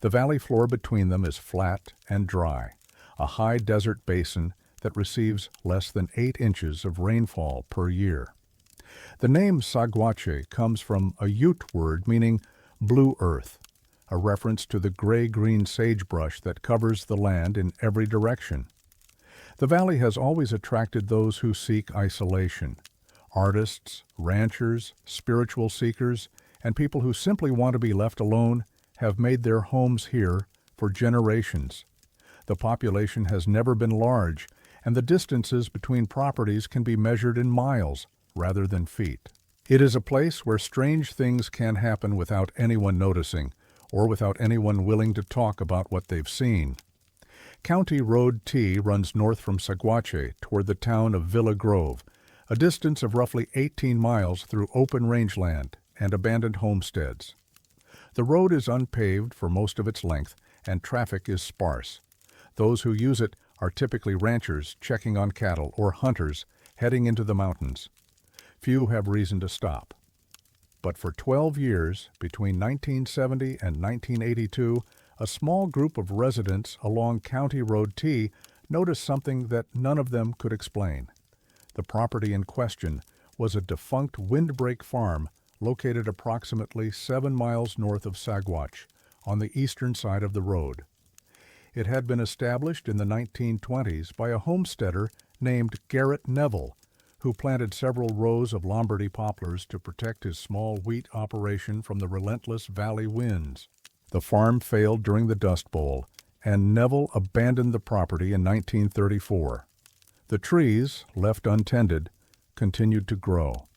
The valley floor between them is flat and dry, a high desert basin that receives less than 8 inches of rainfall per year. The name Saguache comes from a Ute word meaning blue earth, a reference to the gray-green sagebrush that covers the land in every direction. The valley has always attracted those who seek isolation: artists, ranchers, spiritual seekers, and people who simply want to be left alone have made their homes here for generations. The population has never been large, and the distances between properties can be measured in miles rather than feet. It is a place where strange things can happen without anyone noticing, or without anyone willing to talk about what they've seen. County Road T runs north from Saguache toward the town of Villa Grove, a distance of roughly 18 miles through open rangeland and abandoned homesteads. The road is unpaved for most of its length, and traffic is sparse. Those who use it are typically ranchers checking on cattle or hunters heading into the mountains. Few have reason to stop. But for 12 years, between 1970 and 1982, a small group of residents along County Road T noticed something that none of them could explain. The property in question was a defunct windbreak farm located approximately 7 miles north of Saguache, on the eastern side of the road. It had been established in the 1920s by a homesteader named Garrett Neville, who planted several rows of Lombardy poplars to protect his small wheat operation from the relentless valley winds. The farm failed during the Dust Bowl, and Neville abandoned the property in 1934. The trees, left untended, continued to grow.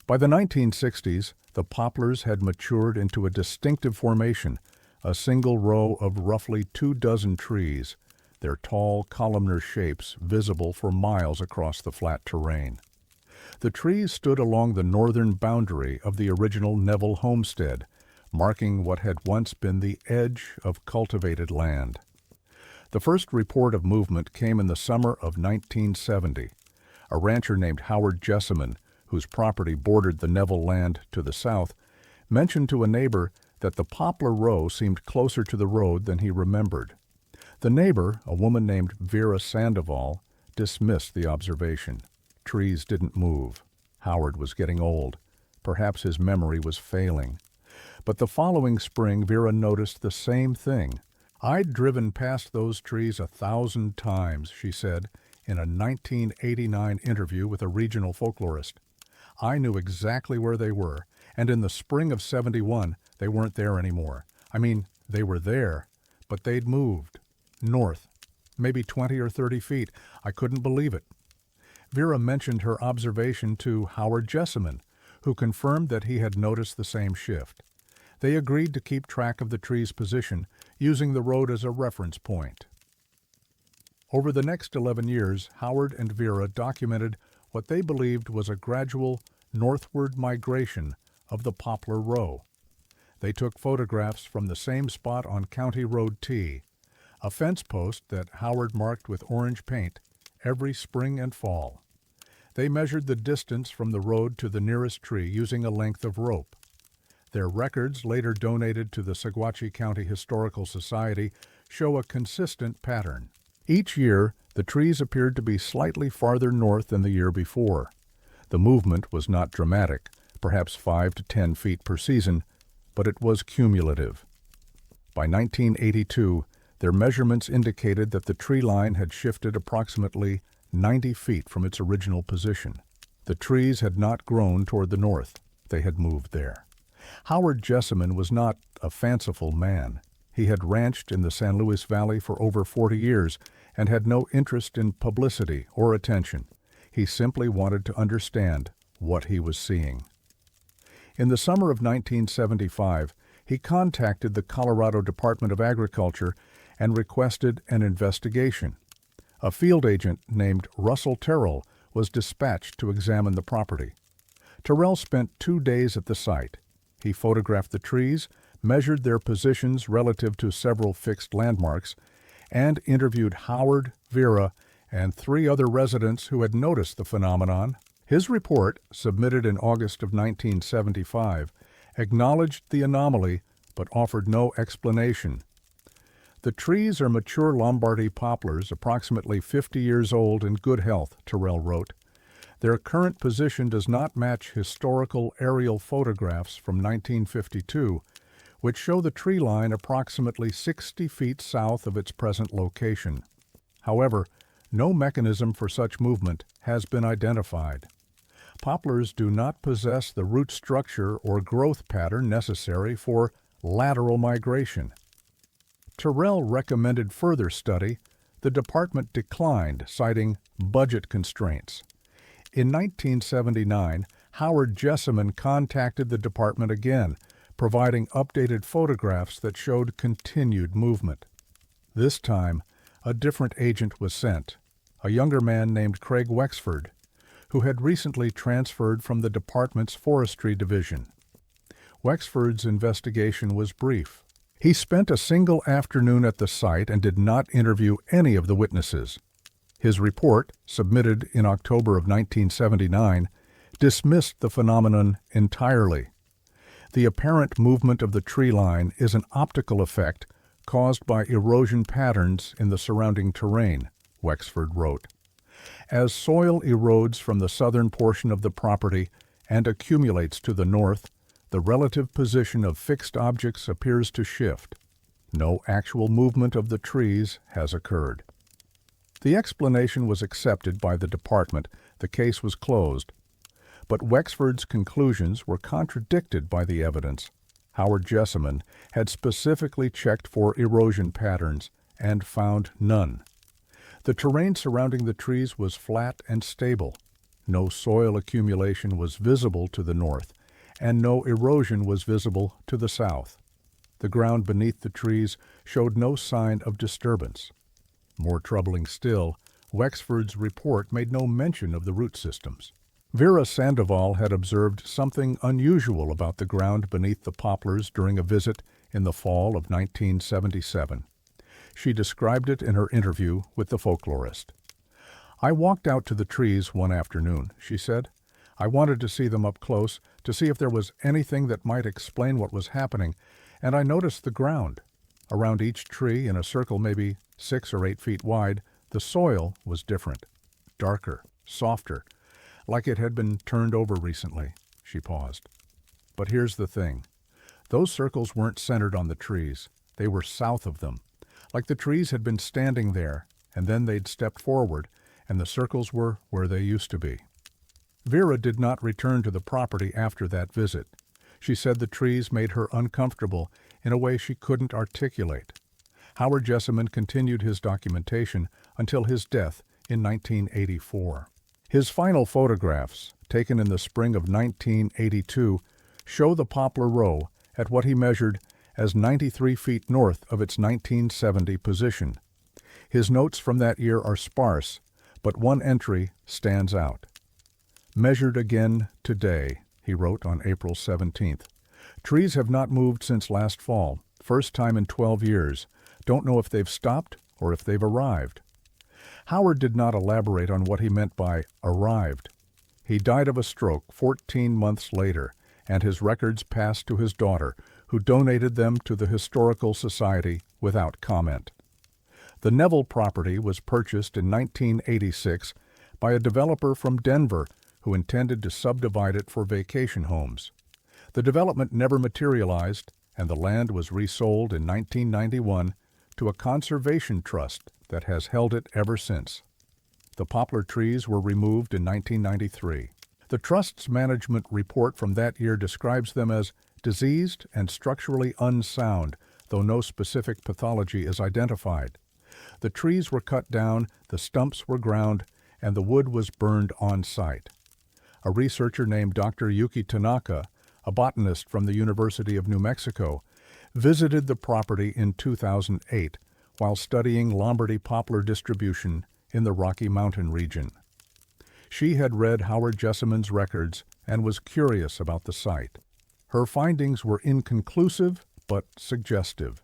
By the 1960s, the poplars had matured into a distinctive formation, a single row of roughly 24 trees, their tall, columnar shapes visible for miles across the flat terrain. The trees stood along the northern boundary of the original Neville homestead, marking what had once been the edge of cultivated land. The first report of movement came in the summer of 1970. A rancher named Howard Jessamine, whose property bordered the Neville land to the south, mentioned to a neighbor that the poplar row seemed closer to the road than he remembered. The neighbor, a woman named Vera Sandoval, dismissed the observation. Trees didn't move. Howard was getting old. Perhaps his memory was failing. But the following spring, Vera noticed the same thing. "I'd driven past those trees 1,000 times," she said in a 1989 interview with a regional folklorist. "I knew exactly where they were, and in the spring of '71, they weren't there anymore. I mean, they were there, but they'd moved. North. Maybe 20 or 30 feet. I couldn't believe it." Vera mentioned her observation to Howard Jessamine, who confirmed that he had noticed the same shift. They agreed to keep track of the tree's position, using the road as a reference point. Over the next 11 years, Howard and Vera documented what they believed was a gradual northward migration of the poplar row. They took photographs from the same spot on County Road T, a fence post that Howard marked with orange paint every spring and fall. They measured the distance from the road to the nearest tree using a length of rope. Their records, later donated to the Saguache County Historical Society, show a consistent pattern. Each year, the trees appeared to be slightly farther north than the year before. The movement was not dramatic, perhaps 5 to 10 feet per season, but it was cumulative. By 1982, their measurements indicated that the tree line had shifted approximately 90 feet from its original position. The trees had not grown toward the north. They had moved there. Howard Jessamine was not a fanciful man. He had ranched in the San Luis Valley for over 40 years and had no interest in publicity or attention. He simply wanted to understand what he was seeing. In the summer of 1975, he contacted the Colorado Department of Agriculture and requested an investigation. A field agent named Russell Terrell was dispatched to examine the property. Terrell spent 2 days at the site. He photographed the trees, measured their positions relative to several fixed landmarks, and interviewed Howard, Vera, and 3 other residents who had noticed the phenomenon. His report, submitted in August of 1975, acknowledged the anomaly but offered no explanation. "The trees are mature Lombardy poplars, approximately 50 years old and good health," Terrell wrote. "Their current position does not match historical aerial photographs from 1952, which show the tree line approximately 60 feet south of its present location. However, no mechanism for such movement has been identified. Poplars do not possess the root structure or growth pattern necessary for lateral migration." Terrell recommended further study. The department declined, citing budget constraints. In 1979, Howard Jessamine contacted the department again, providing updated photographs that showed continued movement. This time, a different agent was sent, a younger man named Craig Wexford, who had recently transferred from the department's forestry division. Wexford's investigation was brief. He spent a single afternoon at the site and did not interview any of the witnesses. His report, submitted in October of 1979, dismissed the phenomenon entirely. The apparent movement of the tree line is an optical effect caused by erosion patterns in the surrounding terrain, Wexford wrote. As soil erodes from the southern portion of the property and accumulates to the north, the relative position of fixed objects appears to shift. No actual movement of the trees has occurred. The explanation was accepted by the department. The case was closed. But Wexford's conclusions were contradicted by the evidence. Howard Jessamine had specifically checked for erosion patterns and found none. The terrain surrounding the trees was flat and stable. No soil accumulation was visible to the north, and no erosion was visible to the south. The ground beneath the trees showed no sign of disturbance. More troubling still, Wexford's report made no mention of the root systems. Vera Sandoval had observed something unusual about the ground beneath the poplars during a visit in the fall of 1977. She described it in her interview with the folklorist. "I walked out to the trees one afternoon," she said. "I wanted to see them up close, to see if there was anything that might explain what was happening, and I noticed the ground. Around each tree, in a circle maybe 6 or 8 feet wide, the soil was different, darker, softer, like it had been turned over recently." She paused. "But here's the thing. Those circles weren't centered on the trees. They were south of them, like the trees had been standing there, and then they'd stepped forward, and the circles were where they used to be." Vera did not return to the property after that visit. She said the trees made her uncomfortable in a way she couldn't articulate. Howard Jessamine continued his documentation until his death in 1984. His final photographs, taken in the spring of 1982, show the poplar row at what he measured as 93 feet north of its 1970 position. His notes from that year are sparse, but one entry stands out. "Measured again today," he wrote on April 17th. "Trees have not moved since last fall, first time in 12 years. Don't know if they've stopped or if they've arrived." Howard did not elaborate on what he meant by arrived. He died of a stroke 14 months later, and his records passed to his daughter, who donated them to the Historical Society without comment. The Neville property was purchased in 1986 by a developer from Denver who intended to subdivide it for vacation homes. The development never materialized, and the land was resold in 1991 to a conservation trust that has held it ever since. The poplar trees were removed in 1993. The trust's management report from that year describes them as diseased and structurally unsound, though no specific pathology is identified. The trees were cut down, the stumps were ground, and the wood was burned on site. A researcher named Dr. Yuki Tanaka, a botanist from the University of New Mexico, visited the property in 2008 while studying Lombardy poplar distribution in the Rocky Mountain region. She had read Howard Jessamine's records and was curious about the site. Her findings were inconclusive but suggestive.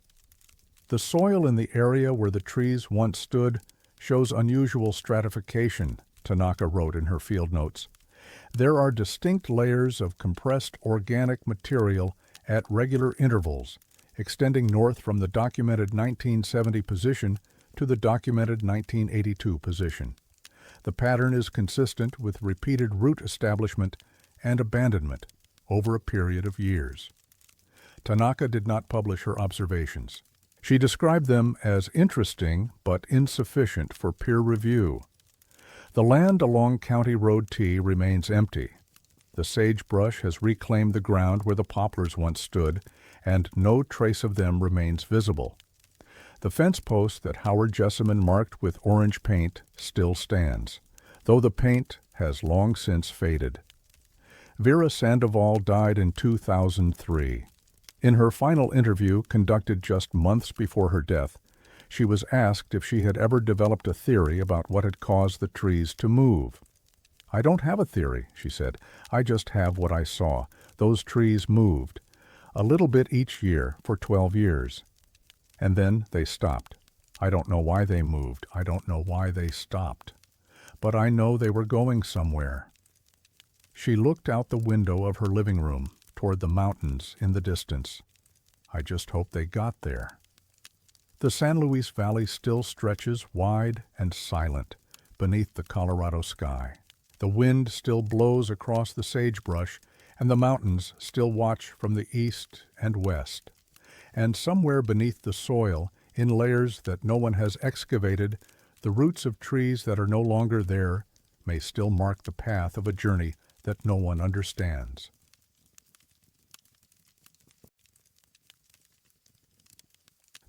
"The soil in the area where the trees once stood shows unusual stratification," Tanaka wrote in her field notes. "There are distinct layers of compressed organic material at regular intervals, extending north from the documented 1970 position to the documented 1982 position. The pattern is consistent with repeated root establishment and abandonment over a period of years." Tanaka did not publish her observations. She described them as interesting but insufficient for peer review. The land along County Road T remains empty. The sagebrush has reclaimed the ground where the poplars once stood, and no trace of them remains visible. The fence post that Howard Jessamine marked with orange paint still stands, though the paint has long since faded. Vera Sandoval died in 2003. In her final interview, conducted just months before her death, she was asked if she had ever developed a theory about what had caused the trees to move. "I don't have a theory," she said. "I just have what I saw. Those trees moved. A little bit each year for 12 years. And then they stopped. I don't know why they moved. I don't know why they stopped. But I know they were going somewhere. She looked out the window of her living room toward the mountains in the distance. I just hope they got there. The San Luis Valley still stretches wide and silent beneath the Colorado sky. The wind still blows across the sagebrush, and the mountains still watch from the east and west. And somewhere beneath the soil, in layers that no one has excavated, the roots of trees that are no longer there may still mark the path of a journey that no one understands.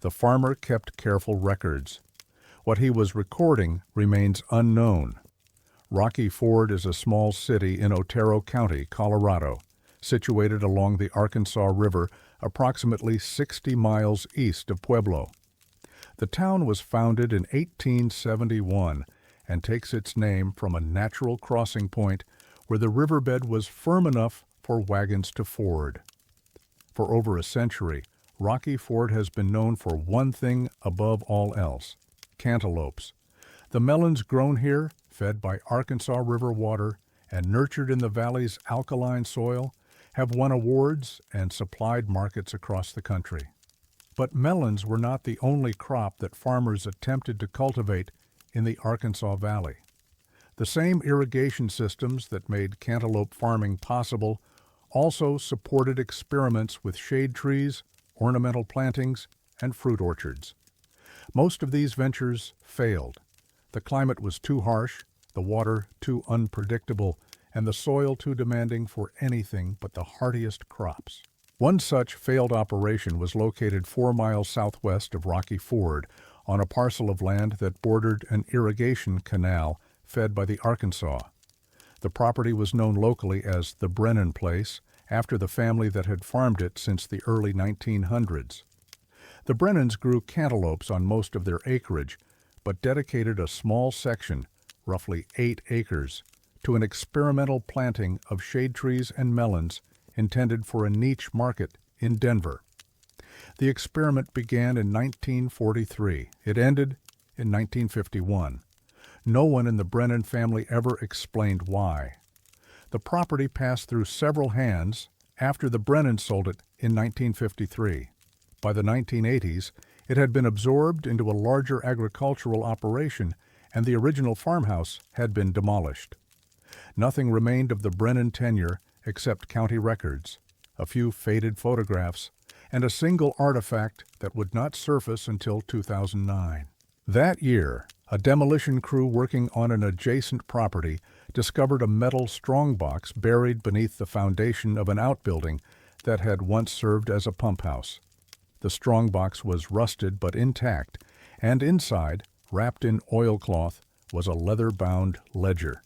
The farmer kept careful records. What he was recording remains unknown. Rocky Ford is a small city in Otero County, Colorado, situated along the Arkansas River approximately 60 miles east of Pueblo. The town was founded in 1871 and takes its name from a natural crossing point where the riverbed was firm enough for wagons to ford. For over a century, Rocky Ford has been known for one thing above all else: cantaloupes. The melons grown here, fed by Arkansas River water and nurtured in the valley's alkaline soil, have won awards and supplied markets across the country. But melons were not the only crop that farmers attempted to cultivate in the Arkansas Valley. The same irrigation systems that made cantaloupe farming possible also supported experiments with shade trees, ornamental plantings, and fruit orchards. Most of these ventures failed. The climate was too harsh, the water too unpredictable, and the soil too demanding for anything but the hardiest crops. One such failed operation was located 4 miles southwest of Rocky Ford on a parcel of land that bordered an irrigation canal fed by the Arkansas. The property was known locally as the Brennan Place, after the family that had farmed it since the early 1900s. The Brennans grew cantaloupes on most of their acreage, but dedicated a small section, roughly 8 acres, to an experimental planting of shade trees and melons intended for a niche market in Denver. The experiment began in 1943. It ended in 1951. No one in the Brennan family ever explained why. The property passed through several hands after the Brennans sold it in 1953. By the 1980s, it had been absorbed into a larger agricultural operation, and the original farmhouse had been demolished. Nothing remained of the Brennan tenure except county records, a few faded photographs, and a single artifact that would not surface until 2009. That year, a demolition crew working on an adjacent property discovered a metal strongbox buried beneath the foundation of an outbuilding that had once served as a pump house. The strongbox was rusted but intact, and inside, wrapped in oilcloth, was a leather-bound ledger.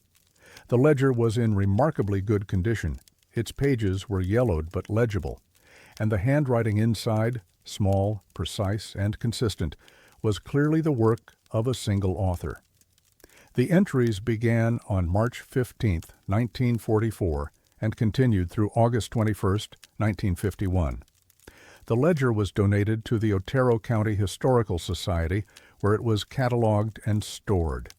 The ledger was in remarkably good condition. Its pages were yellowed but legible, and the handwriting inside, small, precise, and consistent, was clearly the work of a single author. The entries began on March 15, 1944, and continued through August 21, 1951. The ledger was donated to the Otero County Historical Society, where it was cataloged and stored.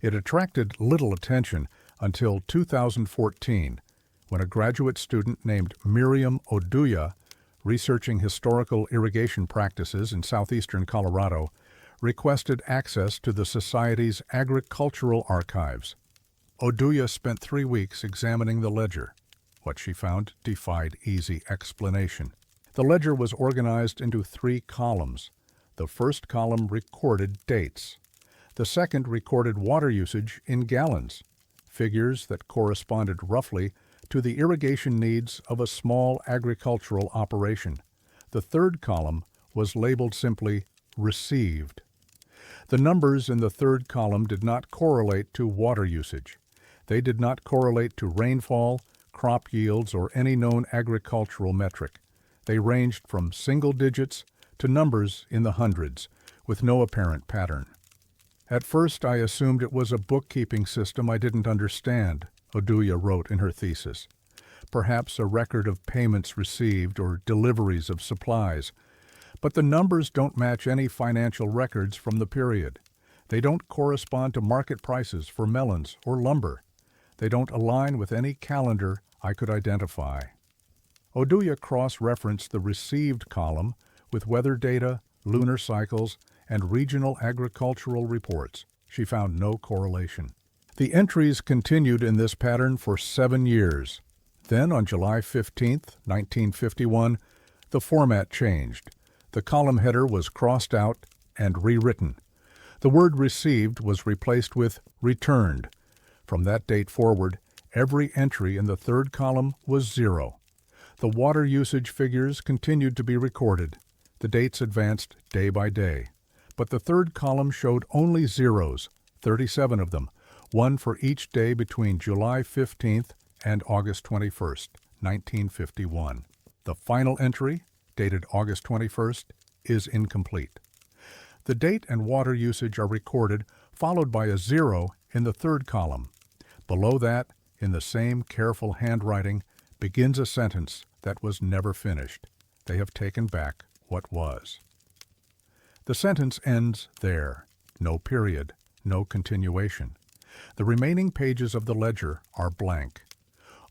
It attracted little attention until 2014, when a graduate student named Miriam Oduya, researching historical irrigation practices in southeastern Colorado, requested access to the Society's agricultural archives. Oduya spent 3 weeks examining the ledger. What she found defied easy explanation. The ledger was organized into 3 columns. The first column recorded dates. The second recorded water usage in gallons, figures that corresponded roughly to the irrigation needs of a small agricultural operation. The third column was labeled simply "Received." The numbers in the third column did not correlate to water usage. They did not correlate to rainfall, crop yields, or any known agricultural metric. They ranged from single digits to numbers in the hundreds, with no apparent pattern. At first, I assumed it was a bookkeeping system I didn't understand, Oduya wrote in her thesis. Perhaps a record of payments received or deliveries of supplies. But the numbers don't match any financial records from the period. They don't correspond to market prices for melons or lumber. They don't align with any calendar I could identify. Oduya cross-referenced the received column with weather data, lunar cycles, and regional agricultural reports. She found no correlation. The entries continued in this pattern for 7 years. Then, on July 15, 1951, the format changed. The column header was crossed out and rewritten. The word received was replaced with returned. From that date forward, every entry in the third column was 0. The water usage figures continued to be recorded. The dates advanced day by day. But the third column showed only zeros, 37 of them, one for each day between July 15th and August 21st, 1951. The final entry, dated August 21st, is incomplete. The date and water usage are recorded, followed by a 0 in the third column. Below that, in the same careful handwriting, begins a sentence that was never finished. They have taken back what was. The sentence ends there. No period, no continuation. The remaining pages of the ledger are blank.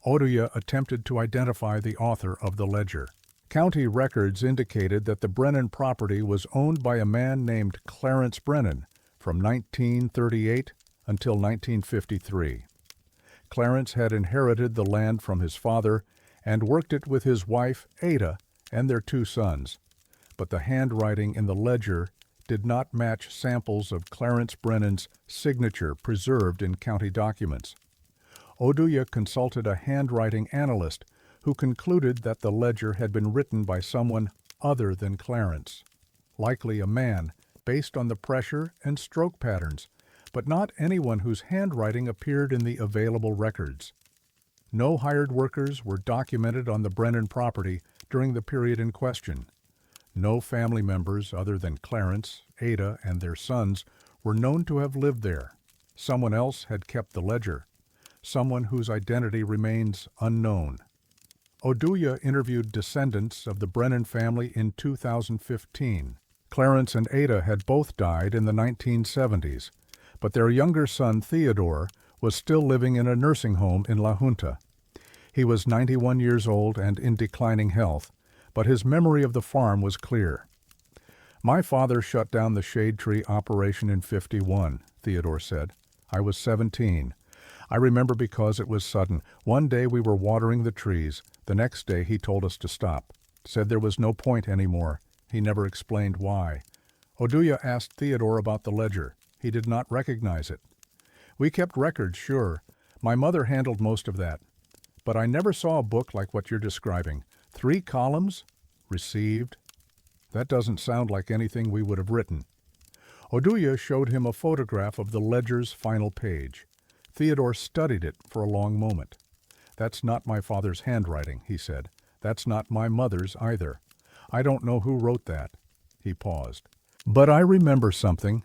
Oduya attempted to identify the author of the ledger. County records indicated that the Brennan property was owned by a man named Clarence Brennan from 1938 until 1953. Clarence had inherited the land from his father and worked it with his wife, Ada, and their 2 sons. But the handwriting in the ledger did not match samples of Clarence Brennan's signature preserved in county documents. Oduya consulted a handwriting analyst who concluded that the ledger had been written by someone other than Clarence, likely a man based on the pressure and stroke patterns, but not anyone whose handwriting appeared in the available records. No hired workers were documented on the Brennan property during the period in question. No family members other than Clarence, Ada, and their sons were known to have lived there. Someone else had kept the ledger, someone whose identity remains unknown. Oduya interviewed descendants of the Brennan family in 2015. Clarence and Ada had both died in the 1970s, but their younger son Theodore was still living in a nursing home in La Junta. He was 91 years old and in declining health, but his memory of the farm was clear. "My father shut down the shade tree operation in '51, Theodore said. "I was 17. I remember because it was sudden. One day we were watering the trees. The next day he told us to stop. Said there was no point anymore. He never explained why." Oduya asked Theodore about the ledger. He did not recognize it. "We kept records, sure. My mother handled most of that. But I never saw a book like what you're describing. 3 columns? Received? That doesn't sound like anything we would have written." Oduya showed him a photograph of the ledger's final page. Theodore studied it for a long moment. "That's not my father's handwriting," he said. "That's not my mother's either. I don't know who wrote that." He paused. "But I remember something.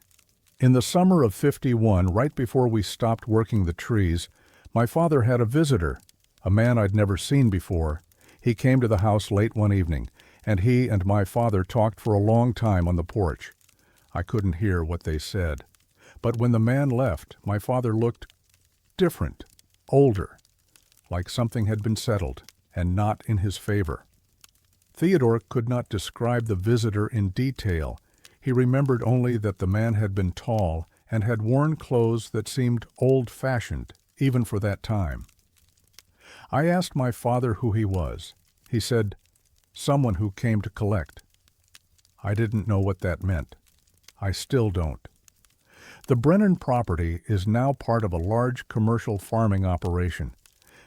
In the summer of '51, right before we stopped working the trees, my father had a visitor, a man I'd never seen before. He came to the house late one evening, and he and my father talked for a long time on the porch. I couldn't hear what they said. But when the man left, my father looked different, older, like something had been settled, and not in his favor." Theodore could not describe the visitor in detail. He remembered only that the man had been tall and had worn clothes that seemed old-fashioned, even for that time. I asked my father who he was. He said, "Someone who came to collect." I didn't know what that meant. I still don't. The Brennan property is now part of a large commercial farming operation.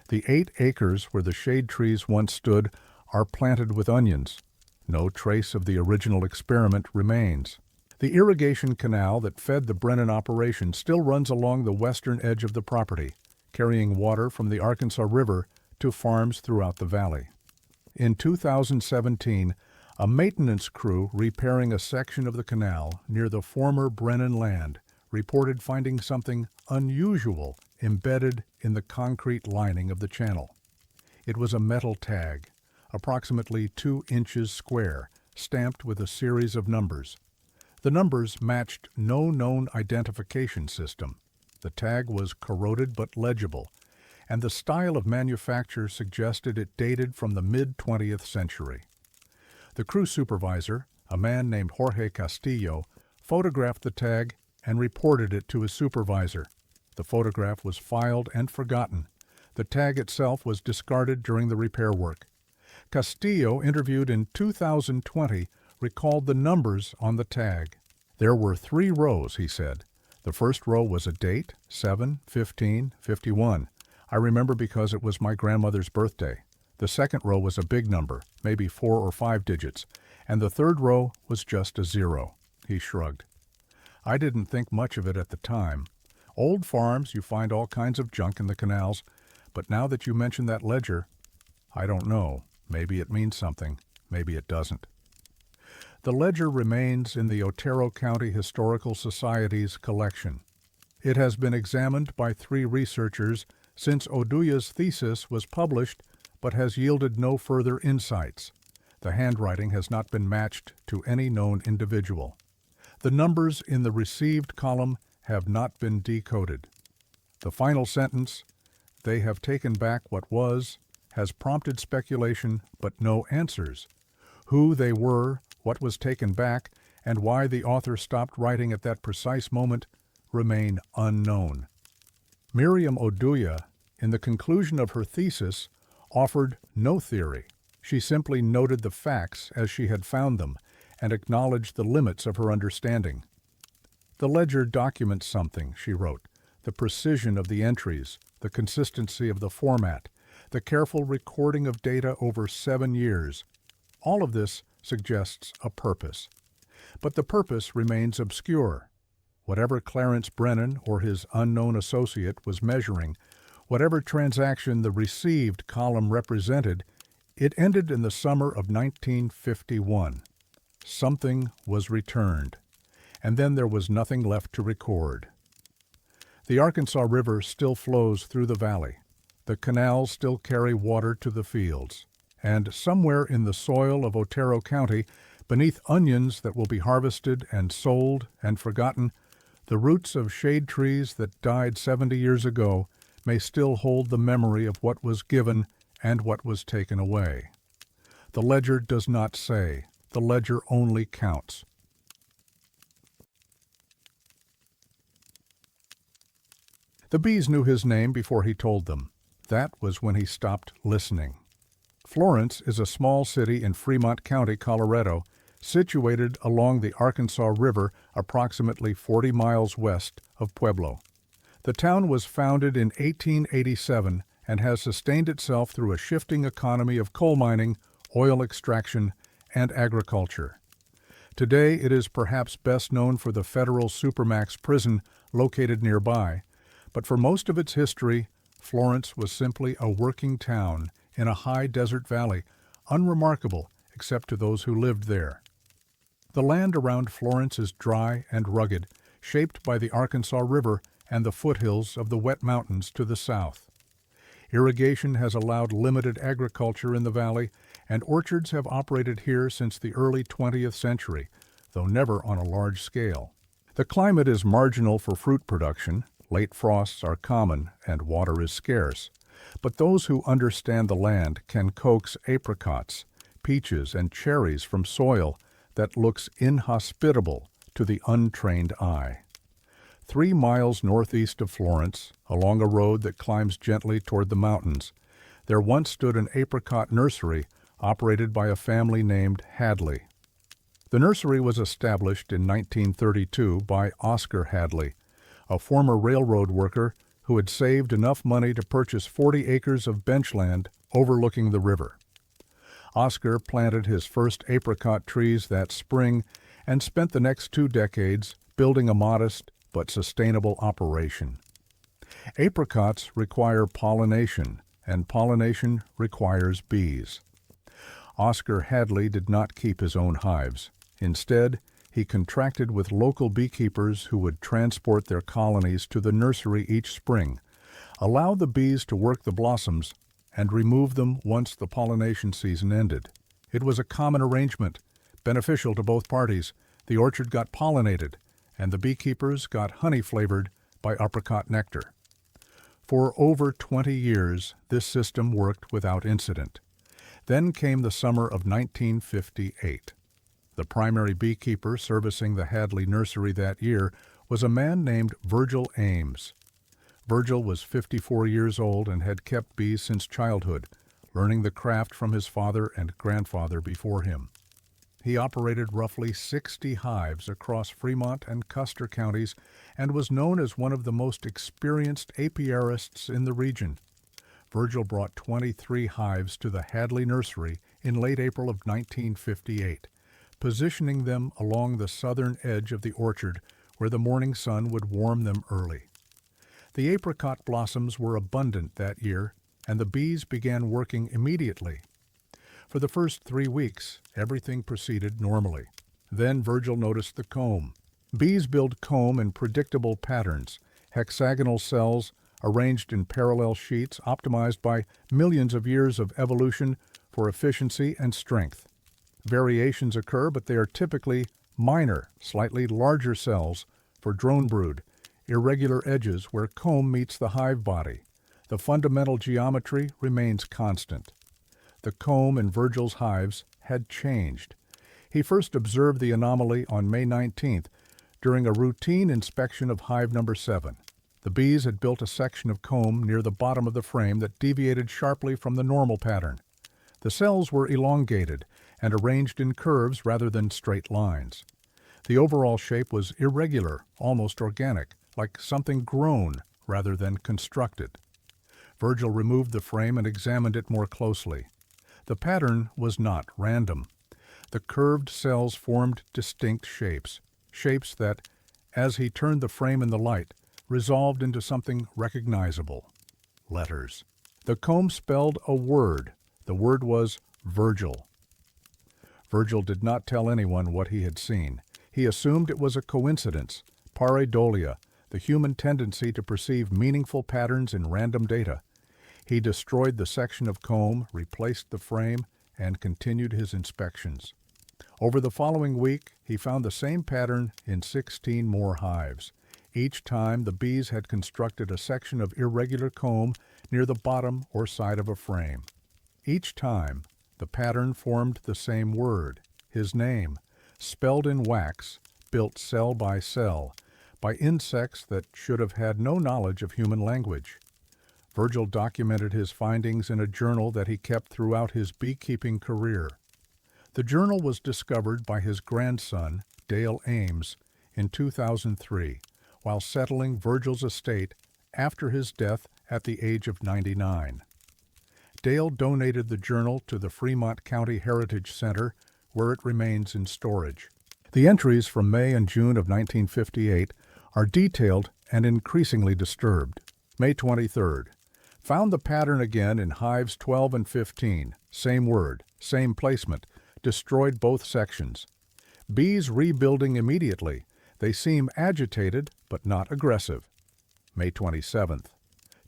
The 8 acres where the shade trees once stood are planted with onions. No trace of the original experiment remains. The irrigation canal that fed the Brennan operation still runs along the western edge of the property, carrying water from the Arkansas River to farms throughout the valley. In 2017, a maintenance crew repairing a section of the canal near the former Brennan land reported finding something unusual embedded in the concrete lining of the channel. It was a metal tag, approximately 2 inches square, stamped with a series of numbers. The numbers matched no known identification system. The tag was corroded but legible, and the style of manufacture suggested it dated from the mid-20th century. The crew supervisor, a man named Jorge Castillo, photographed the tag and reported it to his supervisor. The photograph was filed and forgotten. The tag itself was discarded during the repair work. Castillo, interviewed in 2020, recalled the numbers on the tag. There were 3 rows, he said. The first row was a date, 7, 15, 51. I remember because it was my grandmother's birthday. The second row was a big number, maybe 4 or 5 digits, and the third row was just a 0. He shrugged. I didn't think much of it at the time. Old farms, you find all kinds of junk in the canals, but now that you mention that ledger, I don't know. Maybe it means something, maybe it doesn't. The ledger remains in the Otero County Historical Society's collection. It has been examined by 3 researchers since Oduya's thesis was published, but has yielded no further insights. The handwriting has not been matched to any known individual. The numbers in the received column have not been decoded. The final sentence, "They have taken back what was," has prompted speculation but no answers. Who they were, what was taken back, and why the author stopped writing at that precise moment remain unknown. Miriam Oduya, in the conclusion of her thesis, offered no theory. She simply noted the facts as she had found them and acknowledged the limits of her understanding. "The ledger documents something," she wrote, "the precision of the entries, the consistency of the format, the careful recording of data over 7 years. All of this suggests a purpose. But the purpose remains obscure. Whatever Clarence Brennan or his unknown associate was measuring, whatever transaction the received column represented, it ended in the summer of 1951. Something was returned, and then there was nothing left to record. The Arkansas River still flows through the valley. The canals still carry water to the fields. And somewhere in the soil of Otero County, beneath onions that will be harvested and sold and forgotten, the roots of shade trees that died 70 years ago may still hold the memory of what was given and what was taken away. The ledger does not say. The ledger only counts. The bees knew his name before he told them. That was when he stopped listening. Florence is a small city in Fremont County, Colorado, situated along the Arkansas River approximately 40 miles west of Pueblo. The town was founded in 1887 and has sustained itself through a shifting economy of coal mining, oil extraction, and agriculture. Today it is perhaps best known for the federal Supermax prison located nearby, but for most of its history, Florence was simply a working town in a high desert valley, unremarkable except to those who lived there. The land around Florence is dry and rugged, shaped by the Arkansas River and the foothills of the wet mountains to the south. Irrigation has allowed limited agriculture in the valley, and orchards have operated here since the early 20th century, though never on a large scale. The climate is marginal for fruit production. Late frosts are common and water is scarce. But those who understand the land can coax apricots, peaches, and cherries from soil that looks inhospitable to the untrained eye. 3 miles northeast of Florence, along a road that climbs gently toward the mountains, there once stood an apricot nursery operated by a family named Hadley. The nursery was established in 1932 by Oscar Hadley, a former railroad worker who had saved enough money to purchase 40 acres of benchland overlooking the river. Oscar planted his first apricot trees that spring and spent the next 2 decades building a modest but sustainable operation. Apricots require pollination, and pollination requires bees. Oscar Hadley did not keep his own hives. Instead, he contracted with local beekeepers who would transport their colonies to the nursery each spring, allow the bees to work the blossoms, and remove them once the pollination season ended. It was a common arrangement. beneficial to both parties. The orchard got pollinated, and the beekeepers got honey flavored by apricot nectar. For over 20 years, this system worked without incident. Then came the summer of 1958. The primary beekeeper servicing the Hadley nursery that year was a man named Virgil Ames. Virgil was 54 years old and had kept bees since childhood, learning the craft from his father and grandfather before him. He operated roughly 60 hives across Fremont and Custer counties and was known as one of the most experienced apiarists in the region. Virgil brought 23 hives to the Hadley nursery in late April of 1958, positioning them along the southern edge of the orchard where the morning sun would warm them early. The apricot blossoms were abundant that year, and the bees began working immediately. For the first 3 weeks, everything proceeded normally. Then Virgil noticed the comb. Bees build comb in predictable patterns, hexagonal cells arranged in parallel sheets optimized by millions of years of evolution for efficiency and strength. Variations occur, but they are typically minor, slightly larger cells for drone brood, irregular edges where comb meets the hive body. The fundamental geometry remains constant. The comb in Virgil's hives had changed. He first observed the anomaly on May 19th during a routine inspection of hive number 7. The bees had built a section of comb near the bottom of the frame that deviated sharply from the normal pattern. The cells were elongated and arranged in curves rather than straight lines. The overall shape was irregular, almost organic, like something grown rather than constructed. Virgil removed the frame and examined it more closely. The pattern was not random. The curved cells formed distinct shapes that, as he turned the frame in the light, resolved into something recognizable. Letters. The comb spelled a word. The word was Virgil. Virgil did not tell anyone what he had seen. He assumed it was a coincidence, pareidolia, the human tendency to perceive meaningful patterns in random data. He destroyed the section of comb, replaced the frame, and continued his inspections. Over the following week, he found the same pattern in 16 more hives. Each time, the bees had constructed a section of irregular comb near the bottom or side of a frame. Each time, the pattern formed the same word, his name, spelled in wax, built cell by insects that should have had no knowledge of human language. Virgil documented his findings in a journal that he kept throughout his beekeeping career. The journal was discovered by his grandson, Dale Ames, in 2003, while settling Virgil's estate after his death at the age of 99. Dale donated the journal to the Fremont County Heritage Center, where it remains in storage. The entries from May and June of 1958 are detailed and increasingly disturbed. May 23rd. Found the pattern again in hives 12 and 15. Same word, same placement. Destroyed both sections. Bees rebuilding immediately. They seem agitated but not aggressive. May 27th.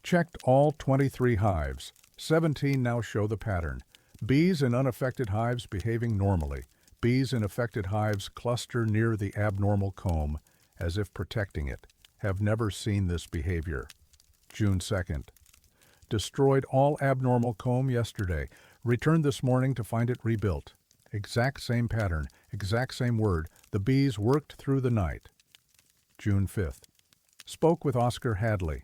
Checked all 23 hives. 17 now show the pattern. Bees in unaffected hives behaving normally. Bees in affected hives cluster near the abnormal comb, as if protecting it. Have never seen this behavior. June 2nd. Destroyed all abnormal comb yesterday. Returned this morning to find it rebuilt. Exact same pattern, exact same word. The bees worked through the night. June 5th. Spoke with Oscar Hadley.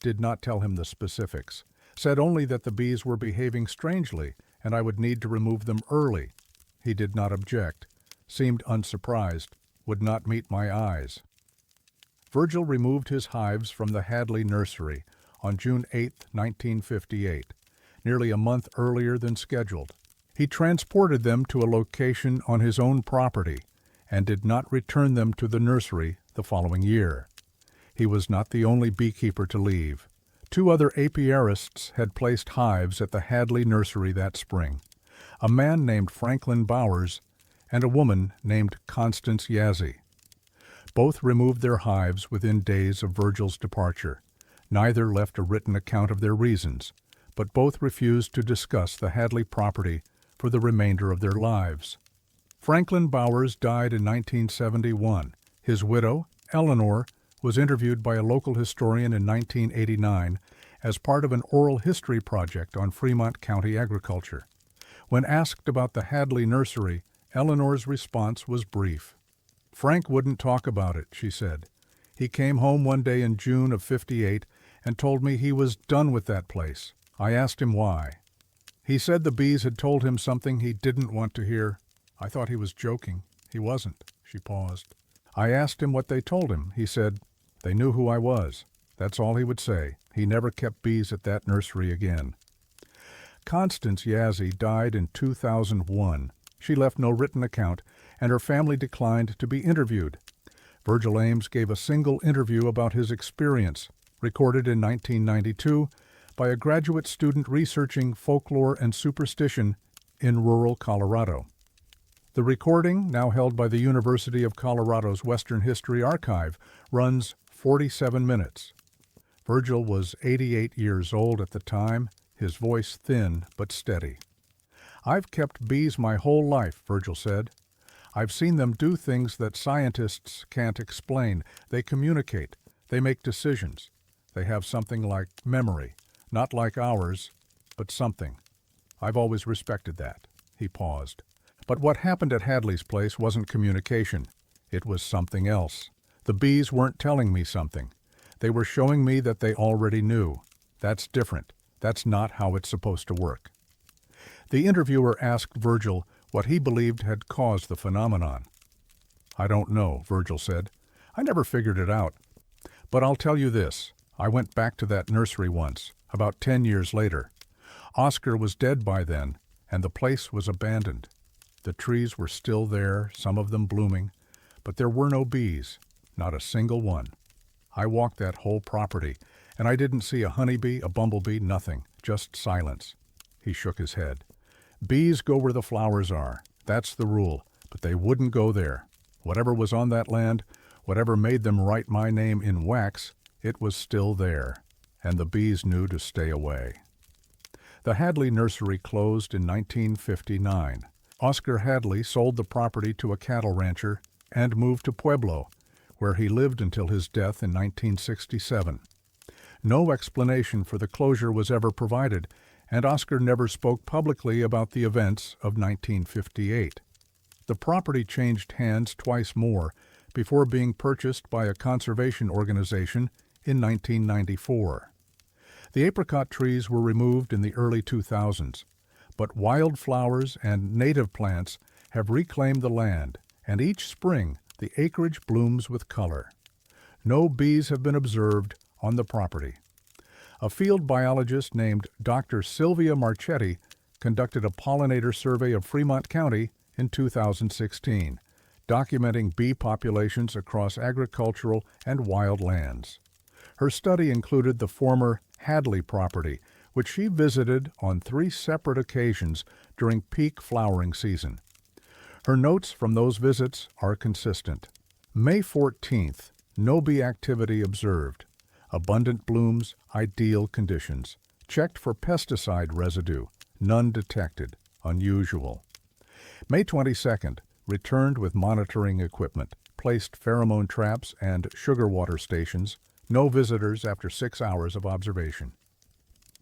Did not tell him the specifics. Said only that the bees were behaving strangely and I would need to remove them early. He did not object. Seemed unsurprised. Would not meet my eyes. Virgil removed his hives from the Hadley nursery on June 8, 1958, nearly a month earlier than scheduled. He transported them to a location on his own property and did not return them to the nursery the following year. He was not the only beekeeper to leave. 2 other apiarists had placed hives at the Hadley nursery that spring, a man named Franklin Bowers and a woman named Constance Yazzie. Both removed their hives within days of Virgil's departure. Neither left a written account of their reasons, but both refused to discuss the Hadley property for the remainder of their lives. Franklin Bowers died in 1971. His widow, Eleanor, was interviewed by a local historian in 1989 as part of an oral history project on Fremont County agriculture. When asked about the Hadley nursery, Eleanor's response was brief. "Frank wouldn't talk about it," she said. "He came home one day in June of '58 and told me he was done with that place. I asked him why. He said the bees had told him something he didn't want to hear. I thought he was joking. He wasn't." She paused. "I asked him what they told him. He said, 'They knew who I was.' That's all he would say. He never kept bees at that nursery again." Constance Yazzie died in 2001. She left no written account, and her family declined to be interviewed. Virgil Ames gave a single interview about his experience, recorded in 1992 by a graduate student researching folklore and superstition in rural Colorado. The recording, now held by the University of Colorado's Western History Archive, runs 47 minutes. Virgil was 88 years old at the time, his voice thin but steady. "I've kept bees my whole life," Virgil said. "I've seen them do things that scientists can't explain. They communicate. They make decisions. They have something like memory, not like ours, but something. I've always respected that." He paused. But what happened at Hadley's place wasn't communication. It was something else. The bees weren't telling me something. They were showing me that they already knew. That's different. That's not how it's supposed to work. The interviewer asked Virgil what he believed had caused the phenomenon. "I don't know," Virgil said. "I never figured it out. But I'll tell you this. I went back to that nursery once, about 10 years later. Oscar was dead by then, and the place was abandoned. The trees were still there, some of them blooming, but there were no bees, not a single one. I walked that whole property, and I didn't see a honeybee, a bumblebee, nothing, just silence." He shook his head. "Bees go where the flowers are. That's the rule, but they wouldn't go there. Whatever was on that land, whatever made them write my name in wax, it was still there, and the bees knew to stay away." The Hadley nursery closed in 1959. Oscar Hadley sold the property to a cattle rancher and moved to Pueblo, where he lived until his death in 1967. No explanation for the closure was ever provided, and Oscar never spoke publicly about the events of 1958. The property changed hands twice more before being purchased by a conservation organization in 1994. The apricot trees were removed in the early 2000s, but wildflowers and native plants have reclaimed the land, and each spring the acreage blooms with color. No bees have been observed on the property. A field biologist named Dr. Sylvia Marchetti conducted a pollinator survey of Fremont County in 2016, documenting bee populations across agricultural and wild lands. Her study included the former Hadley property, which she visited on 3 separate occasions during peak flowering season. Her notes from those visits are consistent. May 14th, no bee activity observed. Abundant blooms, ideal conditions. Checked for pesticide residue, none detected, unusual. May 22nd, returned with monitoring equipment, placed pheromone traps and sugar water stations, no visitors after 6 hours of observation.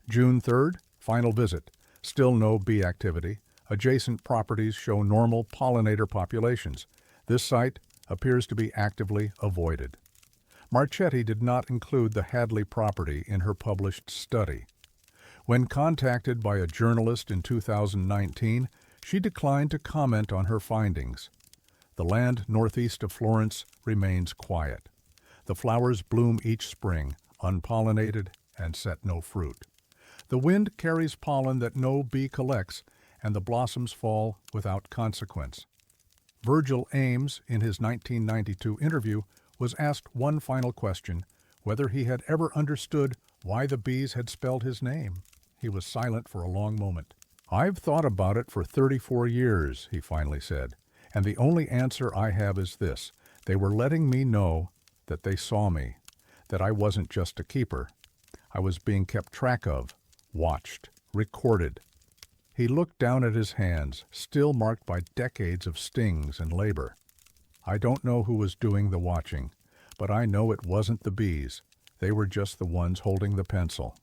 June 3rd, final visit, still no bee activity. Adjacent properties show normal pollinator populations. This site appears to be actively avoided. Marchetti did not include the Hadley property in her published study. When contacted by a journalist in 2019, she declined to comment on her findings. The land northeast of Florence remains quiet. The flowers bloom each spring, unpollinated, and set no fruit. The wind carries pollen that no bee collects, and the blossoms fall without consequence. Virgil Ames, in his 1992 interview, was asked one final question, whether he had ever understood why the bees had spelled his name. He was silent for a long moment. "I've thought about it for 34 years, he finally said, "and the only answer I have is this. They were letting me know that they saw me, that I wasn't just a keeper. I was being kept track of, watched, recorded." He looked down at his hands, still marked by decades of stings and labor. "I don't know who was doing the watching, but I know it wasn't the bees. They were just the ones holding the pencil."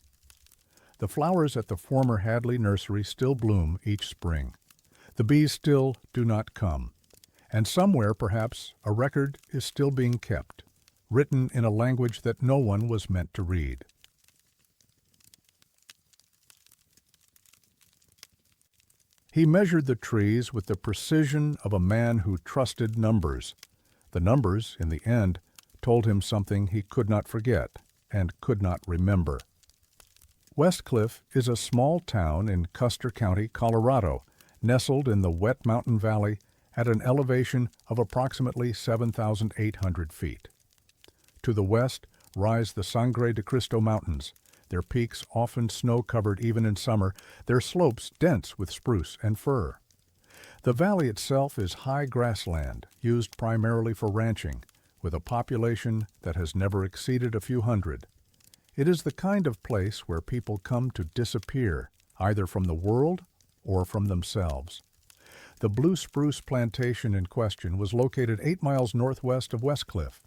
The flowers at the former Hadley nursery still bloom each spring. The bees still do not come. And somewhere, perhaps, a record is still being kept, written in a language that no one was meant to read. He measured the trees with the precision of a man who trusted numbers. The numbers, in the end, told him something he could not forget and could not remember. Westcliff is a small town in Custer County, Colorado, nestled in the wet mountain valley at an elevation of approximately 7,800 feet. To the west rise the Sangre de Cristo Mountains, their peaks often snow-covered even in summer, their slopes dense with spruce and fir. The valley itself is high grassland, used primarily for ranching, with a population that has never exceeded a few hundred. It is the kind of place where people come to disappear, either from the world or from themselves. The blue spruce plantation in question was located 8 miles northwest of Westcliff,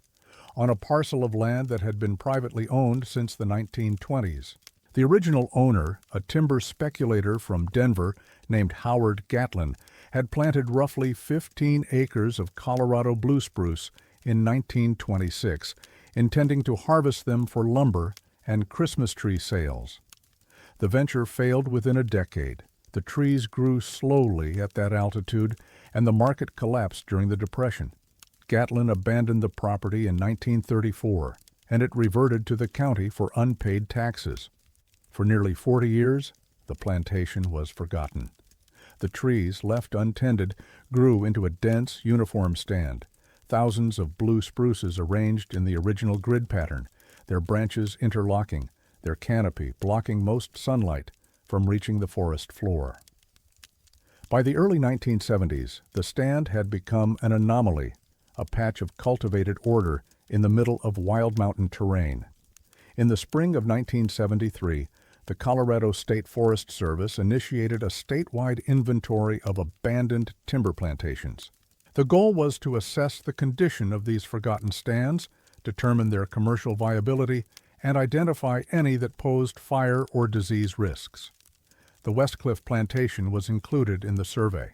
on a parcel of land that had been privately owned since the 1920s. The original owner, a timber speculator from Denver named Howard Gatlin, had planted roughly 15 acres of Colorado blue spruce in 1926, intending to harvest them for lumber and Christmas tree sales. The venture failed within a decade. The trees grew slowly at that altitude, and the market collapsed during the Depression. Gatlin abandoned the property in 1934, and it reverted to the county for unpaid taxes. For nearly 40 years, the plantation was forgotten. The trees, left untended, grew into a dense, uniform stand, thousands of blue spruces arranged in the original grid pattern, their branches interlocking, their canopy blocking most sunlight from reaching the forest floor. By the early 1970s, the stand had become an anomaly, a patch of cultivated order in the middle of wild mountain terrain. In the spring of 1973, the Colorado State Forest Service initiated a statewide inventory of abandoned timber plantations. The goal was to assess the condition of these forgotten stands, determine their commercial viability, and identify any that posed fire or disease risks. The Westcliff plantation was included in the survey.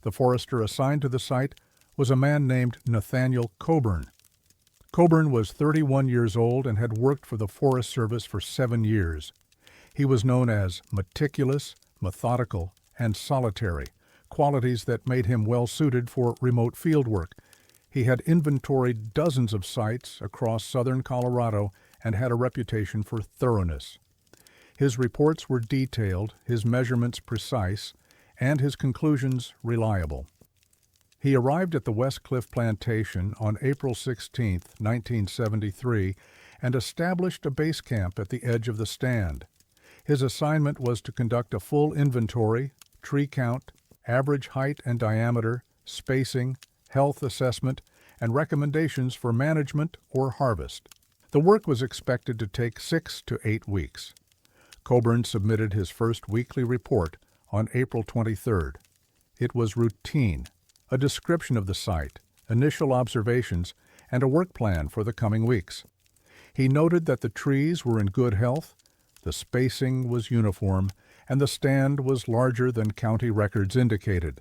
The forester assigned to the site was a man named Nathaniel Coburn. Coburn was 31 years old and had worked for the Forest Service for 7 years. He was known as meticulous, methodical, and solitary, qualities that made him well-suited for remote field work. He had inventoried dozens of sites across southern Colorado and had a reputation for thoroughness. His reports were detailed, his measurements precise, and his conclusions reliable. He arrived at the Westcliff plantation on April 16, 1973, and established a base camp at the edge of the stand. His assignment was to conduct a full inventory, tree count, average height and diameter, spacing, health assessment, and recommendations for management or harvest. The work was expected to take 6 to 8 weeks. Coburn submitted his first weekly report on April 23rd. It was routine, a description of the site, initial observations, and a work plan for the coming weeks. He noted that the trees were in good health, the spacing was uniform, and the stand was larger than county records indicated.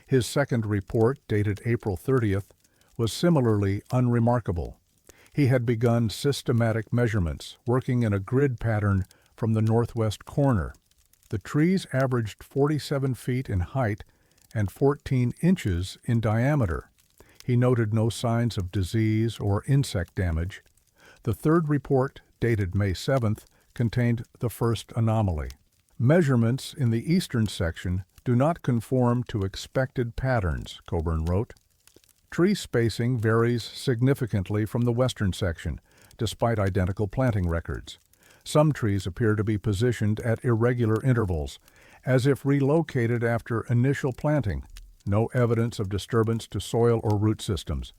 His second report, dated April 30th, was similarly unremarkable. He had begun systematic measurements, working in a grid pattern from the northwest corner. The trees averaged 47 feet in height and 14 inches in diameter. He noted no signs of disease or insect damage. The third report, dated May 7th, contained the first anomaly. Measurements in the eastern section do not conform to expected patterns, Coburn wrote. Tree spacing varies significantly from the western section, despite identical planting records. Some trees appear to be positioned at irregular intervals, as if relocated after initial planting. No evidence of disturbance to soil or root systems.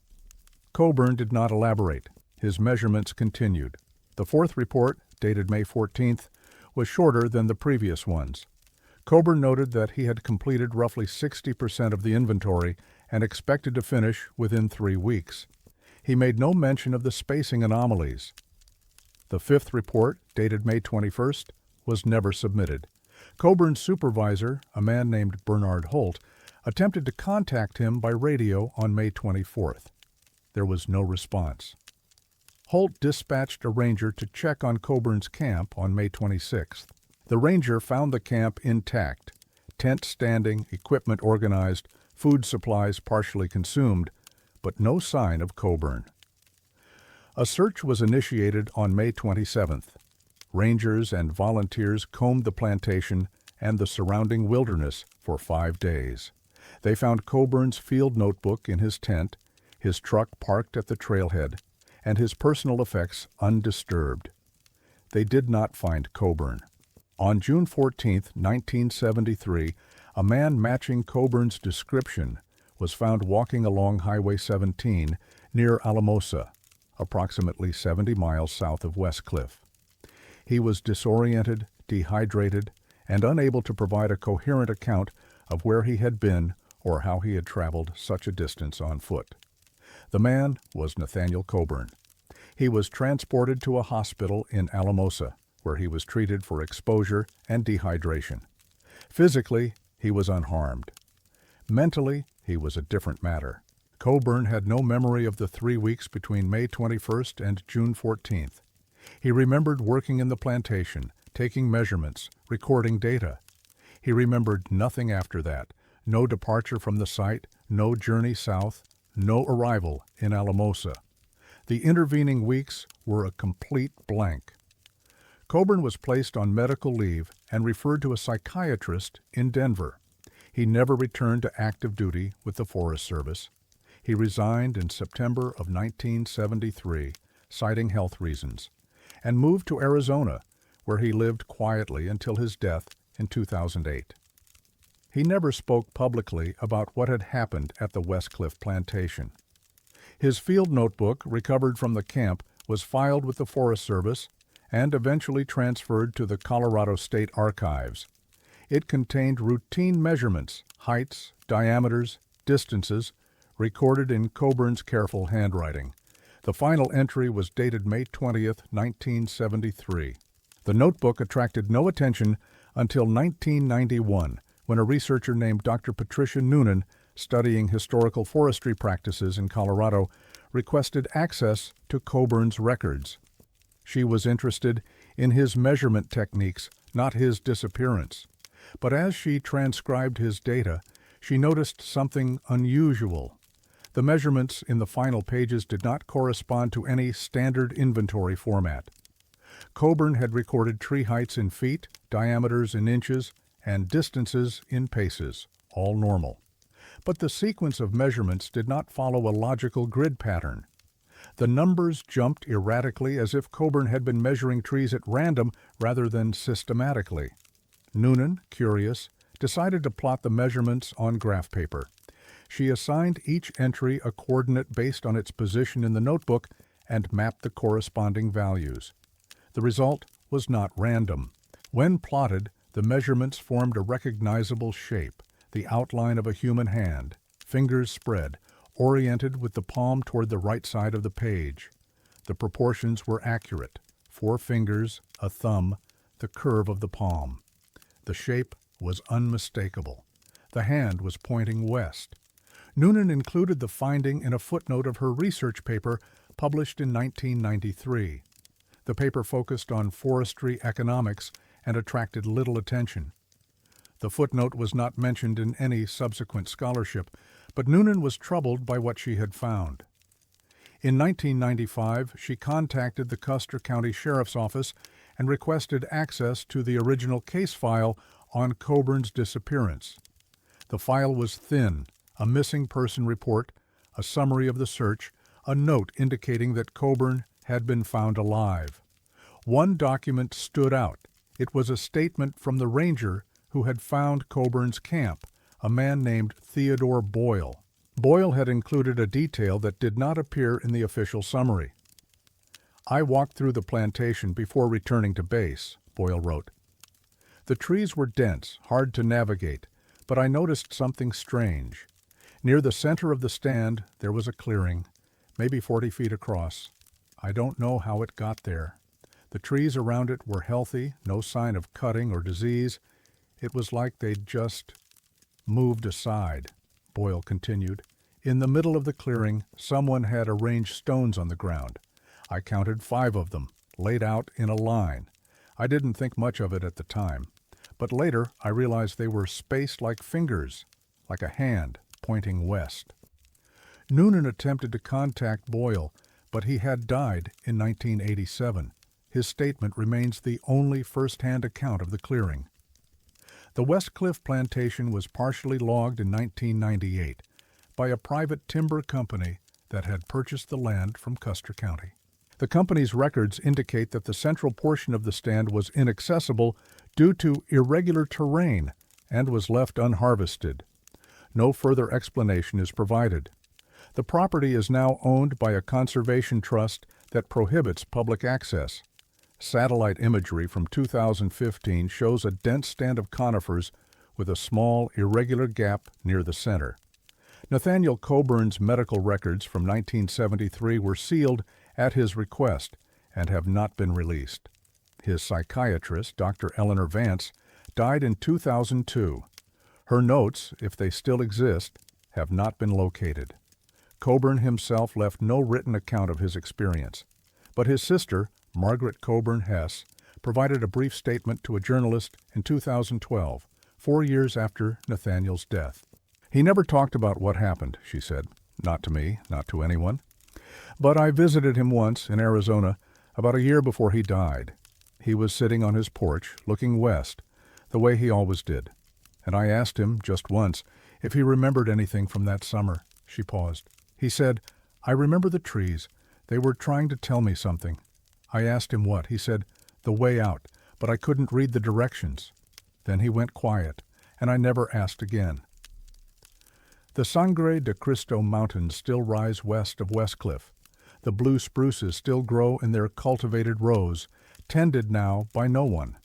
Coburn did not elaborate. His measurements continued. The fourth report, dated May 14th, was shorter than the previous ones. Coburn noted that he had completed roughly 60% of the inventory and expected to finish within 3 weeks. He made no mention of the spacing anomalies. The fifth report, dated May 21st, was never submitted. Coburn's supervisor, a man named Bernard Holt, attempted to contact him by radio on May 24th. There was no response. Holt dispatched a ranger to check on Coburn's camp on May 26th. The ranger found the camp intact, tent standing, equipment organized, food supplies partially consumed, but no sign of Coburn. A search was initiated on May 27th. Rangers and volunteers combed the plantation and the surrounding wilderness for 5 days. They found Coburn's field notebook in his tent, his truck parked at the trailhead, and his personal effects undisturbed. They did not find Coburn. On June 14, 1973, a man matching Coburn's description was found walking along Highway 17 near Alamosa, approximately 70 miles south of Westcliff. He was disoriented, dehydrated, and unable to provide a coherent account of where he had been or how he had traveled such a distance on foot. The man was Nathaniel Coburn. He was transported to a hospital in Alamosa, where he was treated for exposure and dehydration. Physically, he was unharmed. Mentally, he was a different matter. Coburn had no memory of the 3 weeks between May 21st and June 14th. He remembered working in the plantation, taking measurements, recording data. He remembered nothing after that, no departure from the site, no journey south, no arrival in Alamosa. The intervening weeks were a complete blank. Coburn was placed on medical leave and referred to a psychiatrist in Denver. He never returned to active duty with the Forest Service. He resigned in September of 1973, citing health reasons, and moved to Arizona, where he lived quietly until his death in 2008. He never spoke publicly about what had happened at the Westcliff plantation. His field notebook, recovered from the camp, was filed with the Forest Service and eventually transferred to the Colorado State Archives. It contained routine measurements, heights, diameters, distances, recorded in Coburn's careful handwriting. The final entry was dated May 20th, 1973. The notebook attracted no attention until 1991, when a researcher named Dr. Patricia Noonan, studying historical forestry practices in Colorado, requested access to Coburn's records. She was interested in his measurement techniques, not his disappearance. But as she transcribed his data, she noticed something unusual. The measurements in the final pages did not correspond to any standard inventory format. Coburn had recorded tree heights in feet, diameters in inches, and distances in paces, all normal. But the sequence of measurements did not follow a logical grid pattern. The numbers jumped erratically, as if Coburn had been measuring trees at random rather than systematically. Noonan, curious, decided to plot the measurements on graph paper. She assigned each entry a coordinate based on its position in the notebook and mapped the corresponding values. The result was not random. When plotted, the measurements formed a recognizable shape, the outline of a human hand, fingers spread, oriented with the palm toward the right side of the page. The proportions were accurate: 4 fingers, a thumb, the curve of the palm. The shape was unmistakable. The hand was pointing west. Noonan included the finding in a footnote of her research paper published in 1993. The paper focused on forestry economics and attracted little attention. The footnote was not mentioned in any subsequent scholarship, but Noonan was troubled by what she had found. In 1995, she contacted the Custer County Sheriff's Office and requested access to the original case file on Coburn's disappearance. The file was thin: a missing person report, a summary of the search, a note indicating that Coburn had been found alive. One document stood out. It was a statement from the ranger who had found Coburn's camp, a man named Theodore Boyle. Boyle had included a detail that did not appear in the official summary. "I walked through the plantation before returning to base," Boyle wrote. The trees were dense, hard to navigate, but I noticed something strange. Near the center of the stand, there was a clearing, maybe 40 feet across. I don't know how it got there. The trees around it were healthy, no sign of cutting or disease. It was like they'd just moved aside, Boyle continued. In the middle of the clearing, someone had arranged stones on the ground. I counted 5 of them, laid out in a line. I didn't think much of it at the time, but later I realized they were spaced like fingers, like a hand pointing west. Noonan attempted to contact Boyle, but he had died in 1987. His statement remains the only first-hand account of the clearing. The West Cliff plantation was partially logged in 1998 by a private timber company that had purchased the land from Custer County. The company's records indicate that the central portion of the stand was inaccessible due to irregular terrain and was left unharvested. No further explanation is provided. The property is now owned by a conservation trust that prohibits public access. Satellite imagery from 2015 shows a dense stand of conifers with a small, irregular gap near the center. Nathaniel Coburn's medical records from 1973 were sealed at his request and have not been released. His psychiatrist, Dr. Eleanor Vance, died in 2002. Her notes, if they still exist, have not been located. Coburn himself left no written account of his experience, but his sister, Margaret Coburn Hess, provided a brief statement to a journalist in 2012, 4 years after Nathaniel's death. He never talked about what happened, she said. Not to me, not to anyone. But I visited him once in Arizona about a year before he died. He was sitting on his porch, looking west, the way he always did. And I asked him, just once, if he remembered anything from that summer. She paused. He said, "I remember the trees. They were trying to tell me something." I asked him what. He said, "The way out, but I couldn't read the directions." Then he went quiet, and I never asked again. The Sangre de Cristo Mountains still rise west of West Cliff. The blue spruces still grow in their cultivated rows, tended now by no one.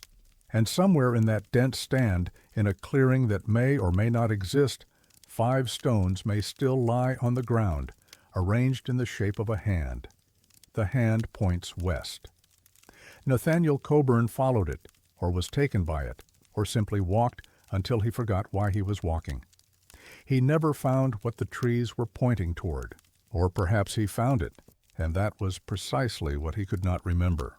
And somewhere in that dense stand, in a clearing that may or may not exist, 5 stones may still lie on the ground, arranged in the shape of a hand. The hand points west. Nathaniel Coburn followed it, or was taken by it, or simply walked until he forgot why he was walking. He never found what the trees were pointing toward, or perhaps he found it, and that was precisely what he could not remember.